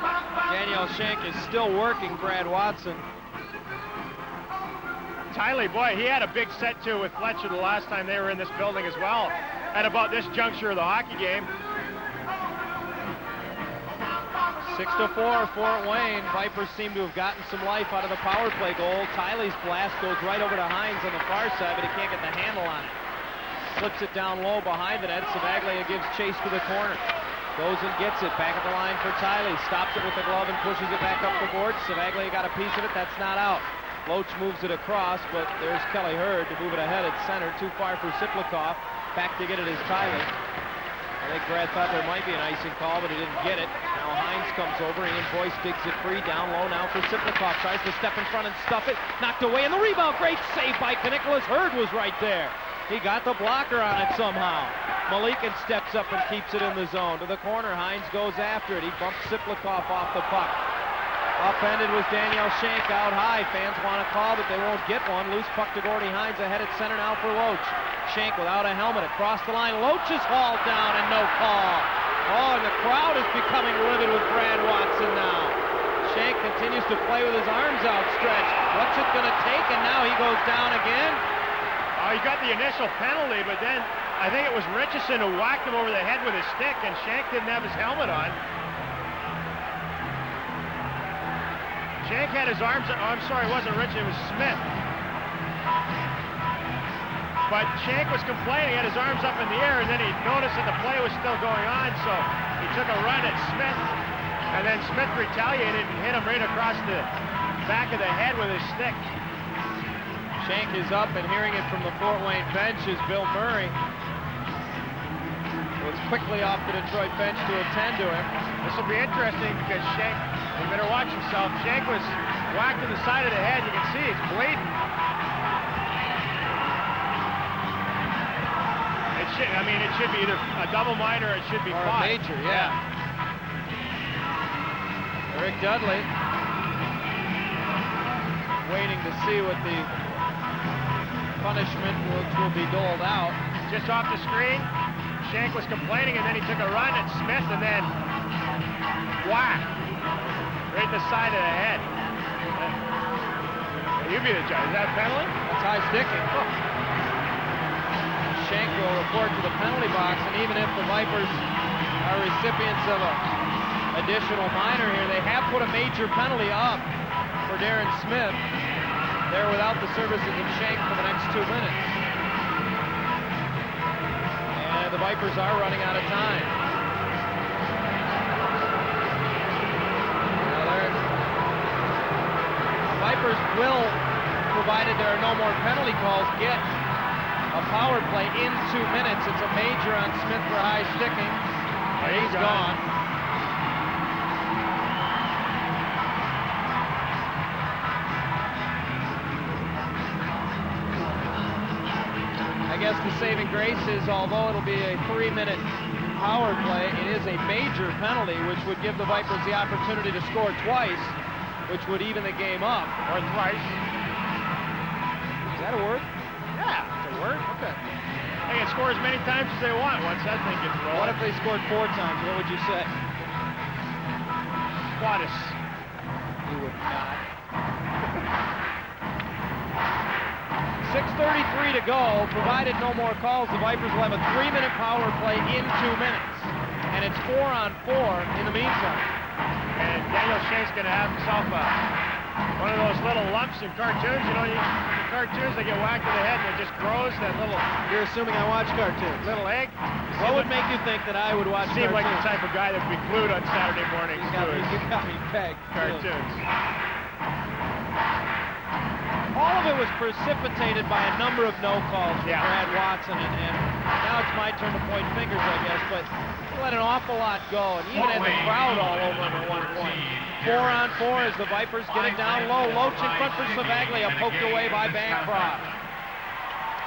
Daniel Shank is still working Brad Watson. Tiley, boy, he had a big set too with Fletcher the last time they were in this building as well, at about this juncture of the hockey game. 6-4, Fort Wayne. Vipers seem to have gotten some life out of the power play goal. Tiley's blast goes right over to Hines on the far side, but he can't get the handle on it. Slips it down low behind the net. Savaglia gives chase to the corner. Goes and gets it. Back at the line for Tiley. Stops it with the glove and pushes it back up the board. Savaglia got a piece of it. That's not out. Loach moves it across, but there's Kelly Hurd to move it ahead at center. Too far for Siplikov. Back to get it is Tiley. I think Brad thought there might be an icing call, but he didn't get it. Now Hines comes over. Ian Boyce digs it free. Down low now for Siplikov. Tries to step in front and stuff it. Knocked away in the rebound. Great save by Knicholas. Hurd was right there. He got the blocker on it somehow. Malikin steps up and keeps it in the zone. To the corner. Hines goes after it. He bumps Siplikov off the puck. Upended was Daniel Shank out high. Fans want a call, but they won't get one. Loose puck to Gordy Hines ahead at center now for Loach. Shank without a helmet across the line. Loach is hauled down and no call. Oh, and the crowd is becoming livid with Brad Watson now. Shank continues to play with his arms outstretched. What's it going to take? And now he goes down again. He got the initial penalty, but then I think it was Richardson who whacked him over the head with his stick, and Shank didn't have his helmet on. Shank had his arms, I'm sorry, it wasn't Richardson, it was Smith. But Shank was complaining, he had his arms up in the air, and then he noticed that the play was still going on, so he took a run at Smith, and then Smith retaliated and hit him right across the back of the head with his stick. Shank is up, and hearing it from the Fort Wayne bench is Bill Murray. Was quickly off the Detroit bench to attend to him. This will be interesting because Shank, he better watch himself. Shank was whacked in the side of the head. You can see it's bleeding. It should be either a double minor or it should be or fought. A major, yeah. Eric Dudley waiting to see what the punishment which will be doled out. Just off the screen, Shank was complaining, and then he took a run at Smith, and then whack, right in the side of the head. You be the judge. Is that a penalty? That's high sticking. Shank will report to the penalty box, and even if the Vipers are recipients of an additional minor here, they have put a major penalty up for Darren Smith. They're without the services of Shank for the next 2 minutes. And the Vipers are running out of time. The Vipers will, provided there are no more penalty calls, get a power play in 2 minutes. It's a major on Smith for high sticking. He's gone. I guess the saving grace is, although it'll be a 3-minute power play, it is a major penalty, which would give the Vipers the opportunity to score twice, which would even the game up. Or thrice. Is that a word? Yeah, it's a word. Okay. They can score as many times as they want once that thing gets rolling. What if they scored 4 times? What would you say? Quadus. You would not. 6:33 to go. Provided no more calls, the Vipers will have a 3-minute power play in 2 minutes. And it's 4-on-4 in the meantime. And Daniel Shank's going to have himself one of those little lumps in cartoons. You know, in cartoons, they get whacked in the head and it just grows that little... You're assuming I watch cartoons. Little egg. What would make you think that I would watch Seem cartoons? like the type of guy that would be glued on Saturday mornings You got me pegged. cartoons. All of it was precipitated by a number of no calls from Brad Watson, and now it's my turn to point fingers, I guess, but he let an awful lot go, and even had the crowd all over him at one point. 4-on-4 as the Vipers get it down low. Loach in front for Savaglia, poked away by Bancroft.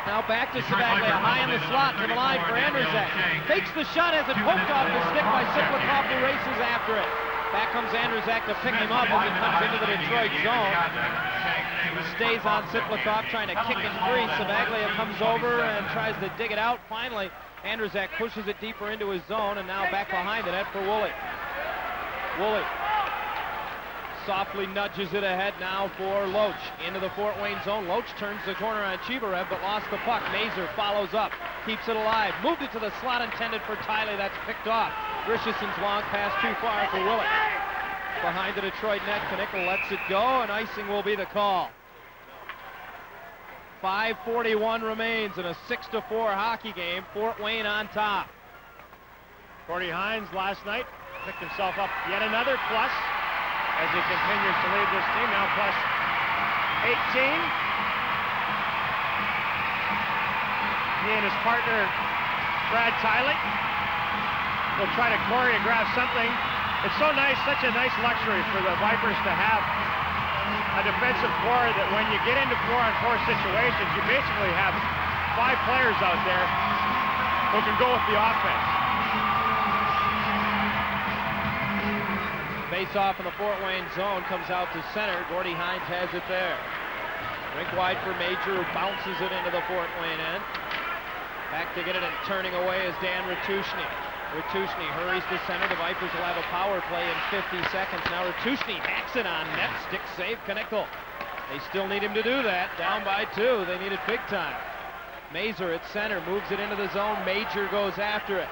Now back to Savaglia, high in the slot to the line for Andrzejczyk. Takes the shot as it poked off the stick by Siplakov, who races after it. Back comes Andrzejczyk to pick him up as he comes into the Detroit zone. He stays on Siplakov, trying to kick it free. Savaglia comes over and tries to dig it out. Finally, Andrzejczyk pushes it deeper into his zone, and now back behind the net for Woolley. Woolley softly nudges it ahead now for Loach into the Fort Wayne zone. Loach turns the corner on Chibarev, but lost the puck. Mazer follows up, keeps it alive, moved it to the slot intended for Tiley. That's picked off. Richardson's long pass too far for Willett. Behind the Detroit net, Knickel lets it go, and icing will be the call. 5:41 remains in a 6-4 hockey game. Fort Wayne on top. Cordy Hines last night picked himself up yet another plus as he continues to lead this team, now plus 18. He and his partner, Brad Tiley, will try to choreograph something. It's so nice, such a nice luxury for the Vipers to have a defensive core that when you get into 4-on-4 situations, you basically have 5 players out there who can go with the offense. Face-off in the Fort Wayne zone, comes out to center. Gordy Hines has it there. Rink wide for Major, who bounces it into the Fort Wayne end. Back to get it and turning away is Dan Ratushny. Ratushny hurries to center. The Vipers will have a power play in 50 seconds. Now Ratushny hacks it on net. Stick save, Knickel. They still need him to do that. Down by 2. They need it big time. Mazer at center, moves it into the zone. Major goes after it.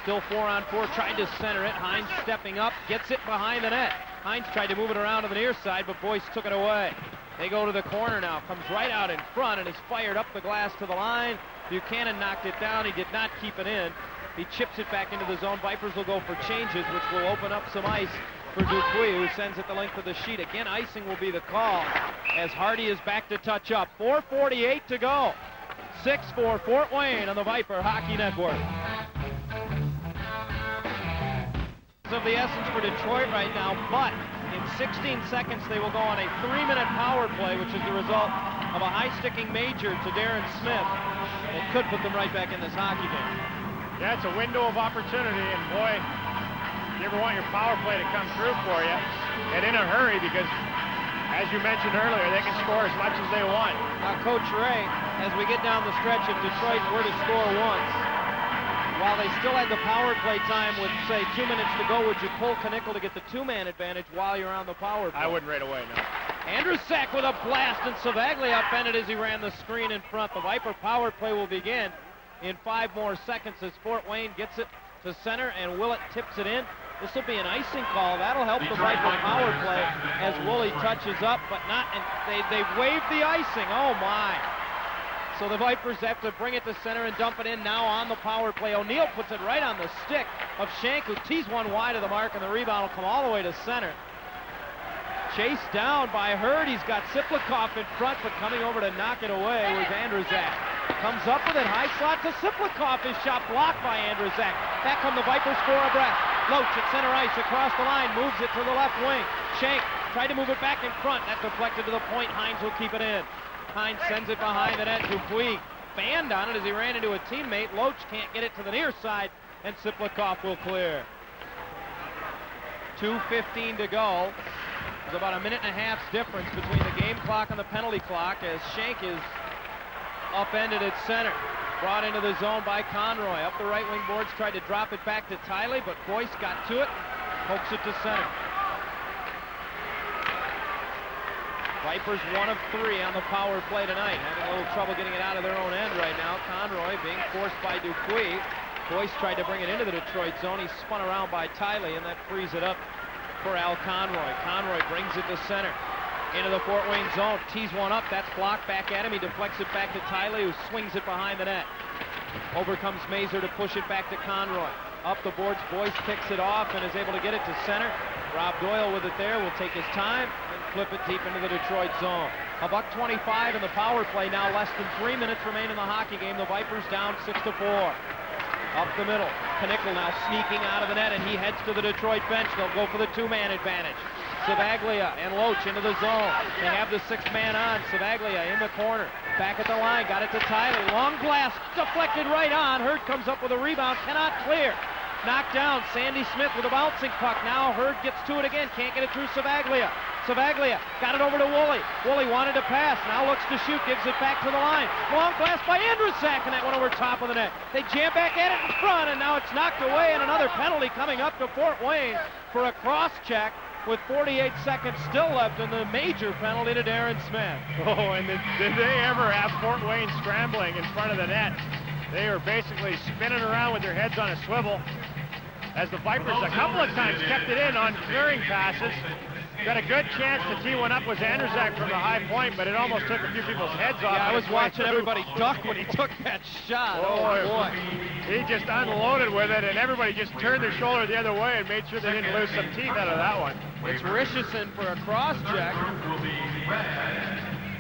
Still 4-on-4, tried to center it. Hines stepping up, gets it behind the net. Hines tried to move it around to the near side, but Boyce took it away. They go to the corner now. Comes right out in front and is fired up the glass to the line. Buchanan knocked it down. He did not keep it in. He chips it back into the zone. Vipers will go for changes, which will open up some ice for Dupuis, who sends it the length of the sheet. Again, icing will be the call as Hardy is back to touch up. 4:48 to go. 6-4 Fort Wayne on the Viper Hockey Network. Of the essence for Detroit right now, but in 16 seconds they will go on a 3-minute power play, which is the result of a high-sticking major to Darren Smith. It could put them right back in this hockey game. Yeah, it's a window of opportunity, and boy, if you ever want your power play to come through for you, and in a hurry, because As you mentioned earlier, they can score as much as they want. Now, Coach Ray, as we get down the stretch, if Detroit were to score once, while they still had the power play time with, say, 2 minutes to go, would you pull Knickel to get the two-man advantage while you're on the power play? I wouldn't right away, no. Andrusak with a blast, and Savaglia upended as he ran the screen in front. The Viper power play will begin in 5 more seconds as Fort Wayne gets it to center, and Willett tips it in. This will be an icing call. That'll help the Viper power play as Woolley touches up, but not, and they've waived the icing. Oh, my. So the Vipers have to bring it to center and dump it in now on the power play. O'Neal puts it right on the stick of Shank, who tees one wide of the mark, and the rebound will come all the way to center. Chased down by Hurd. He's got Siplikov in front, but coming over to knock it away was Andrusak. Comes up with it, high slot to Siplikov. His shot blocked by Andrusak. Back come the Vipers for a breath. Loach at center ice across the line, moves it to the left wing. Shank tried to move it back in front. That deflected to the point. Hines will keep it in. Hines sends it behind the net. Dupuis banned on it as he ran into a teammate. Loach can't get it to the near side, and Siplikov will clear. 2:15 to go. There's about a minute and a half's difference between the game clock and the penalty clock as Shank is upended at center. Brought into the zone by Conroy. Up the right wing boards, tried to drop it back to Tiley, but Boyce got to it, pokes it to center. Vipers 1 of 3 on the power play tonight. Having a little trouble getting it out of their own end right now. Conroy being forced by Dupuis. Boyce tried to bring it into the Detroit zone. He spun around by Tiley, and that frees it up for Al Conroy. Conroy brings it to center. Into the Fort Wayne zone. Tees one up. That's blocked back at him. He deflects it back to Tiley, who swings it behind the net. Over comes Mazur to push it back to Conroy. Up the boards, Boyce picks it off and is able to get it to center. Rob Doyle with it there will take his time and flip it deep into the Detroit zone. $1:25 in the power play now. Less than 3 minutes remain in the hockey game. The Vipers down 6-4. Up the middle. Knickel now sneaking out of the net, and he heads to the Detroit bench. They'll go for the two-man advantage. Savaglia and Loach into the zone. They have the 6th man on. Savaglia in the corner. Back at the line. Got it to Tyler. Long blast. Deflected right on. Hurd comes up with a rebound. Cannot clear. Knocked down. Sandy Smith with a bouncing puck. Now Hurd gets to it again. Can't get it through Savaglia. Savaglia got it over to Woolley. Woolley wanted to pass. Now looks to shoot. Gives it back to the line. Long blast by Andrusak, and that went over top of the net. They jam back at it in front, and now it's knocked away, and another penalty coming up to Fort Wayne for a cross check with 48 seconds still left, in the major penalty to Darren Smith. Oh, and did they ever have Fort Wayne scrambling in front of the net? They were basically spinning around with their heads on a swivel as the Vipers a couple of times kept it in on clearing passes. Got a good chance to tee one up with Andrusak from the high point, but it almost took a few people's heads off. Yeah, I was watching everybody duck when he took that shot. Oh, boy. He just unloaded with it, and everybody just turned their shoulder the other way and made sure they didn't lose some teeth out of that one. It's Richardson for a cross check.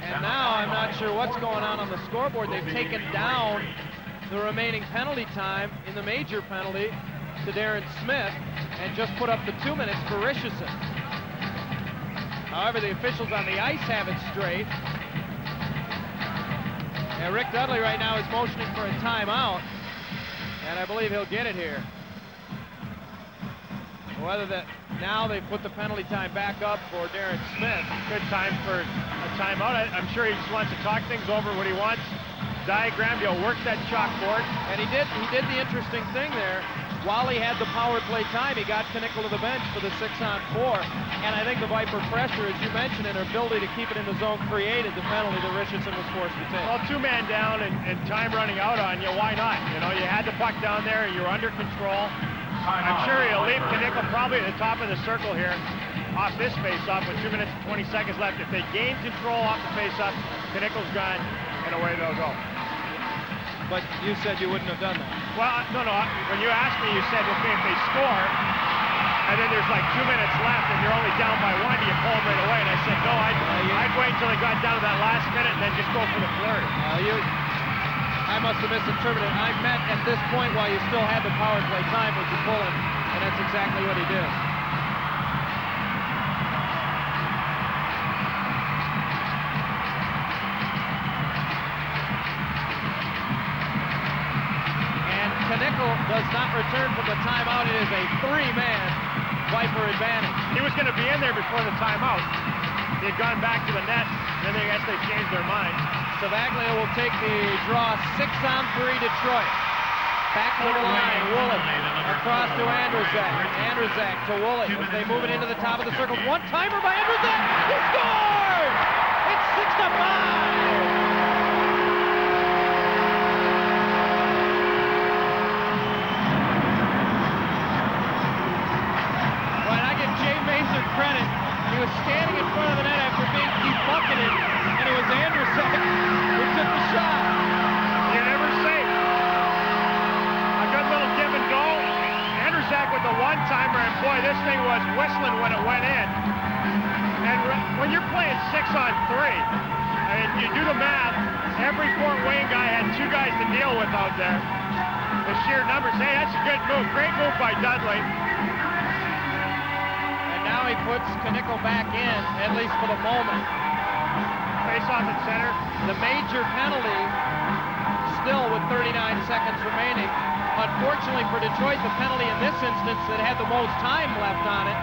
And now I'm not sure what's going on the scoreboard. They've taken down the remaining penalty time in the major penalty to Darren Smith and just put up the 2 minutes for Richardson. However, the officials on the ice have it straight. And Rick Dudley right now is motioning for a timeout, and I believe he'll get it here. Whether that now they put the penalty time back up for Darren Smith. Good time for a timeout. I'm sure he just wants to talk things over, what he wants. Diagram, he'll work that chalkboard. And he did the interesting thing there. While he had the power play time, he got Knickel to the bench for the 6-on-4. And I think the Viper pressure, as you mentioned, and their ability to keep it in the zone created the penalty that Richardson was forced to take. Well, 2-man down and time running out on you, why not? You know, you had the puck down there, you're under control. I'm sure he'll leave Knickel probably at the top of the circle here off this face-off with 2 minutes and 20 seconds left. If they gain control off the face-off, Knickel's gone, and away they'll go. But you said you wouldn't have done that. Well, no. When you asked me, you said, okay, if they score, and then there's like 2 minutes left, and you're only down by 1, do you pull them right away? And I said, no, I'd wait until they got down to that last minute and then just go for the flurry. I must have misinterpreted. I meant at this point, while you still had the power play time, would you pull him? And that's exactly what he did. Knickel does not return from the timeout. It is a 3-man Viper advantage. He was going to be in there before the timeout. he had gone back to the net, then I guess they changed their minds. Savaglia will take the draw, 6-on-3 Detroit. Back to the line, Woolley across to Andrzak. Andrzak to Woolley as they move it into the top of the circle. One-timer by Andrzak. He scored! It's 6-5. Well, I give Jay Mason credit. He was standing in front of the net after being debucketed, and it was Andrzak who took the shot. You never say. Little give and go. Andrzak with the one-timer, and boy, this thing was whistling when it went in. And when you're playing 6-on-3, and you do the math, every Fort Wayne guy had 2 guys to deal with out there. The sheer numbers. Hey, that's a good move. Great move by Dudley. And now he puts Knickel back in, at least for the moment. Face off at center. The major penalty, still with 39 seconds remaining. Unfortunately for Detroit, the penalty in this instance that had the most time left on it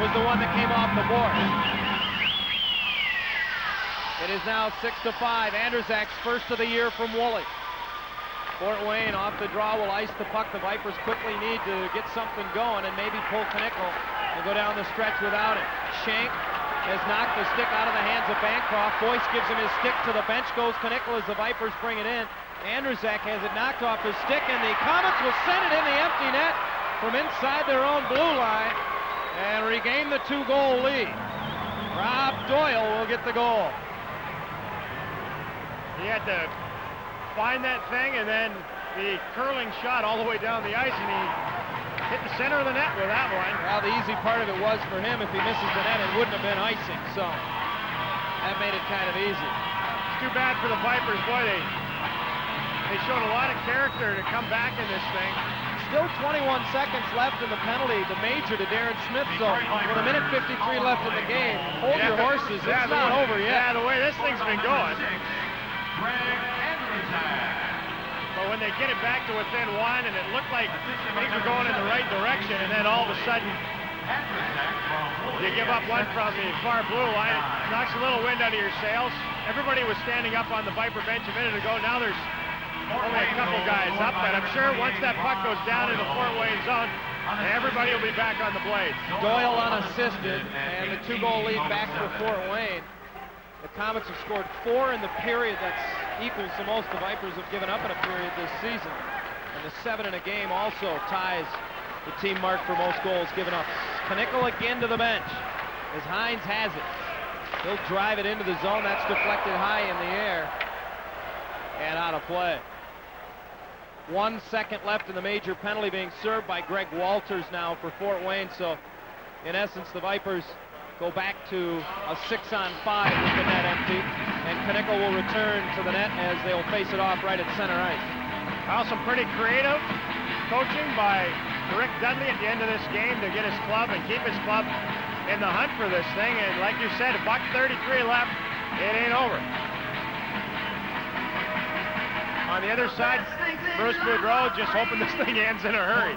was the one that came off the board. It is now 6-5. Andrzak's first of the year from Woolley. Fort Wayne off the draw will ice the puck. The Vipers quickly need to get something going and maybe pull Knickel and go down the stretch without it. Schenk has knocked the stick out of the hands of Bancroft. Boyce gives him his stick to the bench. Goes Knickel as the Vipers bring it in. Andrzak has it knocked off his stick, and the Komets will send it in the empty net from inside their own blue line and regain the 2-goal lead. Rob Doyle will get the goal. He had to find that thing, and then the curling shot all the way down the ice, and he hit the center of the net with that one. Well, the easy part of it was for him. If he misses the net, it wouldn't have been icing, so that made it kind of easy. It's too bad for the Vipers. Boy, they showed a lot of character to come back in this thing. Still 21 seconds left in the penalty, the major to Darren Smith, so with 1:53 left in the game, hold your horses, it's not over yet. Yeah, the way this thing's been going. But when they get it back to within 1, and it looked like things were going in the right direction, and then all of a sudden, you give up one from the far blue line, it knocks a little wind out of your sails. Everybody was standing up on the Viper bench a minute ago, now there's only a couple guys up, and I'm sure once that puck goes down in the Fort Wayne zone, everybody will be back on the blades. Doyle unassisted, and the 2-goal lead back for Fort Wayne. The Komets have scored 4 in the period. That's equals the most the Vipers have given up in a period this season. And the 7 in a game also ties the team mark for most goals given up. Knickel again to the bench as Hines has it. He'll drive it into the zone. That's deflected high in the air and out of play. 1 second left in the major penalty being served by Greg Walters now for Fort Wayne. So in essence, the Vipers go back to a 6-on-5 with the net empty, and Knickel will return to the net as they'll face it off right at center ice. Well, some pretty creative coaching by Rick Dudley at the end of this game to get his club and keep his club in the hunt for this thing. And like you said, $1:33 left, it ain't over. On the other side, Bruce Boudreau just hoping this thing ends in a hurry.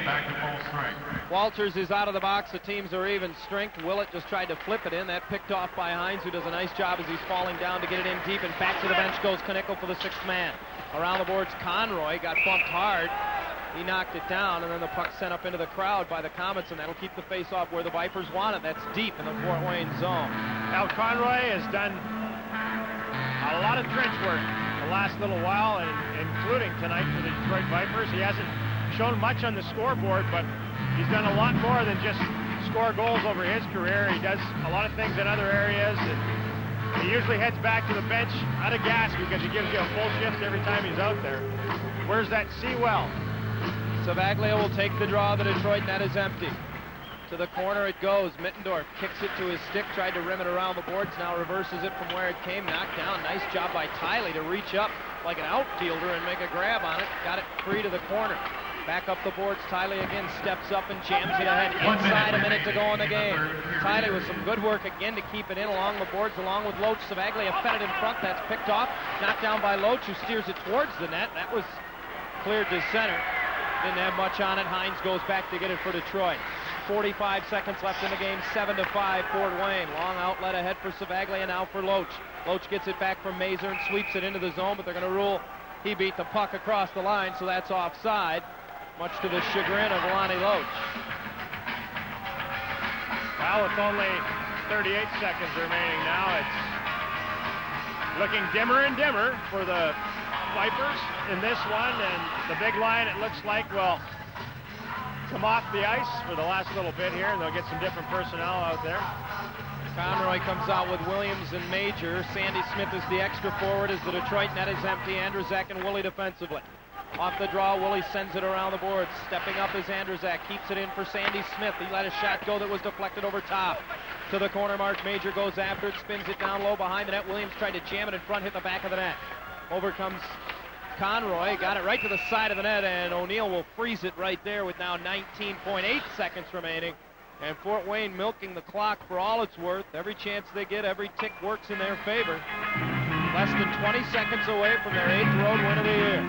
Back to full strength. Walters is out of the box. The teams are even strength. Willett just tried to flip it in. That picked off by Hines, who does a nice job as he's falling down to get it in deep. And back to the bench goes Knickel for the 6th man. Around the boards, Conroy got bumped hard. He knocked it down, and then the puck sent up into the crowd by the Komets, and that'll keep the face-off where the Vipers want it. That's deep in the Fort Wayne zone. Al Conroy has done a lot of trench work the last little while, and including tonight for the Detroit Vipers. He hasn't shown much on the scoreboard, but he's done a lot more than just score goals over his career. He does a lot of things in other areas, and he usually heads back to the bench out of gas because he gives you a full shift every time he's out there. Where's that Sewell? Savaglia will take the draw. The Detroit net is empty. To the corner it goes. Mittendorf kicks it to his stick, tried to rim it around the boards, now reverses it from where it came, knocked down. Nice job by Tiley to reach up like an outfielder and make a grab on it. Got it free to the corner. Back up the boards, Tiley again steps up and jams it ahead. Inside a minute to go in the game. Tiley with some good work again to keep it in along the boards, along with Loach. Savaglia fed it in front, that's picked off. Knocked down by Loach, who steers it towards the net. That was cleared to center. Didn't have much on it. Hines goes back to get it for Detroit. 45 seconds left in the game, 7-5 Fort Wayne. Long outlet ahead for Savaglia, now for Loach. Loach gets it back from Mazer and sweeps it into the zone, but they're going to rule he beat the puck across the line, so that's offside, much to the chagrin of Lonnie Loach. Well, with only 38 seconds remaining now, it's looking dimmer and dimmer for the Vipers in this one, and the big line, it looks like, will come off the ice for the last little bit here, and they'll get some different personnel out there. Conroy comes out with Williams and Major. Sandy Smith is the extra forward as the Detroit net is empty. Andrzak and Willie defensively. Off the draw, Willie sends it around the boards. Stepping up is Andrzak, keeps it in for Sandy Smith. He let a shot go that was deflected over top. To the corner mark, Major goes after it, spins it down low behind the net. Williams tried to jam it in front, hit the back of the net. Over comes Conroy, got it right to the side of the net, and O'Neill will freeze it right there with now 19.8 seconds remaining. And Fort Wayne milking the clock for all it's worth. Every chance they get, every tick works in their favor. Less than 20 seconds away from their 8th road win of the year.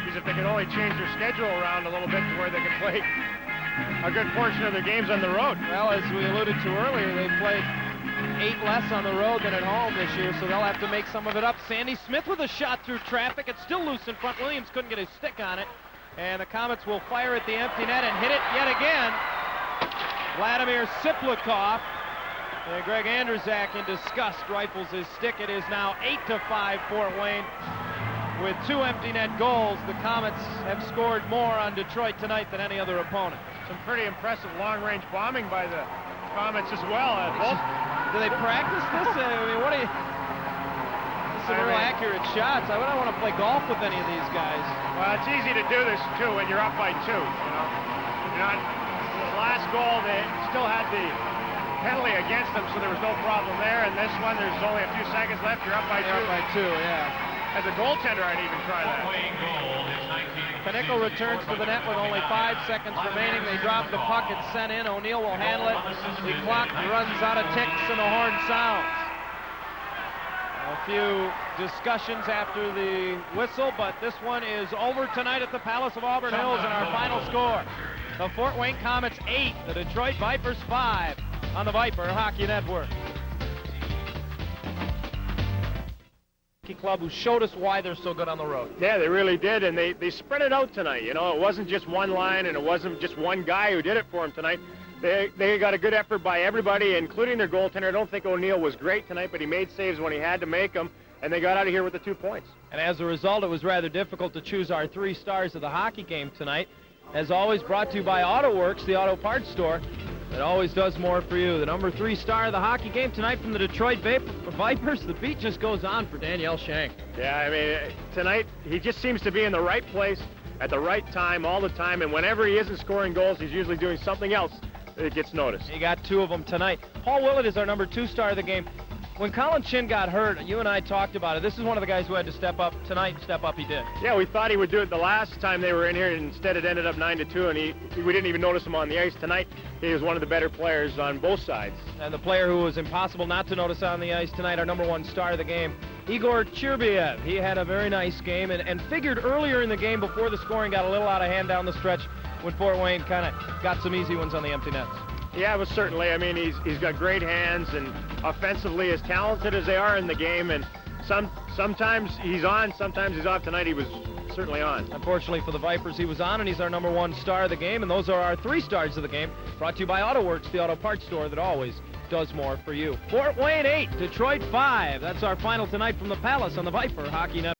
Because if they could only change their schedule around a little bit to where they could play a good portion of their games on the road. Well, as we alluded to earlier, they played 8 less on the road than at home this year, so they'll have to make some of it up. Sandy Smith with a shot through traffic. It's still loose in front. Williams couldn't get his stick on it. And the Komets will fire at the empty net and hit it yet again. Vladimir Siplikov. And Greg Andrzak, in disgust, rifles his stick. It is now 8-5 Fort Wayne. With 2 empty net goals, the Komets have scored more on Detroit tonight than any other opponent. Some pretty impressive long-range bombing by the Komets as well. Do they practice this? I mean, what do you... Some real accurate shots. I wouldn't want to play golf with any of these guys. Well, it's easy to do this, too, when you're up by 2, you know. The last goal, they still had the penalty against them, so there was no problem there. And this one, there's only a few seconds left. You're up by 2. Up by 2, yeah. As a goaltender, I'd even try that. Panickel returns to the net with only 5 seconds remaining. They drop the puck. It's sent in. O'Neill will handle it. The clock runs out of ticks and the horn sounds. A few discussions after the whistle, but this one is over tonight at the Palace of Auburn Hills, and our final score. The Fort Wayne Komets 8, the Detroit Vipers 5 on the Viper Hockey Network. Club who showed us why they're so good on the road. Yeah, they really did, and they spread it out tonight. You know, it wasn't just one line, and it wasn't just one guy who did it for them tonight. They got a good effort by everybody, including their goaltender. I don't think O'Neill was great tonight, but he made saves when he had to make them, and they got out of here with the 2 points. And as a result, it was rather difficult to choose our 3 stars of the hockey game tonight. As always, brought to you by AutoWorks, the auto parts store that always does more for you. The number 3 star of the hockey game tonight from the Detroit Vipers. The beat just goes on for Danielle Shank. Yeah, I mean, tonight he just seems to be in the right place at the right time all the time, and whenever he isn't scoring goals, he's usually doing something else that gets noticed. He got 2 of them tonight. Paul Willett is our number 2 star of the game. When Colin Chin got hurt, you and I talked about it. This is one of the guys who had to step up tonight. Step up, he did. Yeah, we thought he would do it the last time they were in here, and instead it ended up 9-2, and we didn't even notice him on the ice. Tonight, he was one of the better players on both sides. And the player who was impossible not to notice on the ice tonight, our number 1 star of the game, Igor Chirbiev. He had a very nice game and figured earlier in the game before the scoring got a little out of hand down the stretch when Fort Wayne kind of got some easy ones on the empty nets. Yeah, well, certainly. I mean, he's got great hands, and offensively as talented as they are in the game, and sometimes he's on, sometimes he's off. Tonight he was certainly on. Unfortunately for the Vipers, he was on, and he's our number 1 star of the game, and those are our 3 stars of the game, brought to you by AutoWorks, the auto parts store that always does more for you. Fort Wayne 8, Detroit 5. That's our final tonight from the Palace on the Viper Hockey Network.